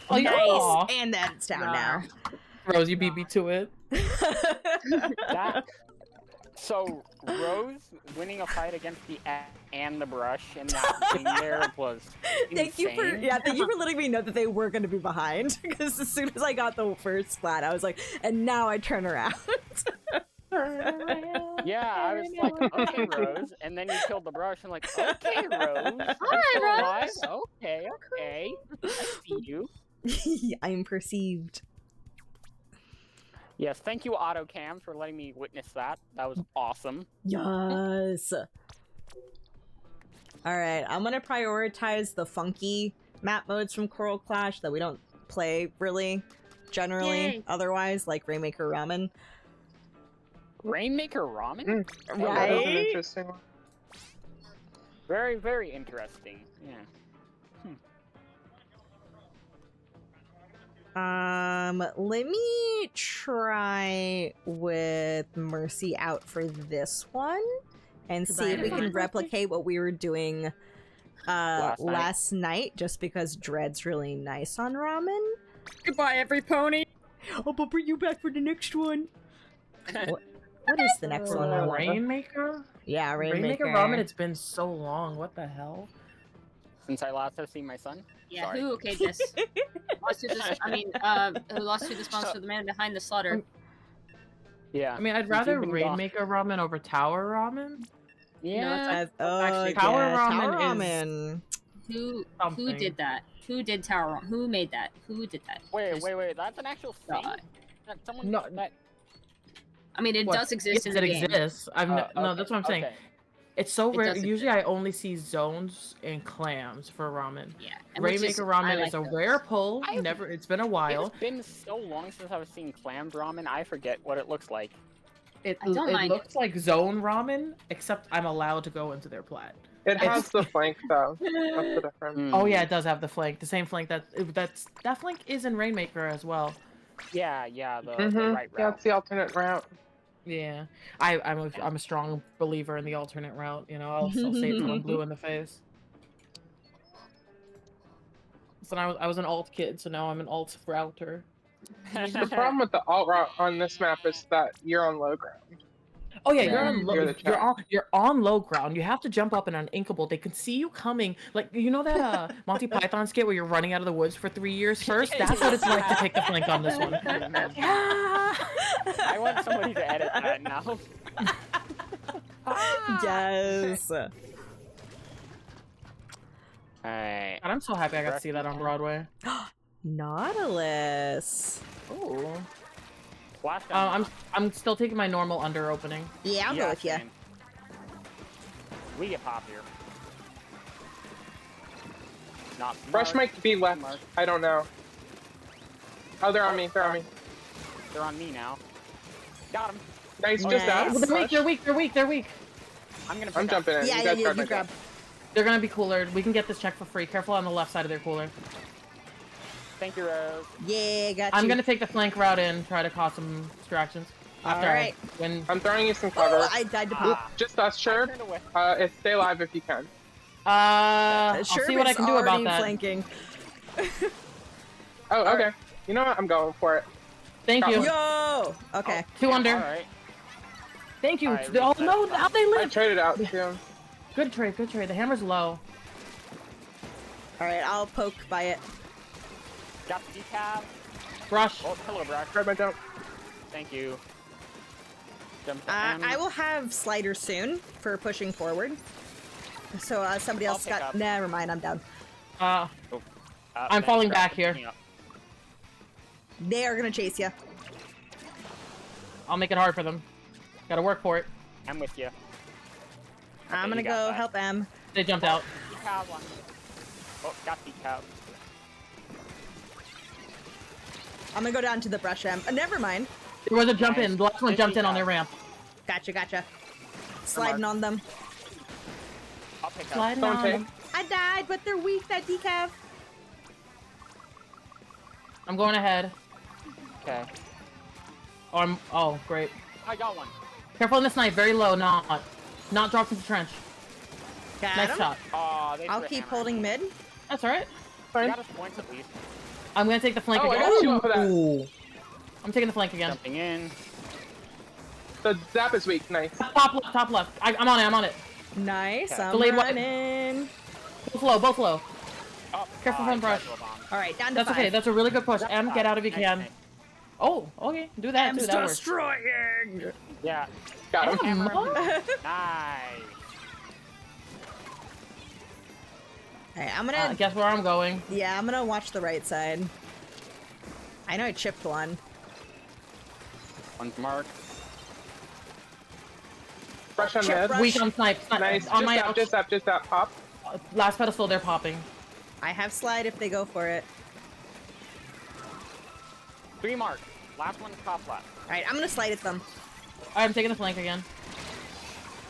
[SPEAKER 5] Oh,
[SPEAKER 1] Nice.
[SPEAKER 5] aw.
[SPEAKER 1] And that's down
[SPEAKER 4] Nah.
[SPEAKER 5] Rose, you beat me to it.
[SPEAKER 1] now.
[SPEAKER 6] That. So Rose winning a fight against the and the brush and that thing there was
[SPEAKER 1] Thank you for
[SPEAKER 6] insane.
[SPEAKER 1] thank you for letting me know that they were going to be behind because as soon as I got the first splat, I was like, and now I turn around.
[SPEAKER 6] Yeah, I was like, okay, Rose, and then you killed the brush. I'm like, okay, Rose.
[SPEAKER 4] Hi,
[SPEAKER 6] Rose. Okay. I see you.
[SPEAKER 1] I am perceived.
[SPEAKER 6] Yes, thank you, AutoCam, for letting me witness that. That was awesome.
[SPEAKER 1] Yes. All right, I'm gonna prioritize the funky map modes from Coral Clash that we don't play really generally.
[SPEAKER 4] Yay.
[SPEAKER 1] Otherwise, like Rainmaker Ramen.
[SPEAKER 6] Rainmaker Ramen?
[SPEAKER 7] Oh, that is an
[SPEAKER 1] Right?
[SPEAKER 7] interesting one.
[SPEAKER 6] Very, very interesting. Yeah.
[SPEAKER 1] Let me try with Mercy out for this one and see if we can replicate what we were doing last night, just because Dread's really nice on ramen.
[SPEAKER 4] Goodbye, every pony.
[SPEAKER 1] I'll bring you back for the next one. What is the next one?
[SPEAKER 5] Rainmaker?
[SPEAKER 1] Yeah,
[SPEAKER 5] Rainmaker
[SPEAKER 1] Rainmaker.
[SPEAKER 5] Ramen, it's been so long. What the hell?
[SPEAKER 6] Since I last have seen my son.
[SPEAKER 4] Yeah,
[SPEAKER 6] Sorry.
[SPEAKER 4] who okayed this? Who lost to the sponsor of the man behind the slaughter?
[SPEAKER 6] Yeah.
[SPEAKER 5] I mean, I'd
[SPEAKER 6] Since
[SPEAKER 5] rather
[SPEAKER 6] you've been
[SPEAKER 5] Rainmaker Ramen over Tower Ramen.
[SPEAKER 6] Yeah.
[SPEAKER 1] Oh,
[SPEAKER 5] Tower
[SPEAKER 1] yeah,
[SPEAKER 5] Ramen
[SPEAKER 1] Tower
[SPEAKER 5] is-
[SPEAKER 1] Ramen.
[SPEAKER 4] Who
[SPEAKER 5] Something.
[SPEAKER 4] did that? Who did Tower? Who made that? Who did that?
[SPEAKER 6] Wait. That's an actual thing?
[SPEAKER 4] God.
[SPEAKER 6] That someone
[SPEAKER 5] No,
[SPEAKER 6] that...
[SPEAKER 4] I mean, it
[SPEAKER 5] What?
[SPEAKER 4] does exist
[SPEAKER 5] Yes,
[SPEAKER 4] in
[SPEAKER 5] it
[SPEAKER 4] the game.
[SPEAKER 5] exists. No, that's what I'm saying.
[SPEAKER 6] Okay.
[SPEAKER 5] It's so
[SPEAKER 4] It
[SPEAKER 5] rare.
[SPEAKER 4] does
[SPEAKER 5] Usually, I only see zones and clams for ramen.
[SPEAKER 4] Yeah, and which
[SPEAKER 5] Rainmaker
[SPEAKER 4] I
[SPEAKER 5] Ramen
[SPEAKER 4] like
[SPEAKER 5] is a
[SPEAKER 4] those.
[SPEAKER 5] rare pull.
[SPEAKER 6] I've-
[SPEAKER 5] Never. It's been a while.
[SPEAKER 6] It's been so long since I've seen clams ramen, I forget what it looks like.
[SPEAKER 5] It
[SPEAKER 4] I don't mind
[SPEAKER 5] looks like zone ramen, except I'm allowed to go into their plat.
[SPEAKER 7] It
[SPEAKER 5] It's-
[SPEAKER 7] has the flank though. That's the difference.
[SPEAKER 5] Oh yeah, it does have the flank. The same flank that flank is in Rainmaker as well.
[SPEAKER 6] Yeah, the
[SPEAKER 7] Mhm.
[SPEAKER 6] right
[SPEAKER 7] Yeah,
[SPEAKER 6] route.
[SPEAKER 7] it's the alternate route.
[SPEAKER 5] Yeah, I'm a strong believer in the alternate route. You know, I'll say it till I'm blue in the face. So I was an alt kid, so now I'm an alt router.
[SPEAKER 7] The problem with the alt route on this map is that you're on low ground.
[SPEAKER 5] Oh yeah,
[SPEAKER 7] Yeah,
[SPEAKER 5] you're on low ground. You have to jump up in an inkable. They can see you coming. Like you know that Monty Python skit where you're running out of the woods for 3 years first? That's what it's like to take the flank on this one.
[SPEAKER 6] I want somebody to edit that now.
[SPEAKER 1] Yes.
[SPEAKER 6] Alright.
[SPEAKER 5] And I'm so happy I got to see that on Broadway.
[SPEAKER 1] Nautilus.
[SPEAKER 5] Ooh.
[SPEAKER 6] Flash down.
[SPEAKER 5] I'm still taking my normal under opening.
[SPEAKER 1] Yeah, I'll go with you.
[SPEAKER 6] same. We get pop here. Not
[SPEAKER 7] Brush
[SPEAKER 6] smart.
[SPEAKER 7] might be left.
[SPEAKER 6] Smart.
[SPEAKER 7] I don't know. Oh, they're on me. They're on me.
[SPEAKER 6] They're on me now. Got him.
[SPEAKER 7] Nice,
[SPEAKER 1] Nice.
[SPEAKER 7] just out.
[SPEAKER 5] Oh, they're weak.
[SPEAKER 6] I'm gonna.
[SPEAKER 7] I'm jumping in.
[SPEAKER 1] Yeah,
[SPEAKER 7] you
[SPEAKER 1] yeah,
[SPEAKER 7] guys
[SPEAKER 1] yeah,
[SPEAKER 7] guard
[SPEAKER 1] you
[SPEAKER 7] my
[SPEAKER 1] grab.
[SPEAKER 7] jump.
[SPEAKER 5] They're gonna be cooler. We can get this check for free. Careful on the left side of their cooler.
[SPEAKER 6] Thank you, Rose.
[SPEAKER 1] Yeah, got you.
[SPEAKER 5] I'm gonna take the flank route in, try to cause some distractions. After
[SPEAKER 1] Alright.
[SPEAKER 5] when
[SPEAKER 7] I'm throwing you some cover.
[SPEAKER 1] Oh, I died to poop.
[SPEAKER 7] Just us, sure.
[SPEAKER 6] Turned away.
[SPEAKER 7] Stay alive if you can.
[SPEAKER 5] I'll see what I can do about that.
[SPEAKER 1] Flanking.
[SPEAKER 7] Oh, okay. You know what? I'm going for it.
[SPEAKER 5] Thank
[SPEAKER 7] Got
[SPEAKER 5] you.
[SPEAKER 7] one.
[SPEAKER 1] Yo! Okay.
[SPEAKER 5] 2 under.
[SPEAKER 6] Alright.
[SPEAKER 5] Thank you.
[SPEAKER 6] Alright,
[SPEAKER 5] Oh
[SPEAKER 6] reset.
[SPEAKER 5] no, how they
[SPEAKER 7] I
[SPEAKER 5] live.
[SPEAKER 7] traded out too.
[SPEAKER 5] Good trade, good trade. The hammer's low.
[SPEAKER 1] Alright, I'll poke by it.
[SPEAKER 6] Got the decaf.
[SPEAKER 5] Brush.
[SPEAKER 6] Oh, hello, Brush.
[SPEAKER 7] Guard my jump.
[SPEAKER 6] Thank you. Jump to M.
[SPEAKER 1] I will have slider soon for pushing forward. So somebody
[SPEAKER 6] I'll
[SPEAKER 1] else
[SPEAKER 6] pick
[SPEAKER 1] got.
[SPEAKER 6] up.
[SPEAKER 1] Never mind, I'm down.
[SPEAKER 5] I'm
[SPEAKER 6] thanks,
[SPEAKER 5] falling
[SPEAKER 6] Brush,
[SPEAKER 5] back
[SPEAKER 6] for
[SPEAKER 5] here.
[SPEAKER 6] picking up.
[SPEAKER 1] They are gonna chase you.
[SPEAKER 5] I'll make it hard for them. Gotta work for it.
[SPEAKER 6] I'm with you.
[SPEAKER 1] I'm gonna
[SPEAKER 6] you got
[SPEAKER 1] go
[SPEAKER 6] that.
[SPEAKER 1] help them.
[SPEAKER 5] They jumped out.
[SPEAKER 6] Decaf one. Oh, got decaf.
[SPEAKER 1] I'm gonna go down to the brush M. Never mind.
[SPEAKER 5] There was a jump
[SPEAKER 6] Nice.
[SPEAKER 5] in. The last one
[SPEAKER 6] Good
[SPEAKER 5] jumped in on
[SPEAKER 6] decaf.
[SPEAKER 5] their ramp.
[SPEAKER 1] Gotcha, gotcha. Sliding on them.
[SPEAKER 6] I'll pick up.
[SPEAKER 5] Sliding
[SPEAKER 7] Don't
[SPEAKER 5] on
[SPEAKER 7] take.
[SPEAKER 5] them.
[SPEAKER 1] I died, but they're weak, that decav.
[SPEAKER 5] I'm going ahead.
[SPEAKER 6] Okay.
[SPEAKER 5] Oh, great.
[SPEAKER 6] I got one.
[SPEAKER 5] Careful in the snipe. Very low. Not dropped into the trench.
[SPEAKER 1] Got
[SPEAKER 5] Nice
[SPEAKER 1] him.
[SPEAKER 5] shot.
[SPEAKER 6] Oh, they
[SPEAKER 1] I'll
[SPEAKER 6] threw a
[SPEAKER 1] keep
[SPEAKER 6] hammer.
[SPEAKER 1] holding mid.
[SPEAKER 5] That's alright.
[SPEAKER 6] You
[SPEAKER 7] Fine.
[SPEAKER 6] got us points at least.
[SPEAKER 5] I'm gonna take the flank
[SPEAKER 7] Oh, I
[SPEAKER 5] again.
[SPEAKER 7] got you off of that.
[SPEAKER 5] Ooh. I'm taking the flank again.
[SPEAKER 6] Jumping in.
[SPEAKER 7] The zap is weak. Nice.
[SPEAKER 5] Top left. I'm on it. I'm on it.
[SPEAKER 1] Nice.
[SPEAKER 6] Okay.
[SPEAKER 1] I'm
[SPEAKER 5] Delayed one.
[SPEAKER 1] running.
[SPEAKER 5] Both low.
[SPEAKER 6] Oh,
[SPEAKER 5] Careful
[SPEAKER 6] I
[SPEAKER 5] from brush.
[SPEAKER 6] tried to bomb.
[SPEAKER 1] All right, down to
[SPEAKER 5] That's
[SPEAKER 1] 5.
[SPEAKER 5] okay. That's a really good push. M, get out if you
[SPEAKER 6] Nice,
[SPEAKER 5] can.
[SPEAKER 6] nice.
[SPEAKER 5] Oh, okay. Do that too. That works.
[SPEAKER 1] destroying.
[SPEAKER 6] Yeah.
[SPEAKER 7] Got him.
[SPEAKER 5] Hammer.
[SPEAKER 6] Nice.
[SPEAKER 1] Alright, I'm gonna.
[SPEAKER 5] Guess where I'm going.
[SPEAKER 1] Yeah, I'm gonna watch the right side. I know I chipped one.
[SPEAKER 6] One's marked.
[SPEAKER 7] Brush on
[SPEAKER 1] Chip
[SPEAKER 7] mid.
[SPEAKER 1] brush.
[SPEAKER 5] Weak on snipe.
[SPEAKER 7] Nice.
[SPEAKER 5] On my
[SPEAKER 7] Just up. Pop.
[SPEAKER 5] last pedestal, they're popping.
[SPEAKER 1] I have slide if they go for it.
[SPEAKER 6] 3 marked. Last one top left.
[SPEAKER 1] Alright, I'm gonna slide at them.
[SPEAKER 5] I'm taking the flank again.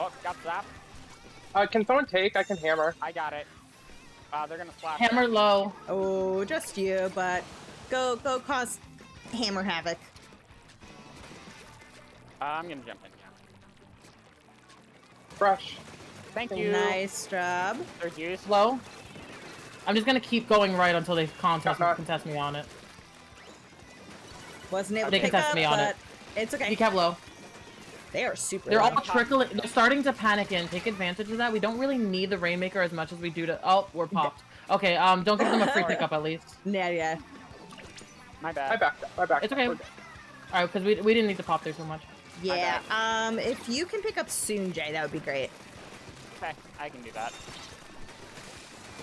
[SPEAKER 6] Oh, got zap.
[SPEAKER 7] Can someone take? I can hammer.
[SPEAKER 6] I got it. They're gonna flash.
[SPEAKER 5] Hammer low.
[SPEAKER 1] Oh, just you, but go cause hammer havoc.
[SPEAKER 6] I'm gonna jump in. Yeah.
[SPEAKER 7] Brush.
[SPEAKER 6] Thank you.
[SPEAKER 1] Nice job.
[SPEAKER 6] There's use.
[SPEAKER 5] Low. I'm just gonna keep going right until they contest me on it.
[SPEAKER 1] Wasn't able
[SPEAKER 5] They
[SPEAKER 1] to pick
[SPEAKER 5] contest
[SPEAKER 1] up,
[SPEAKER 5] me on
[SPEAKER 1] but
[SPEAKER 5] it.
[SPEAKER 1] it's okay.
[SPEAKER 5] Decap low.
[SPEAKER 1] They are super
[SPEAKER 5] They're
[SPEAKER 1] low.
[SPEAKER 5] all trickling. They're starting to panic in. Take advantage of that. We don't really need the Rainmaker as much as we do to. Oh, we're popped. Okay. Don't give them a free pickup at least.
[SPEAKER 1] Yeah.
[SPEAKER 6] My bad.
[SPEAKER 7] I backed up.
[SPEAKER 5] It's okay.
[SPEAKER 7] We're good.
[SPEAKER 5] All right, because we didn't need to pop there so much.
[SPEAKER 1] Yeah. If you can pick up soon, Jay, that would be great.
[SPEAKER 6] Okay, I can do that.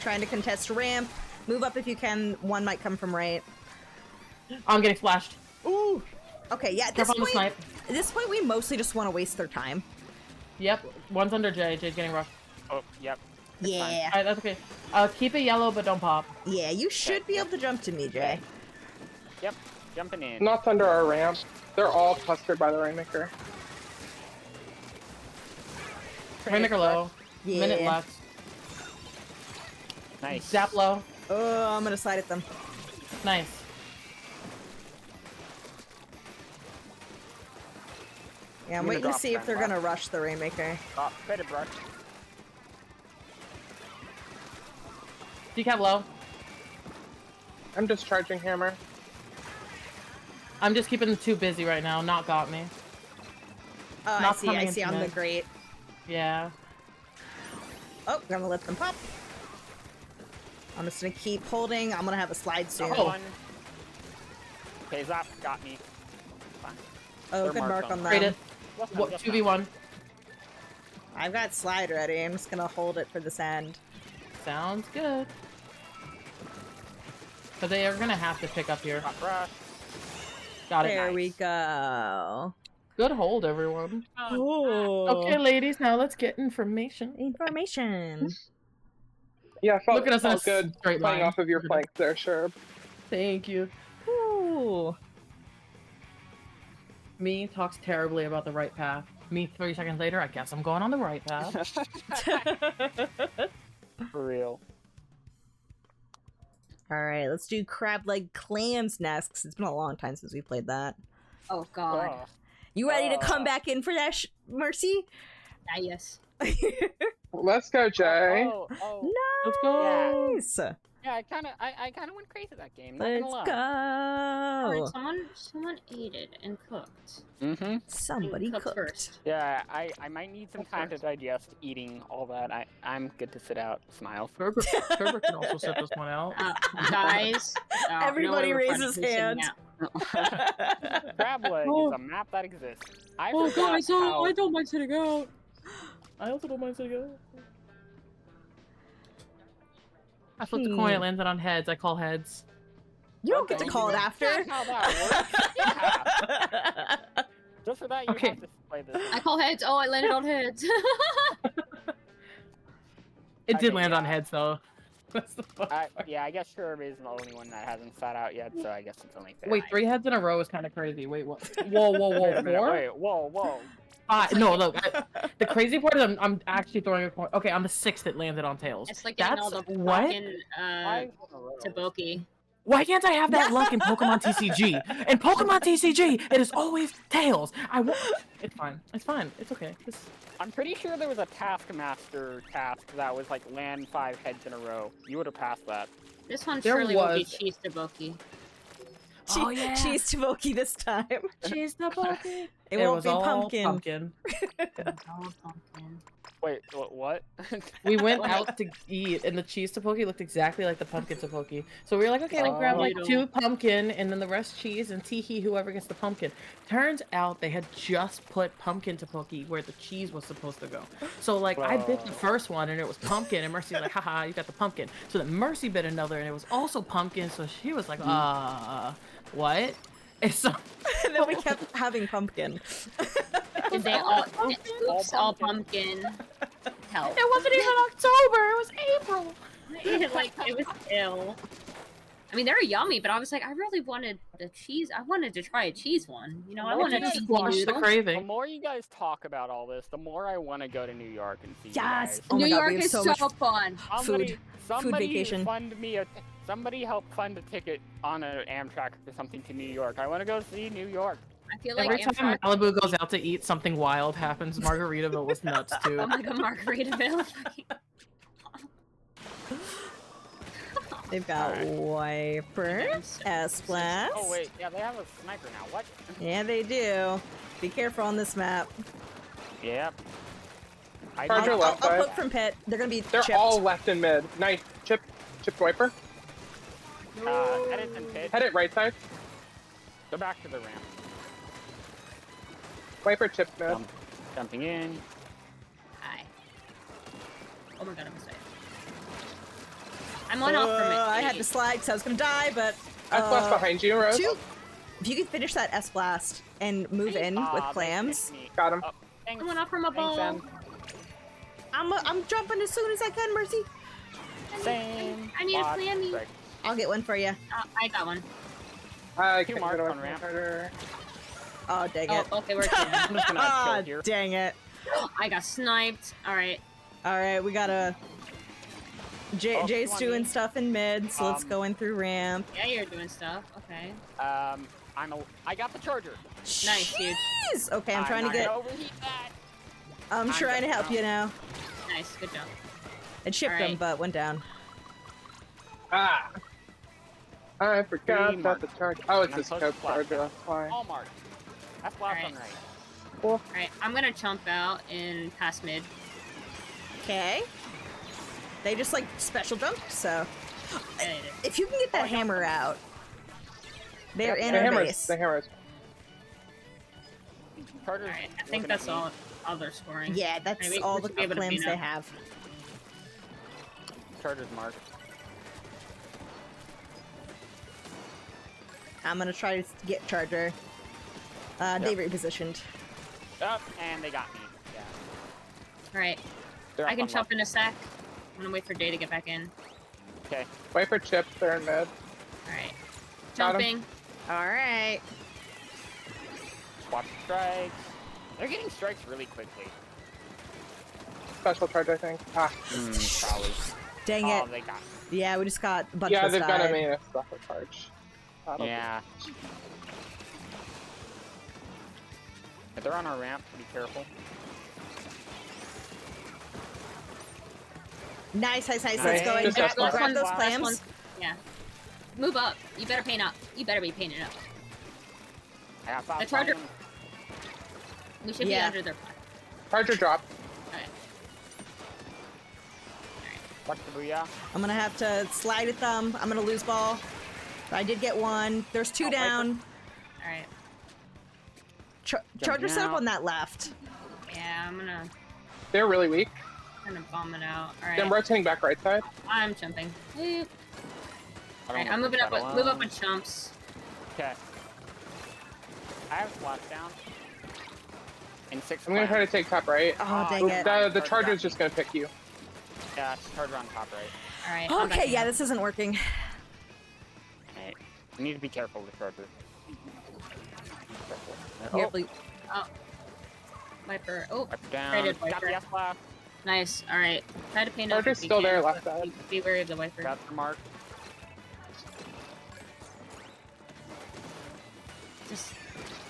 [SPEAKER 1] Trying to contest ramp. Move up if you can. One might come from right.
[SPEAKER 5] I'm getting splashed.
[SPEAKER 1] Ooh. Okay, yeah, at this
[SPEAKER 5] Careful on the
[SPEAKER 1] point,
[SPEAKER 5] snipe.
[SPEAKER 1] we mostly just want to waste their time.
[SPEAKER 5] Yep. One's under Jay. Jay's getting rushed.
[SPEAKER 6] Oh, yep. It's
[SPEAKER 1] Yeah.
[SPEAKER 6] fine.
[SPEAKER 5] All right, that's okay. Keep it yellow, but don't pop.
[SPEAKER 1] Yeah, you should be able to jump to me, Jay.
[SPEAKER 6] Yep. Jumping in.
[SPEAKER 7] Not under our ramp. They're all clustered by the Rainmaker.
[SPEAKER 5] Rainmaker low.
[SPEAKER 1] Yeah.
[SPEAKER 5] Minute left.
[SPEAKER 6] Nice.
[SPEAKER 5] Zap low.
[SPEAKER 1] Oh, I'm gonna slide at them.
[SPEAKER 5] Nice.
[SPEAKER 1] Yeah, I'm
[SPEAKER 6] gonna
[SPEAKER 1] waiting to
[SPEAKER 6] drop
[SPEAKER 1] see if
[SPEAKER 6] them
[SPEAKER 1] they're
[SPEAKER 6] left.
[SPEAKER 1] gonna rush the Rainmaker.
[SPEAKER 6] Oh, better brush.
[SPEAKER 5] Decap low.
[SPEAKER 7] I'm discharging hammer.
[SPEAKER 5] I'm just keeping the two busy right now. Not got me.
[SPEAKER 1] Oh,
[SPEAKER 5] Not
[SPEAKER 1] I see
[SPEAKER 5] coming into
[SPEAKER 1] on the
[SPEAKER 5] mid.
[SPEAKER 1] grate.
[SPEAKER 5] Yeah.
[SPEAKER 1] Oh, gonna let them pop. I'm just gonna keep holding. I'm gonna have a slide soon.
[SPEAKER 6] Got one. Okay, Zap got me. Fine.
[SPEAKER 1] Oh,
[SPEAKER 6] They're
[SPEAKER 1] good
[SPEAKER 6] marked
[SPEAKER 1] mark on
[SPEAKER 5] Trade
[SPEAKER 1] them.
[SPEAKER 5] it.
[SPEAKER 6] Just
[SPEAKER 5] What?
[SPEAKER 6] just
[SPEAKER 5] 2v1.
[SPEAKER 1] I've got slide ready. I'm just gonna hold it for this end.
[SPEAKER 5] Sounds good. But they are gonna have to pick up here.
[SPEAKER 6] Got brush.
[SPEAKER 5] Got it.
[SPEAKER 1] There
[SPEAKER 6] Nice.
[SPEAKER 1] we go.
[SPEAKER 5] Good hold, everyone.
[SPEAKER 1] Oh.
[SPEAKER 5] Okay, ladies, now let's get information.
[SPEAKER 1] Information.
[SPEAKER 7] Yeah, felt,
[SPEAKER 5] Look at us in a
[SPEAKER 7] felt good
[SPEAKER 5] straight
[SPEAKER 7] playing
[SPEAKER 5] line.
[SPEAKER 7] off of your
[SPEAKER 5] Look at
[SPEAKER 7] flank there, Sherb.
[SPEAKER 5] Thank you.
[SPEAKER 1] Ooh.
[SPEAKER 5] Me talks terribly about the right path. Me 30 seconds later, I guess I'm going on the right path.
[SPEAKER 6] For real.
[SPEAKER 1] All right, let's do crab leg clams next. 'Cause it's been a long time since we played that.
[SPEAKER 4] Oh god.
[SPEAKER 6] Oh.
[SPEAKER 1] You ready to come back in for that, Mercy?
[SPEAKER 4] Ah, yes.
[SPEAKER 7] Let's go, Jay.
[SPEAKER 6] Oh.
[SPEAKER 5] Let's go.
[SPEAKER 1] Nice.
[SPEAKER 6] Yeah, I kind of went crazy that game. Not gonna
[SPEAKER 1] Let's
[SPEAKER 6] lie.
[SPEAKER 1] go.
[SPEAKER 4] Alright, someone ate it and cooked.
[SPEAKER 6] Mm-hmm.
[SPEAKER 1] Somebody
[SPEAKER 4] Cook
[SPEAKER 1] cooked.
[SPEAKER 4] first.
[SPEAKER 6] Yeah, I might need some time to digest eating all that. I'm good to sit out. Smile.
[SPEAKER 5] Kerber can also set this one out.
[SPEAKER 4] Guys, no
[SPEAKER 1] Everybody
[SPEAKER 4] way we're
[SPEAKER 1] raises
[SPEAKER 4] friends.
[SPEAKER 1] hand.
[SPEAKER 6] Crab leg
[SPEAKER 5] Oh.
[SPEAKER 6] is a map that exists. I
[SPEAKER 5] Oh,
[SPEAKER 6] forgot
[SPEAKER 5] guys,
[SPEAKER 6] how...
[SPEAKER 5] I don't mind sitting out. I also don't mind sitting out. I flipped a coin, it landed on heads. I call heads.
[SPEAKER 1] You don't get to
[SPEAKER 6] Okay,
[SPEAKER 1] call it
[SPEAKER 6] that's
[SPEAKER 1] after.
[SPEAKER 6] not how that works. Yeah. Just for that, you
[SPEAKER 5] Okay.
[SPEAKER 6] have to play this.
[SPEAKER 4] I call heads. Oh, I landed on heads.
[SPEAKER 5] It did
[SPEAKER 6] Okay,
[SPEAKER 5] land on
[SPEAKER 6] yeah.
[SPEAKER 5] heads, though. That's the fun part.
[SPEAKER 6] Yeah, I guess Sherb is the only one that hasn't sat out yet, so I guess it's only fair.
[SPEAKER 5] Wait, 3 heads in a row is kind of crazy. Wait, what? Whoa,
[SPEAKER 6] Wait a minute,
[SPEAKER 5] 4?
[SPEAKER 6] wait, whoa.
[SPEAKER 5] No, look. The crazy part is I'm actually throwing a coin. Okay, on the 6th it landed on tails.
[SPEAKER 4] It's like getting
[SPEAKER 5] That's
[SPEAKER 4] all the
[SPEAKER 5] what?
[SPEAKER 4] fucking
[SPEAKER 6] Five in a row.
[SPEAKER 4] taboki.
[SPEAKER 5] Why can't I have that luck in Pokemon TCG? In Pokemon TCG, it is always tails. It's fine. It's fine. It's okay.
[SPEAKER 6] I'm pretty sure there was a Taskmaster task that was like land 5 heads in a row. You would have passed that.
[SPEAKER 4] This one
[SPEAKER 5] There
[SPEAKER 4] surely will be
[SPEAKER 5] was-
[SPEAKER 4] cheese taboki.
[SPEAKER 5] Oh, yeah.
[SPEAKER 1] Cheese taboki this time.
[SPEAKER 5] Cheese taboki.
[SPEAKER 1] It won't
[SPEAKER 5] was
[SPEAKER 1] be
[SPEAKER 5] all
[SPEAKER 1] pumpkin.
[SPEAKER 4] Oh, pumpkin.
[SPEAKER 6] Wait, what?
[SPEAKER 5] We went out to eat, and the cheese tapoki looked exactly like the pumpkin tapoki. So we were like, okay, we'll grab like
[SPEAKER 4] Oh.
[SPEAKER 5] 2 pumpkin, and then the rest cheese, and teehee, whoever gets the pumpkin. Turns out they had just put pumpkin tapoki where the cheese was supposed to go. So like, I bit the first one, and it was pumpkin, and Mercy was like, haha, you got the pumpkin. So then Mercy bit another, and it was also pumpkin, so she was like, what? And so
[SPEAKER 1] And then we kept having pumpkin.
[SPEAKER 4] Did they all? Oops, all pumpkin. Help.
[SPEAKER 5] it wasn't even October, it was April.
[SPEAKER 4] Like it was ill. I mean, they were yummy, but I was like, I really wanted the cheese. I wanted to try a cheese one. You know, I
[SPEAKER 6] What
[SPEAKER 4] wanted
[SPEAKER 6] did
[SPEAKER 4] to
[SPEAKER 6] you
[SPEAKER 5] Squash the
[SPEAKER 6] The
[SPEAKER 5] craving.
[SPEAKER 6] more you guys talk about all this, the more I want to go to New York and see
[SPEAKER 1] Yes!
[SPEAKER 6] you guys.
[SPEAKER 1] Oh my
[SPEAKER 4] New
[SPEAKER 1] God,
[SPEAKER 4] York
[SPEAKER 1] we have
[SPEAKER 4] is
[SPEAKER 1] so
[SPEAKER 4] so
[SPEAKER 1] much
[SPEAKER 4] fun.
[SPEAKER 6] Somebody
[SPEAKER 1] vacation.
[SPEAKER 6] fund me somebody help fund a ticket on an Amtrak or something to New York. I want to go see New York.
[SPEAKER 4] I feel like
[SPEAKER 5] Every time
[SPEAKER 4] Amtrak.
[SPEAKER 5] Malibu goes out to eat, something wild happens. Margaritaville was nuts too.
[SPEAKER 4] Oh my god, Margaritaville.
[SPEAKER 1] They've got Wiper,
[SPEAKER 4] Yes.
[SPEAKER 1] S-Blast.
[SPEAKER 6] Oh wait, yeah, they have a sniper now. What?
[SPEAKER 1] Yeah, they do. Be careful on this map.
[SPEAKER 6] Yep.
[SPEAKER 7] Charger
[SPEAKER 1] I'll
[SPEAKER 7] left side.
[SPEAKER 1] poke from pit. They're gonna be
[SPEAKER 7] They're
[SPEAKER 1] chipped.
[SPEAKER 7] all left in mid. Nice. Chip wiper.
[SPEAKER 6] Edit and pit.
[SPEAKER 7] Head it right side.
[SPEAKER 6] Go back to the ramp.
[SPEAKER 7] Wiper chip mid.
[SPEAKER 6] Jumping in.
[SPEAKER 4] Hi. Oh my god, I'm excited. I'm on off from it.
[SPEAKER 1] I had to slide because I was gonna die, but
[SPEAKER 7] S-Blast behind you, Rose.
[SPEAKER 1] if you could finish that S-Blast and move in with
[SPEAKER 6] They
[SPEAKER 1] clams,
[SPEAKER 6] picked me.
[SPEAKER 7] Got him.
[SPEAKER 6] Oh, thanks.
[SPEAKER 4] I'm on off from a ball.
[SPEAKER 6] Thanks,
[SPEAKER 1] I'm jumping as soon as I can, Mercy.
[SPEAKER 6] Same.
[SPEAKER 4] I need a
[SPEAKER 6] Bot.
[SPEAKER 4] clammy.
[SPEAKER 6] Right.
[SPEAKER 1] I'll get one for you.
[SPEAKER 4] I got one.
[SPEAKER 7] I
[SPEAKER 6] Two
[SPEAKER 7] can't
[SPEAKER 6] marks
[SPEAKER 7] get away
[SPEAKER 6] on
[SPEAKER 7] from
[SPEAKER 6] ramp.
[SPEAKER 7] Charger.
[SPEAKER 1] Oh, dang
[SPEAKER 4] Oh,
[SPEAKER 1] it.
[SPEAKER 4] okay, we're good.
[SPEAKER 6] I'm just gonna
[SPEAKER 1] Ah,
[SPEAKER 6] kill here.
[SPEAKER 1] dang it.
[SPEAKER 4] I got sniped. Alright.
[SPEAKER 1] All right, we gotta.
[SPEAKER 6] Oh,
[SPEAKER 1] Jay's
[SPEAKER 6] come on,
[SPEAKER 1] doing
[SPEAKER 6] me.
[SPEAKER 1] stuff in mid, so let's
[SPEAKER 6] Um,
[SPEAKER 1] go in through ramp.
[SPEAKER 4] Yeah, you're doing stuff. Okay.
[SPEAKER 6] I got the charger.
[SPEAKER 4] Nice, dude.
[SPEAKER 1] Jeez! Okay, I'm trying to
[SPEAKER 6] not
[SPEAKER 1] get.
[SPEAKER 6] gonna overheat that.
[SPEAKER 1] I'm trying to
[SPEAKER 6] gonna
[SPEAKER 1] help you now.
[SPEAKER 4] Nice, good job.
[SPEAKER 1] It shipped him,
[SPEAKER 4] Alright.
[SPEAKER 1] but went down.
[SPEAKER 7] Ah. I forgot
[SPEAKER 6] Green
[SPEAKER 7] about
[SPEAKER 6] mark.
[SPEAKER 7] the charge. Oh, it's
[SPEAKER 6] And
[SPEAKER 7] a
[SPEAKER 6] I'm close
[SPEAKER 7] scope
[SPEAKER 6] to splash
[SPEAKER 7] charger.
[SPEAKER 6] down.
[SPEAKER 7] That's why.
[SPEAKER 6] All marked. That's last
[SPEAKER 4] Alright.
[SPEAKER 6] one right.
[SPEAKER 7] Cool.
[SPEAKER 4] Alright, I'm gonna chump out and pass mid.
[SPEAKER 1] Okay. They just like special jump, so
[SPEAKER 4] Yeah, yeah.
[SPEAKER 1] if you can get that
[SPEAKER 6] Oh, yeah.
[SPEAKER 1] hammer out, they're in
[SPEAKER 7] The
[SPEAKER 1] our
[SPEAKER 7] hammers.
[SPEAKER 1] base.
[SPEAKER 7] The hammers.
[SPEAKER 6] Charger's
[SPEAKER 4] Alright, I think
[SPEAKER 6] looking
[SPEAKER 4] that's
[SPEAKER 6] at me.
[SPEAKER 4] all they're scoring.
[SPEAKER 1] Yeah, that's
[SPEAKER 4] Alright, we
[SPEAKER 1] all
[SPEAKER 4] should
[SPEAKER 1] the
[SPEAKER 4] be able to
[SPEAKER 1] clams
[SPEAKER 4] beat
[SPEAKER 1] they
[SPEAKER 4] up.
[SPEAKER 1] have.
[SPEAKER 6] Charger's marked.
[SPEAKER 1] I'm gonna try to get Charger. They repositioned.
[SPEAKER 6] Up, and they got me. Yeah.
[SPEAKER 4] Alright,
[SPEAKER 6] They're
[SPEAKER 4] I
[SPEAKER 6] up
[SPEAKER 4] can
[SPEAKER 6] on
[SPEAKER 4] jump
[SPEAKER 6] left.
[SPEAKER 4] in a sec. I'm gonna wait for Day to get back in.
[SPEAKER 6] Okay.
[SPEAKER 7] Wait for Chip. They're in mid.
[SPEAKER 4] Alright.
[SPEAKER 7] Got him.
[SPEAKER 4] Jumping.
[SPEAKER 1] Alright.
[SPEAKER 6] Watch the strikes. They're getting strikes really quickly.
[SPEAKER 7] Special charge, I think. Ah.
[SPEAKER 6] Probably.
[SPEAKER 1] Dang
[SPEAKER 6] Oh,
[SPEAKER 1] it.
[SPEAKER 6] they got
[SPEAKER 1] Yeah, we just got a bunch
[SPEAKER 7] Yeah,
[SPEAKER 1] of
[SPEAKER 7] they've got a
[SPEAKER 1] died.
[SPEAKER 7] main special charge.
[SPEAKER 6] me. Yeah. If they're on our ramp, be careful.
[SPEAKER 1] Nice, nice, nice.
[SPEAKER 7] Nice.
[SPEAKER 1] Let's go and
[SPEAKER 7] Just
[SPEAKER 1] grab,
[SPEAKER 7] that
[SPEAKER 1] grab
[SPEAKER 7] one.
[SPEAKER 1] those
[SPEAKER 6] Last
[SPEAKER 1] clams.
[SPEAKER 4] one. Yeah. Move up. You better paint up. You better be painted up.
[SPEAKER 6] I got five
[SPEAKER 4] The charger-
[SPEAKER 6] volume.
[SPEAKER 4] We should
[SPEAKER 1] Yeah.
[SPEAKER 4] be under their flag.
[SPEAKER 7] Charger drop.
[SPEAKER 4] Alright.
[SPEAKER 6] Watch the booyah.
[SPEAKER 1] I'm gonna have to slide at them. I'm gonna lose ball. I did get one. There's two
[SPEAKER 6] Oh, Viper.
[SPEAKER 1] down.
[SPEAKER 4] Alright.
[SPEAKER 1] Charger set up
[SPEAKER 6] out.
[SPEAKER 1] on that left.
[SPEAKER 4] Yeah, I'm gonna
[SPEAKER 7] They're really weak.
[SPEAKER 4] bomb it out.
[SPEAKER 7] I'm
[SPEAKER 4] Alright.
[SPEAKER 7] rotating back right side.
[SPEAKER 4] I'm jumping. Alright,
[SPEAKER 6] I don't
[SPEAKER 4] I'm
[SPEAKER 6] want
[SPEAKER 4] moving
[SPEAKER 6] to
[SPEAKER 4] up with
[SPEAKER 6] settle
[SPEAKER 4] move up
[SPEAKER 6] on.
[SPEAKER 4] with chumps.
[SPEAKER 6] Okay. I have splash down. And 6
[SPEAKER 7] I'm gonna try to
[SPEAKER 6] clams.
[SPEAKER 7] take top right.
[SPEAKER 1] Oh, dang
[SPEAKER 7] Oop,
[SPEAKER 1] it.
[SPEAKER 7] the
[SPEAKER 6] Charger
[SPEAKER 7] charger's
[SPEAKER 6] got
[SPEAKER 7] just gonna pick you.
[SPEAKER 6] Yeah, charger on top right.
[SPEAKER 4] Alright. I'm
[SPEAKER 1] Okay,
[SPEAKER 4] back
[SPEAKER 1] yeah,
[SPEAKER 4] in.
[SPEAKER 1] this isn't working.
[SPEAKER 6] Alright. You need to be careful with charger.
[SPEAKER 1] Here,
[SPEAKER 6] Oh,
[SPEAKER 1] please.
[SPEAKER 4] Oh. Viper. Oh,
[SPEAKER 6] up down.
[SPEAKER 4] Traded
[SPEAKER 6] Got
[SPEAKER 4] Viper.
[SPEAKER 6] the S left.
[SPEAKER 4] nice. Alright. Try to paint up.
[SPEAKER 7] Charger's
[SPEAKER 4] if you
[SPEAKER 7] still
[SPEAKER 4] can,
[SPEAKER 7] there, left
[SPEAKER 4] but
[SPEAKER 7] side.
[SPEAKER 4] Be wary of the Viper.
[SPEAKER 6] Got the mark.
[SPEAKER 4] Just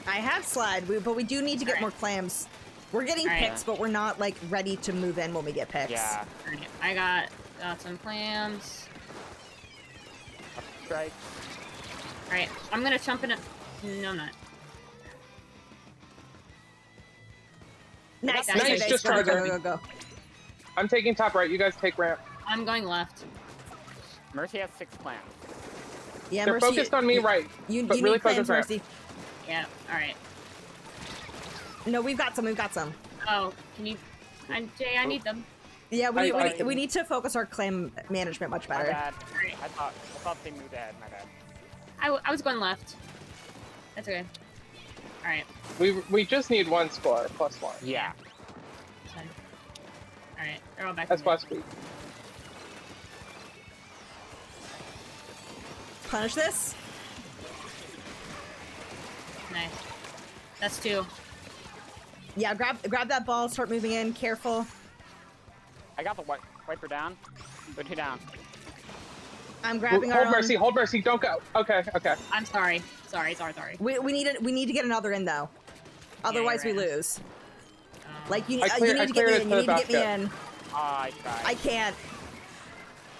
[SPEAKER 1] I have slide, but we do need to get
[SPEAKER 4] Alright.
[SPEAKER 1] more clams. We're getting
[SPEAKER 4] Alright.
[SPEAKER 1] picks, but we're not like ready to move in when we get picks.
[SPEAKER 6] Yeah.
[SPEAKER 4] alright. I got some clams.
[SPEAKER 6] Strike.
[SPEAKER 4] Alright. I'm gonna jump in a no I'm not.
[SPEAKER 1] Nice,
[SPEAKER 4] Nice,
[SPEAKER 1] nice, nice.
[SPEAKER 7] just
[SPEAKER 1] Go, go,
[SPEAKER 7] Charger.
[SPEAKER 1] go, go, go.
[SPEAKER 7] I'm taking top right. You guys take ramp.
[SPEAKER 4] I'm going left.
[SPEAKER 6] Mercy has 6 clams.
[SPEAKER 1] Yeah,
[SPEAKER 7] They're
[SPEAKER 1] Mercy,
[SPEAKER 7] focused on me right.
[SPEAKER 1] You
[SPEAKER 7] but
[SPEAKER 1] need
[SPEAKER 7] really
[SPEAKER 1] clams,
[SPEAKER 7] focus ramp.
[SPEAKER 1] Mercy.
[SPEAKER 4] Yeah, alright.
[SPEAKER 1] No, we've got some. We've got some.
[SPEAKER 4] Oh, can you Jay, I need them.
[SPEAKER 1] Yeah, we
[SPEAKER 7] I-
[SPEAKER 1] we need to focus our clam management much
[SPEAKER 6] My
[SPEAKER 1] better.
[SPEAKER 6] bad.
[SPEAKER 4] Alright.
[SPEAKER 6] I thought they moved ahead. My bad.
[SPEAKER 4] I was going left. That's okay. Alright.
[SPEAKER 7] We just need one score plus one.
[SPEAKER 6] Yeah.
[SPEAKER 4] That's fine. Alright, they're all back.
[SPEAKER 7] That's
[SPEAKER 4] in there.
[SPEAKER 7] plus week.
[SPEAKER 1] Punish this.
[SPEAKER 4] Nice. That's 2.
[SPEAKER 1] Yeah, grab that ball. Start moving in. Careful.
[SPEAKER 6] I got the wiper down. Put you down.
[SPEAKER 1] I'm grabbing our
[SPEAKER 7] Hold
[SPEAKER 1] own.
[SPEAKER 7] Mercy. Hold Mercy. Don't go. Okay. Okay.
[SPEAKER 4] I'm sorry. Sorry.
[SPEAKER 1] We need to get another in though. Otherwise,
[SPEAKER 4] you're
[SPEAKER 1] we
[SPEAKER 4] right.
[SPEAKER 1] lose.
[SPEAKER 4] Um,
[SPEAKER 1] Like you
[SPEAKER 7] I
[SPEAKER 1] need to
[SPEAKER 7] cleared
[SPEAKER 1] get
[SPEAKER 7] it
[SPEAKER 1] me in.
[SPEAKER 7] to
[SPEAKER 1] You
[SPEAKER 7] the
[SPEAKER 1] need to get me
[SPEAKER 7] basket.
[SPEAKER 1] in.
[SPEAKER 6] I tried.
[SPEAKER 1] I can't.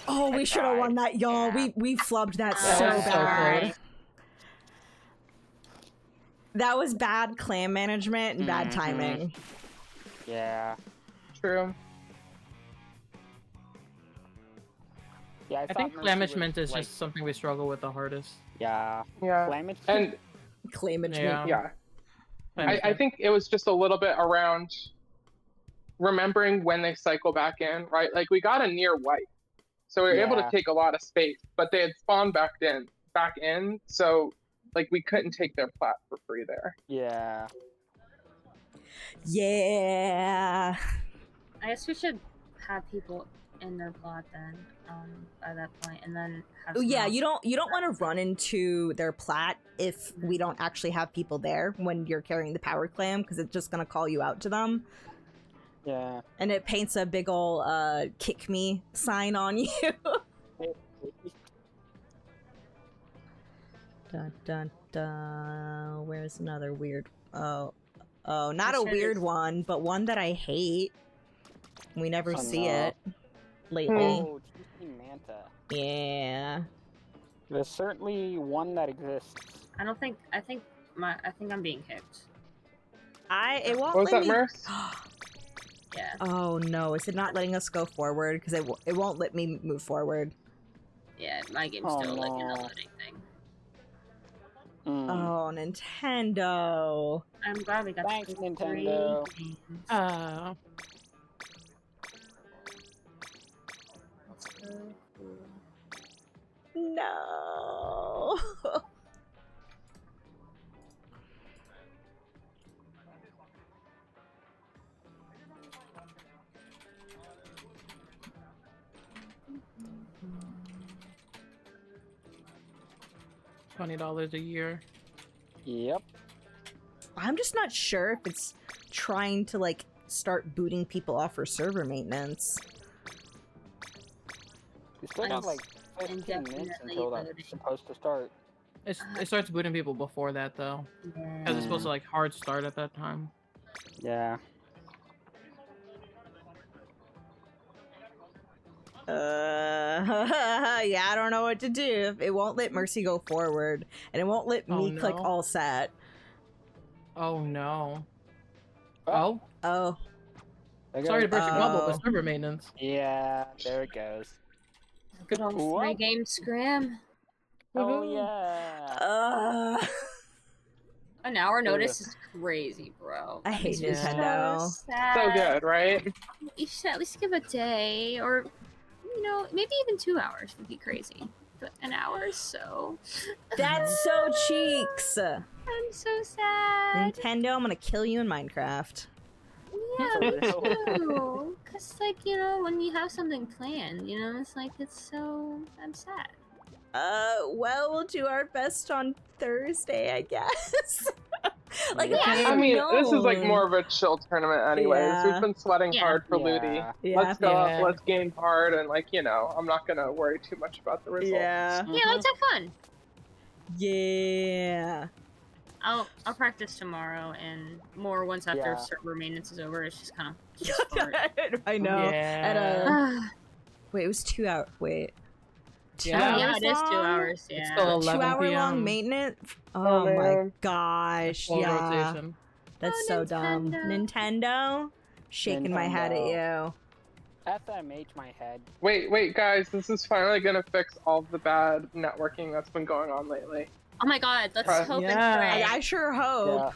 [SPEAKER 1] Oh, we
[SPEAKER 6] I
[SPEAKER 1] should have
[SPEAKER 6] tried.
[SPEAKER 1] won that, y'all.
[SPEAKER 6] Yeah.
[SPEAKER 1] We flubbed that
[SPEAKER 4] Oh,
[SPEAKER 1] so
[SPEAKER 5] was so
[SPEAKER 1] bad.
[SPEAKER 5] close.
[SPEAKER 1] That was bad clam management and bad
[SPEAKER 6] Mhm.
[SPEAKER 1] timing.
[SPEAKER 6] Yeah.
[SPEAKER 7] True.
[SPEAKER 6] Yeah.
[SPEAKER 5] I
[SPEAKER 6] thought
[SPEAKER 5] think
[SPEAKER 6] Mercy
[SPEAKER 5] management
[SPEAKER 6] was,
[SPEAKER 5] is
[SPEAKER 6] like,
[SPEAKER 5] just something we struggle with the hardest.
[SPEAKER 6] Yeah.
[SPEAKER 7] Yeah.
[SPEAKER 6] Flamage.
[SPEAKER 7] And
[SPEAKER 1] Clam management.
[SPEAKER 5] Yeah.
[SPEAKER 7] yeah, I
[SPEAKER 5] Management.
[SPEAKER 7] think it was just a little bit around remembering when they cycle back in, right? Like we got a near wipe, so we were able to
[SPEAKER 6] Yeah.
[SPEAKER 7] take a lot of space, but they had spawned back in, so like we couldn't take their plat for free there.
[SPEAKER 6] Yeah.
[SPEAKER 1] Yeah.
[SPEAKER 4] I guess we should have people in their plot then, by that point, and then have.
[SPEAKER 1] Oh, yeah,
[SPEAKER 4] someone
[SPEAKER 1] you don't want to run into their plat if we don't actually have people there when you're carrying the power clam, because it's just gonna call you out to them,
[SPEAKER 6] Yeah.
[SPEAKER 1] and it paints a big ol' kick me sign on you. Dun dun dun. Where's another weird? Oh, not a
[SPEAKER 4] Sure
[SPEAKER 1] weird
[SPEAKER 4] is.
[SPEAKER 1] one, but one that I hate. We never
[SPEAKER 6] Oh,
[SPEAKER 1] see
[SPEAKER 6] no.
[SPEAKER 1] it lately.
[SPEAKER 6] Oh, TP Manta.
[SPEAKER 1] Yeah.
[SPEAKER 6] There's certainly one that exists.
[SPEAKER 4] I think I'm being kicked.
[SPEAKER 1] It won't
[SPEAKER 7] What was
[SPEAKER 1] let
[SPEAKER 7] that,
[SPEAKER 1] me.
[SPEAKER 7] Merce?
[SPEAKER 4] Yeah.
[SPEAKER 1] Oh no, is it not letting us go forward? Because it won't let me move forward.
[SPEAKER 4] Yeah, my game's
[SPEAKER 6] Oh,
[SPEAKER 4] still like
[SPEAKER 6] no.
[SPEAKER 4] not letting thing.
[SPEAKER 1] Oh, Nintendo.
[SPEAKER 4] I'm glad we got
[SPEAKER 6] Thanks,
[SPEAKER 4] three
[SPEAKER 6] Nintendo.
[SPEAKER 4] games. That's so cool.
[SPEAKER 1] No.
[SPEAKER 5] $20 a year.
[SPEAKER 6] Yep.
[SPEAKER 1] I'm just not sure if it's trying to like start booting people off for server maintenance.
[SPEAKER 6] You still got like 15 minutes
[SPEAKER 4] Indefinitely
[SPEAKER 6] until that's
[SPEAKER 4] loading.
[SPEAKER 6] supposed to start.
[SPEAKER 5] It starts booting people before that though, because it's supposed to like hard start at that time.
[SPEAKER 6] Yeah.
[SPEAKER 1] Yeah, I don't know what to do. It won't let Mercy go forward, and it won't let me click
[SPEAKER 5] no.
[SPEAKER 1] all set.
[SPEAKER 5] Oh no.
[SPEAKER 6] Oh.
[SPEAKER 1] Oh.
[SPEAKER 6] There
[SPEAKER 5] Sorry to
[SPEAKER 6] goes-
[SPEAKER 5] burst your bubble,
[SPEAKER 1] Oh.
[SPEAKER 5] but server maintenance.
[SPEAKER 6] Yeah, there it goes.
[SPEAKER 4] Good old
[SPEAKER 6] Whoa.
[SPEAKER 4] free game scrim.
[SPEAKER 6] Oh
[SPEAKER 5] Woohoo.
[SPEAKER 6] yeah.
[SPEAKER 4] An hour notice is crazy, bro.
[SPEAKER 1] I hate
[SPEAKER 5] Yeah.
[SPEAKER 1] Nintendo.
[SPEAKER 4] So sad.
[SPEAKER 7] So good, right?
[SPEAKER 4] You should at least give a day, or maybe even 2 hours would be crazy. But an hour is so.
[SPEAKER 1] That's so cheeks.
[SPEAKER 4] I'm so sad.
[SPEAKER 1] Nintendo, I'm gonna kill you in Minecraft.
[SPEAKER 4] Yeah,
[SPEAKER 6] For
[SPEAKER 4] me
[SPEAKER 6] real.
[SPEAKER 4] too. Cause like when you have something planned, it's like I'm sad.
[SPEAKER 1] Well, we'll do our best on Thursday, I guess. Like,
[SPEAKER 6] Yeah.
[SPEAKER 1] if I
[SPEAKER 7] I
[SPEAKER 1] had
[SPEAKER 7] mean, this is like
[SPEAKER 1] known-
[SPEAKER 7] more of a chill tournament anyways.
[SPEAKER 1] Yeah.
[SPEAKER 7] We've been sweating
[SPEAKER 4] Yeah.
[SPEAKER 7] hard for
[SPEAKER 6] Yeah.
[SPEAKER 7] Ludi.
[SPEAKER 1] Yeah.
[SPEAKER 7] Let's go
[SPEAKER 5] Yeah.
[SPEAKER 7] up, let's game hard, and I'm not gonna worry too much about the results.
[SPEAKER 1] Yeah.
[SPEAKER 4] Yeah, let's have fun.
[SPEAKER 1] Yeah.
[SPEAKER 4] I'll practice tomorrow and more once after
[SPEAKER 6] Yeah.
[SPEAKER 4] server maintenance is over. It's just kind of.
[SPEAKER 1] I know.
[SPEAKER 5] Yeah.
[SPEAKER 1] Wait, it was 2 hours. Wait. 2
[SPEAKER 5] Yeah.
[SPEAKER 1] hours
[SPEAKER 4] Yeah, it is 2
[SPEAKER 1] long?
[SPEAKER 4] hours.
[SPEAKER 5] It's
[SPEAKER 4] Yeah.
[SPEAKER 5] still
[SPEAKER 1] 2
[SPEAKER 5] 11
[SPEAKER 1] hour long
[SPEAKER 5] PM.
[SPEAKER 1] maintenance?
[SPEAKER 7] Oh,
[SPEAKER 1] Oh, my
[SPEAKER 7] man.
[SPEAKER 1] gosh.
[SPEAKER 5] Full
[SPEAKER 1] Yeah.
[SPEAKER 5] rotation.
[SPEAKER 1] That's
[SPEAKER 4] Oh,
[SPEAKER 1] so dumb.
[SPEAKER 4] Nintendo.
[SPEAKER 1] Nintendo? Shaking my head at you.
[SPEAKER 6] SMH my head.
[SPEAKER 7] Wait, guys, this is finally gonna fix all the bad networking that's been going on lately.
[SPEAKER 4] Oh my god, let's
[SPEAKER 7] Right.
[SPEAKER 4] hope and
[SPEAKER 5] Yeah.
[SPEAKER 4] pray.
[SPEAKER 1] I sure hope.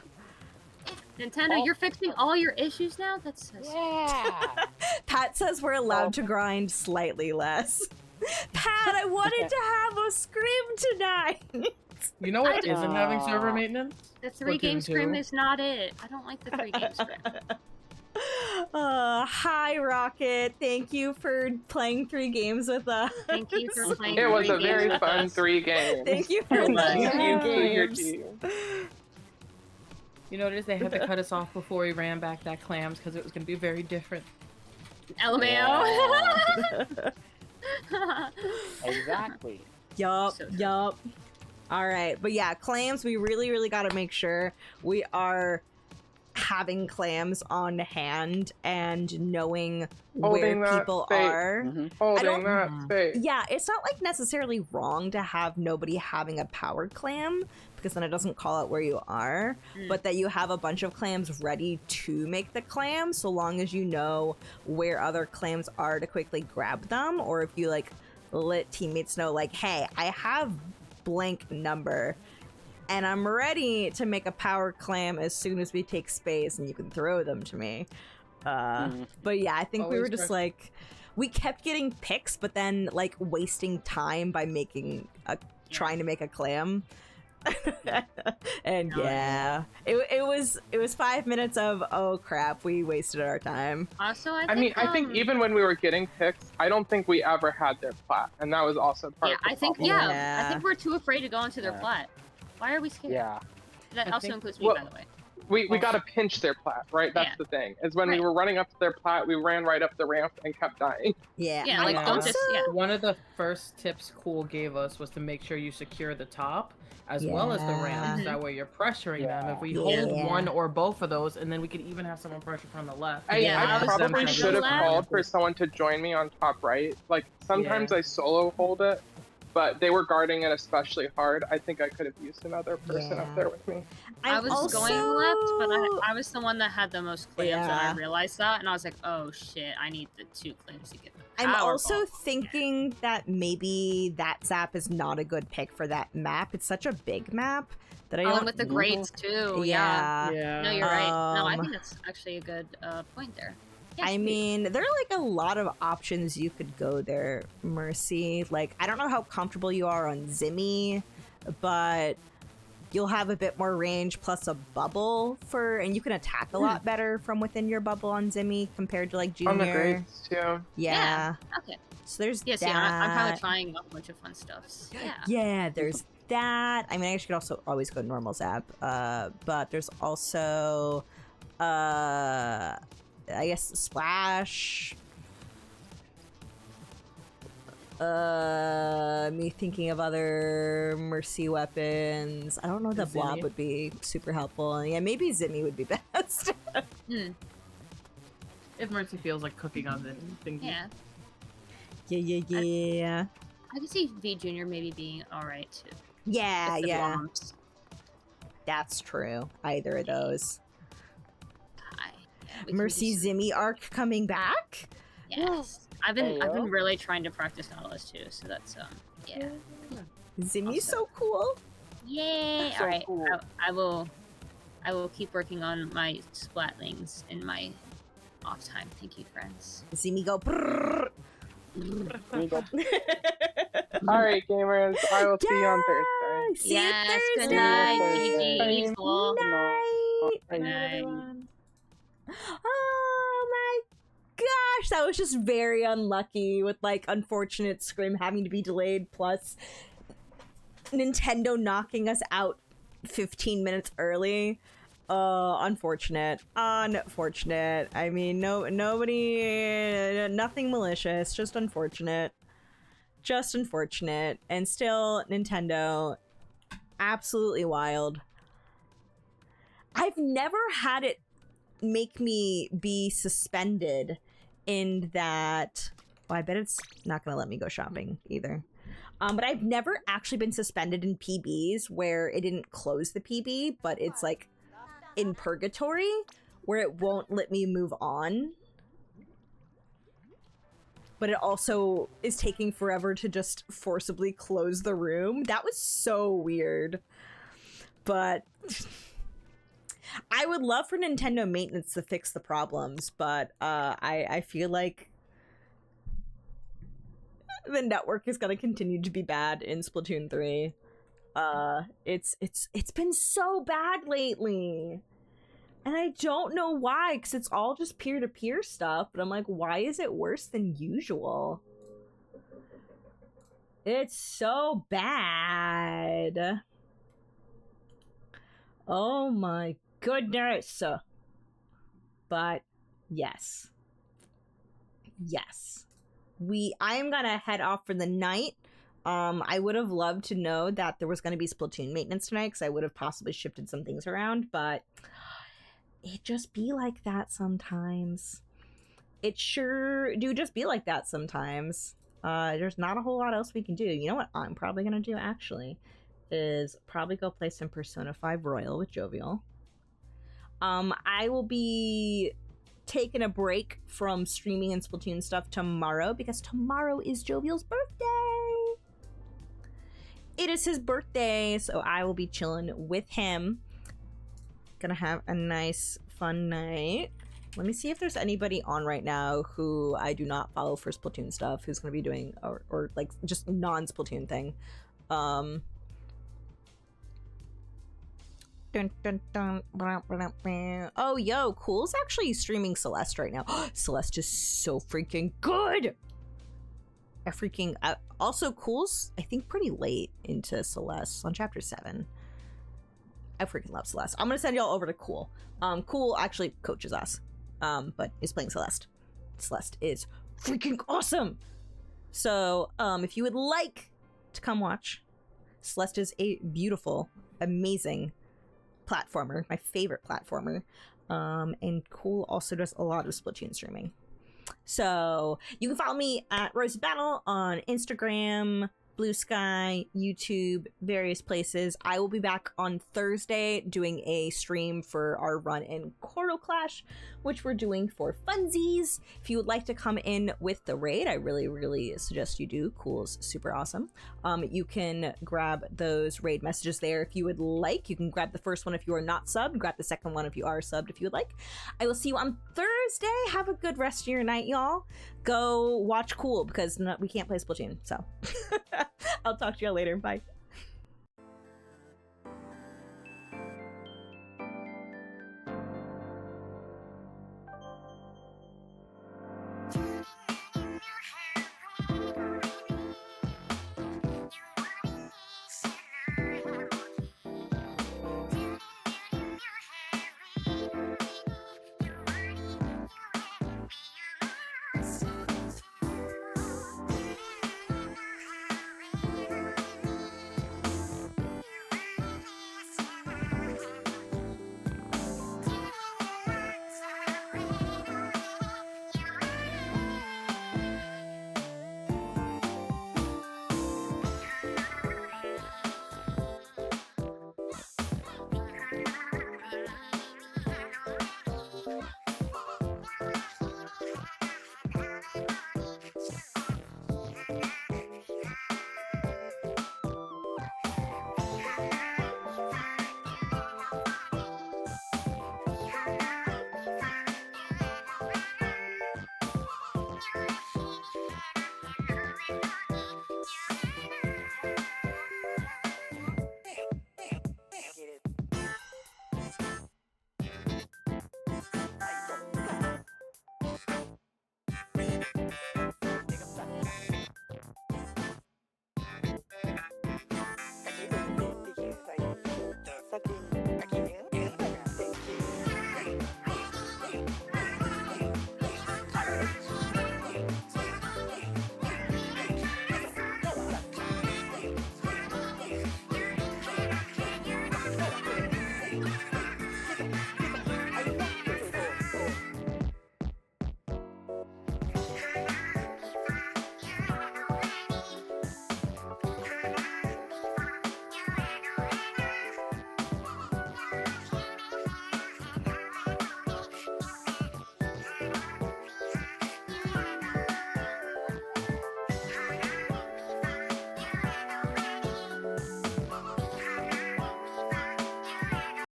[SPEAKER 4] Nintendo, you're fixing all your issues now? That's so sad.
[SPEAKER 6] Yeah.
[SPEAKER 1] Pat says we're allowed to grind slightly less. Pat, I wanted to have a scrim tonight.
[SPEAKER 5] You know what
[SPEAKER 4] I
[SPEAKER 5] isn't having server maintenance?
[SPEAKER 4] The 3 game
[SPEAKER 5] Splatoon
[SPEAKER 4] scrim
[SPEAKER 5] 2.
[SPEAKER 4] is not it. I don't like the 3 game scrim.
[SPEAKER 1] Hi, Rocket. Thank you for playing 3 games with us.
[SPEAKER 4] Thank you for playing.
[SPEAKER 7] It was
[SPEAKER 4] 3
[SPEAKER 7] a very
[SPEAKER 4] games with
[SPEAKER 7] fun
[SPEAKER 4] us.
[SPEAKER 7] 3 games.
[SPEAKER 1] Thank you for
[SPEAKER 4] It
[SPEAKER 1] the
[SPEAKER 4] was.
[SPEAKER 1] 3
[SPEAKER 7] Thank you for your
[SPEAKER 1] games.
[SPEAKER 7] team.
[SPEAKER 5] You notice they had to cut us off before we ran back that clams because it was going to be very different.
[SPEAKER 4] LMAO.
[SPEAKER 6] Exactly.
[SPEAKER 1] Yup,
[SPEAKER 4] So true.
[SPEAKER 1] yup. All right, but yeah, clams. We really got to make sure we are having clams on hand and knowing
[SPEAKER 7] Holding
[SPEAKER 1] where
[SPEAKER 7] that
[SPEAKER 1] people
[SPEAKER 7] fate.
[SPEAKER 1] are.
[SPEAKER 7] Holding
[SPEAKER 1] don't-
[SPEAKER 7] that space.
[SPEAKER 1] Yeah, it's not like necessarily wrong to have nobody having a powered clam because then it doesn't call out where you are, but that you have a bunch of clams ready to make the clam so long as you know where other clams are to quickly grab them, or if you like let teammates know like, hey, I have blank number and I'm ready to make a powered clam as soon as we take space and you can throw them to me. But yeah, I think we
[SPEAKER 5] Always
[SPEAKER 1] were just
[SPEAKER 5] fresh.
[SPEAKER 1] like, we kept getting picks, but then like wasting time by trying to make a clam. And yeah, it was 5 minutes of oh crap, we wasted our time.
[SPEAKER 4] Also,
[SPEAKER 7] I mean, I think even when we were getting picks, I don't think we ever had their plat, and that was also part
[SPEAKER 4] Yeah,
[SPEAKER 7] of the
[SPEAKER 4] I think
[SPEAKER 7] problem.
[SPEAKER 1] Yeah.
[SPEAKER 4] I think we're too afraid to go into their
[SPEAKER 6] Yeah.
[SPEAKER 4] plat. Why are we scared?
[SPEAKER 6] Yeah.
[SPEAKER 4] That
[SPEAKER 5] I
[SPEAKER 4] also
[SPEAKER 5] think-
[SPEAKER 4] includes me,
[SPEAKER 7] well-
[SPEAKER 4] by the way.
[SPEAKER 7] We got to pinch their plat, right? That's
[SPEAKER 4] Yeah.
[SPEAKER 7] the thing. Is when we
[SPEAKER 4] Right.
[SPEAKER 7] were running up to their plat, we ran right up the ramp and kept dying.
[SPEAKER 1] Yeah,
[SPEAKER 4] Yeah, like
[SPEAKER 5] Yeah.
[SPEAKER 4] don't just
[SPEAKER 5] One of the first tips Cool gave us was to make sure you secure the top as well as the
[SPEAKER 1] Yeah.
[SPEAKER 5] ramps.
[SPEAKER 4] Mhm.
[SPEAKER 5] That way you're pressuring them. If we
[SPEAKER 1] Yeah.
[SPEAKER 5] hold one or both of those, and then we could even have someone pressure from the left.
[SPEAKER 7] I
[SPEAKER 4] I was
[SPEAKER 7] probably
[SPEAKER 4] thinking
[SPEAKER 7] should have
[SPEAKER 4] left.
[SPEAKER 7] called for someone to join me on top right. Like sometimes
[SPEAKER 5] Yeah.
[SPEAKER 7] I solo hold it, but they were guarding it especially hard. I think I could have used another person up there with me.
[SPEAKER 4] I was going left, but I was the one that had the most clams, and I realized that, and I was like, oh shit, I need the 2 clams to get the
[SPEAKER 1] I'm
[SPEAKER 4] power
[SPEAKER 1] also
[SPEAKER 4] ball.
[SPEAKER 1] thinking that maybe that zap is not a good pick for that map. It's such a big map that I don't...
[SPEAKER 4] and with the grades too,
[SPEAKER 1] Yeah.
[SPEAKER 4] No, you're right. No, I think that's actually a good point there.
[SPEAKER 1] I mean, there are like a lot of options you could go there, Mercy. Like, I don't know how comfortable you are on Zimmy, but you'll have a bit more range plus a bubble and you can attack a lot better from within your bubble on Zimmy compared to like Junior.
[SPEAKER 7] On the grades too.
[SPEAKER 1] Yeah.
[SPEAKER 4] Okay.
[SPEAKER 1] So there's that.
[SPEAKER 4] Yeah, I'm kind of trying a bunch of fun stuffs. Yeah.
[SPEAKER 1] Yeah, there's that. I mean, I could also always go normal zap, but there's also, I guess Splash. Me thinking of other Mercy weapons. I don't know that Blob would be super helpful. Yeah, maybe Zimmy would be best.
[SPEAKER 5] If Mercy feels like cooking on the thing.
[SPEAKER 4] Yeah.
[SPEAKER 1] Yeah.
[SPEAKER 4] I can see V Junior maybe being alright too.
[SPEAKER 1] Yeah. That's true. Either of those. Mercy Zimmy arc coming back?
[SPEAKER 4] Yes. I've been really trying to practice Nautilus too, so that's
[SPEAKER 1] Zimmy's so cool.
[SPEAKER 4] Yay!
[SPEAKER 6] So
[SPEAKER 4] Alright.
[SPEAKER 6] cool.
[SPEAKER 4] I will keep working on my splatlings in my off time. Thank you, friends.
[SPEAKER 1] Zimmy go brrrr.
[SPEAKER 7] Alright, gamers, I will see you on Thursday.
[SPEAKER 1] See you Thursday.
[SPEAKER 4] Good night,
[SPEAKER 7] Thursday.
[SPEAKER 4] GG. Cool.
[SPEAKER 7] Night.
[SPEAKER 4] Night.
[SPEAKER 1] Oh my gosh, that was just very unlucky with like unfortunate Scrim having to be delayed plus Nintendo knocking us out 15 minutes early. Unfortunate. I mean, nobody, nothing malicious, just unfortunate. And still, Nintendo, absolutely wild. I've never had it make me be suspended in that... Well, I bet it's not gonna let me go shopping either. But I've never actually been suspended in PBs where it didn't close the PB, but it's like in purgatory where it won't let me move on. But it also is taking forever to just forcibly close the room. That was so weird. But I would love for Nintendo maintenance to fix the problems, but I feel like the network is going to continue to be bad in Splatoon 3. It's been so bad lately. And I don't know why, because it's all just peer-to-peer stuff, but I'm like, why is it worse than usual? It's so bad. Oh my goodness. But yes. I am gonna head off for the night. I would have loved to know that there was gonna be Splatoon maintenance tonight, because I would have possibly shifted some things around, but it just be like that sometimes. It sure do just be like that sometimes. There's not a whole lot else we can do. You know what I'm probably gonna do, actually, is probably go play some Persona 5 Royal with Jovial. I will be taking a break from streaming and Splatoon stuff tomorrow, because tomorrow is Jovial's birthday. It is his birthday, so I will be chilling with him. Gonna have a nice, fun night. Let me see if there's anybody on right now who I do not follow for Splatoon stuff who's gonna be doing, or like, just non-Splatoon thing. Dun, dun, dun, blah, blah, blah. Oh, yo, Cool's actually streaming Celeste right now. Celeste is so freaking good! Also, Cool's, I think, pretty late into Celeste, on chapter 7. I freaking love Celeste. I'm gonna send y'all over to Cool. Cool actually coaches us, but is playing Celeste. Celeste is freaking awesome! So, if you would like to come watch, Celeste is a beautiful, amazing platformer, my favorite platformer. And Cool also does a lot of Splatoon streaming. So, you can follow me at Rose Battle on Instagram, Blue Sky, YouTube, various places. I will be back on Thursday doing a stream for our run in Coral Clash, which we're doing for funsies. If you would like to come in with the raid, I really suggest you do. Cool's super awesome. You can grab those raid messages there if you would like. You can grab the first one if you are not subbed, grab the second one if you are subbed if you would like. I will see you on Thursday. Have a good rest of your night, y'all. Go watch Cool because we can't play Splatoon, so I'll talk to y'all later. Bye.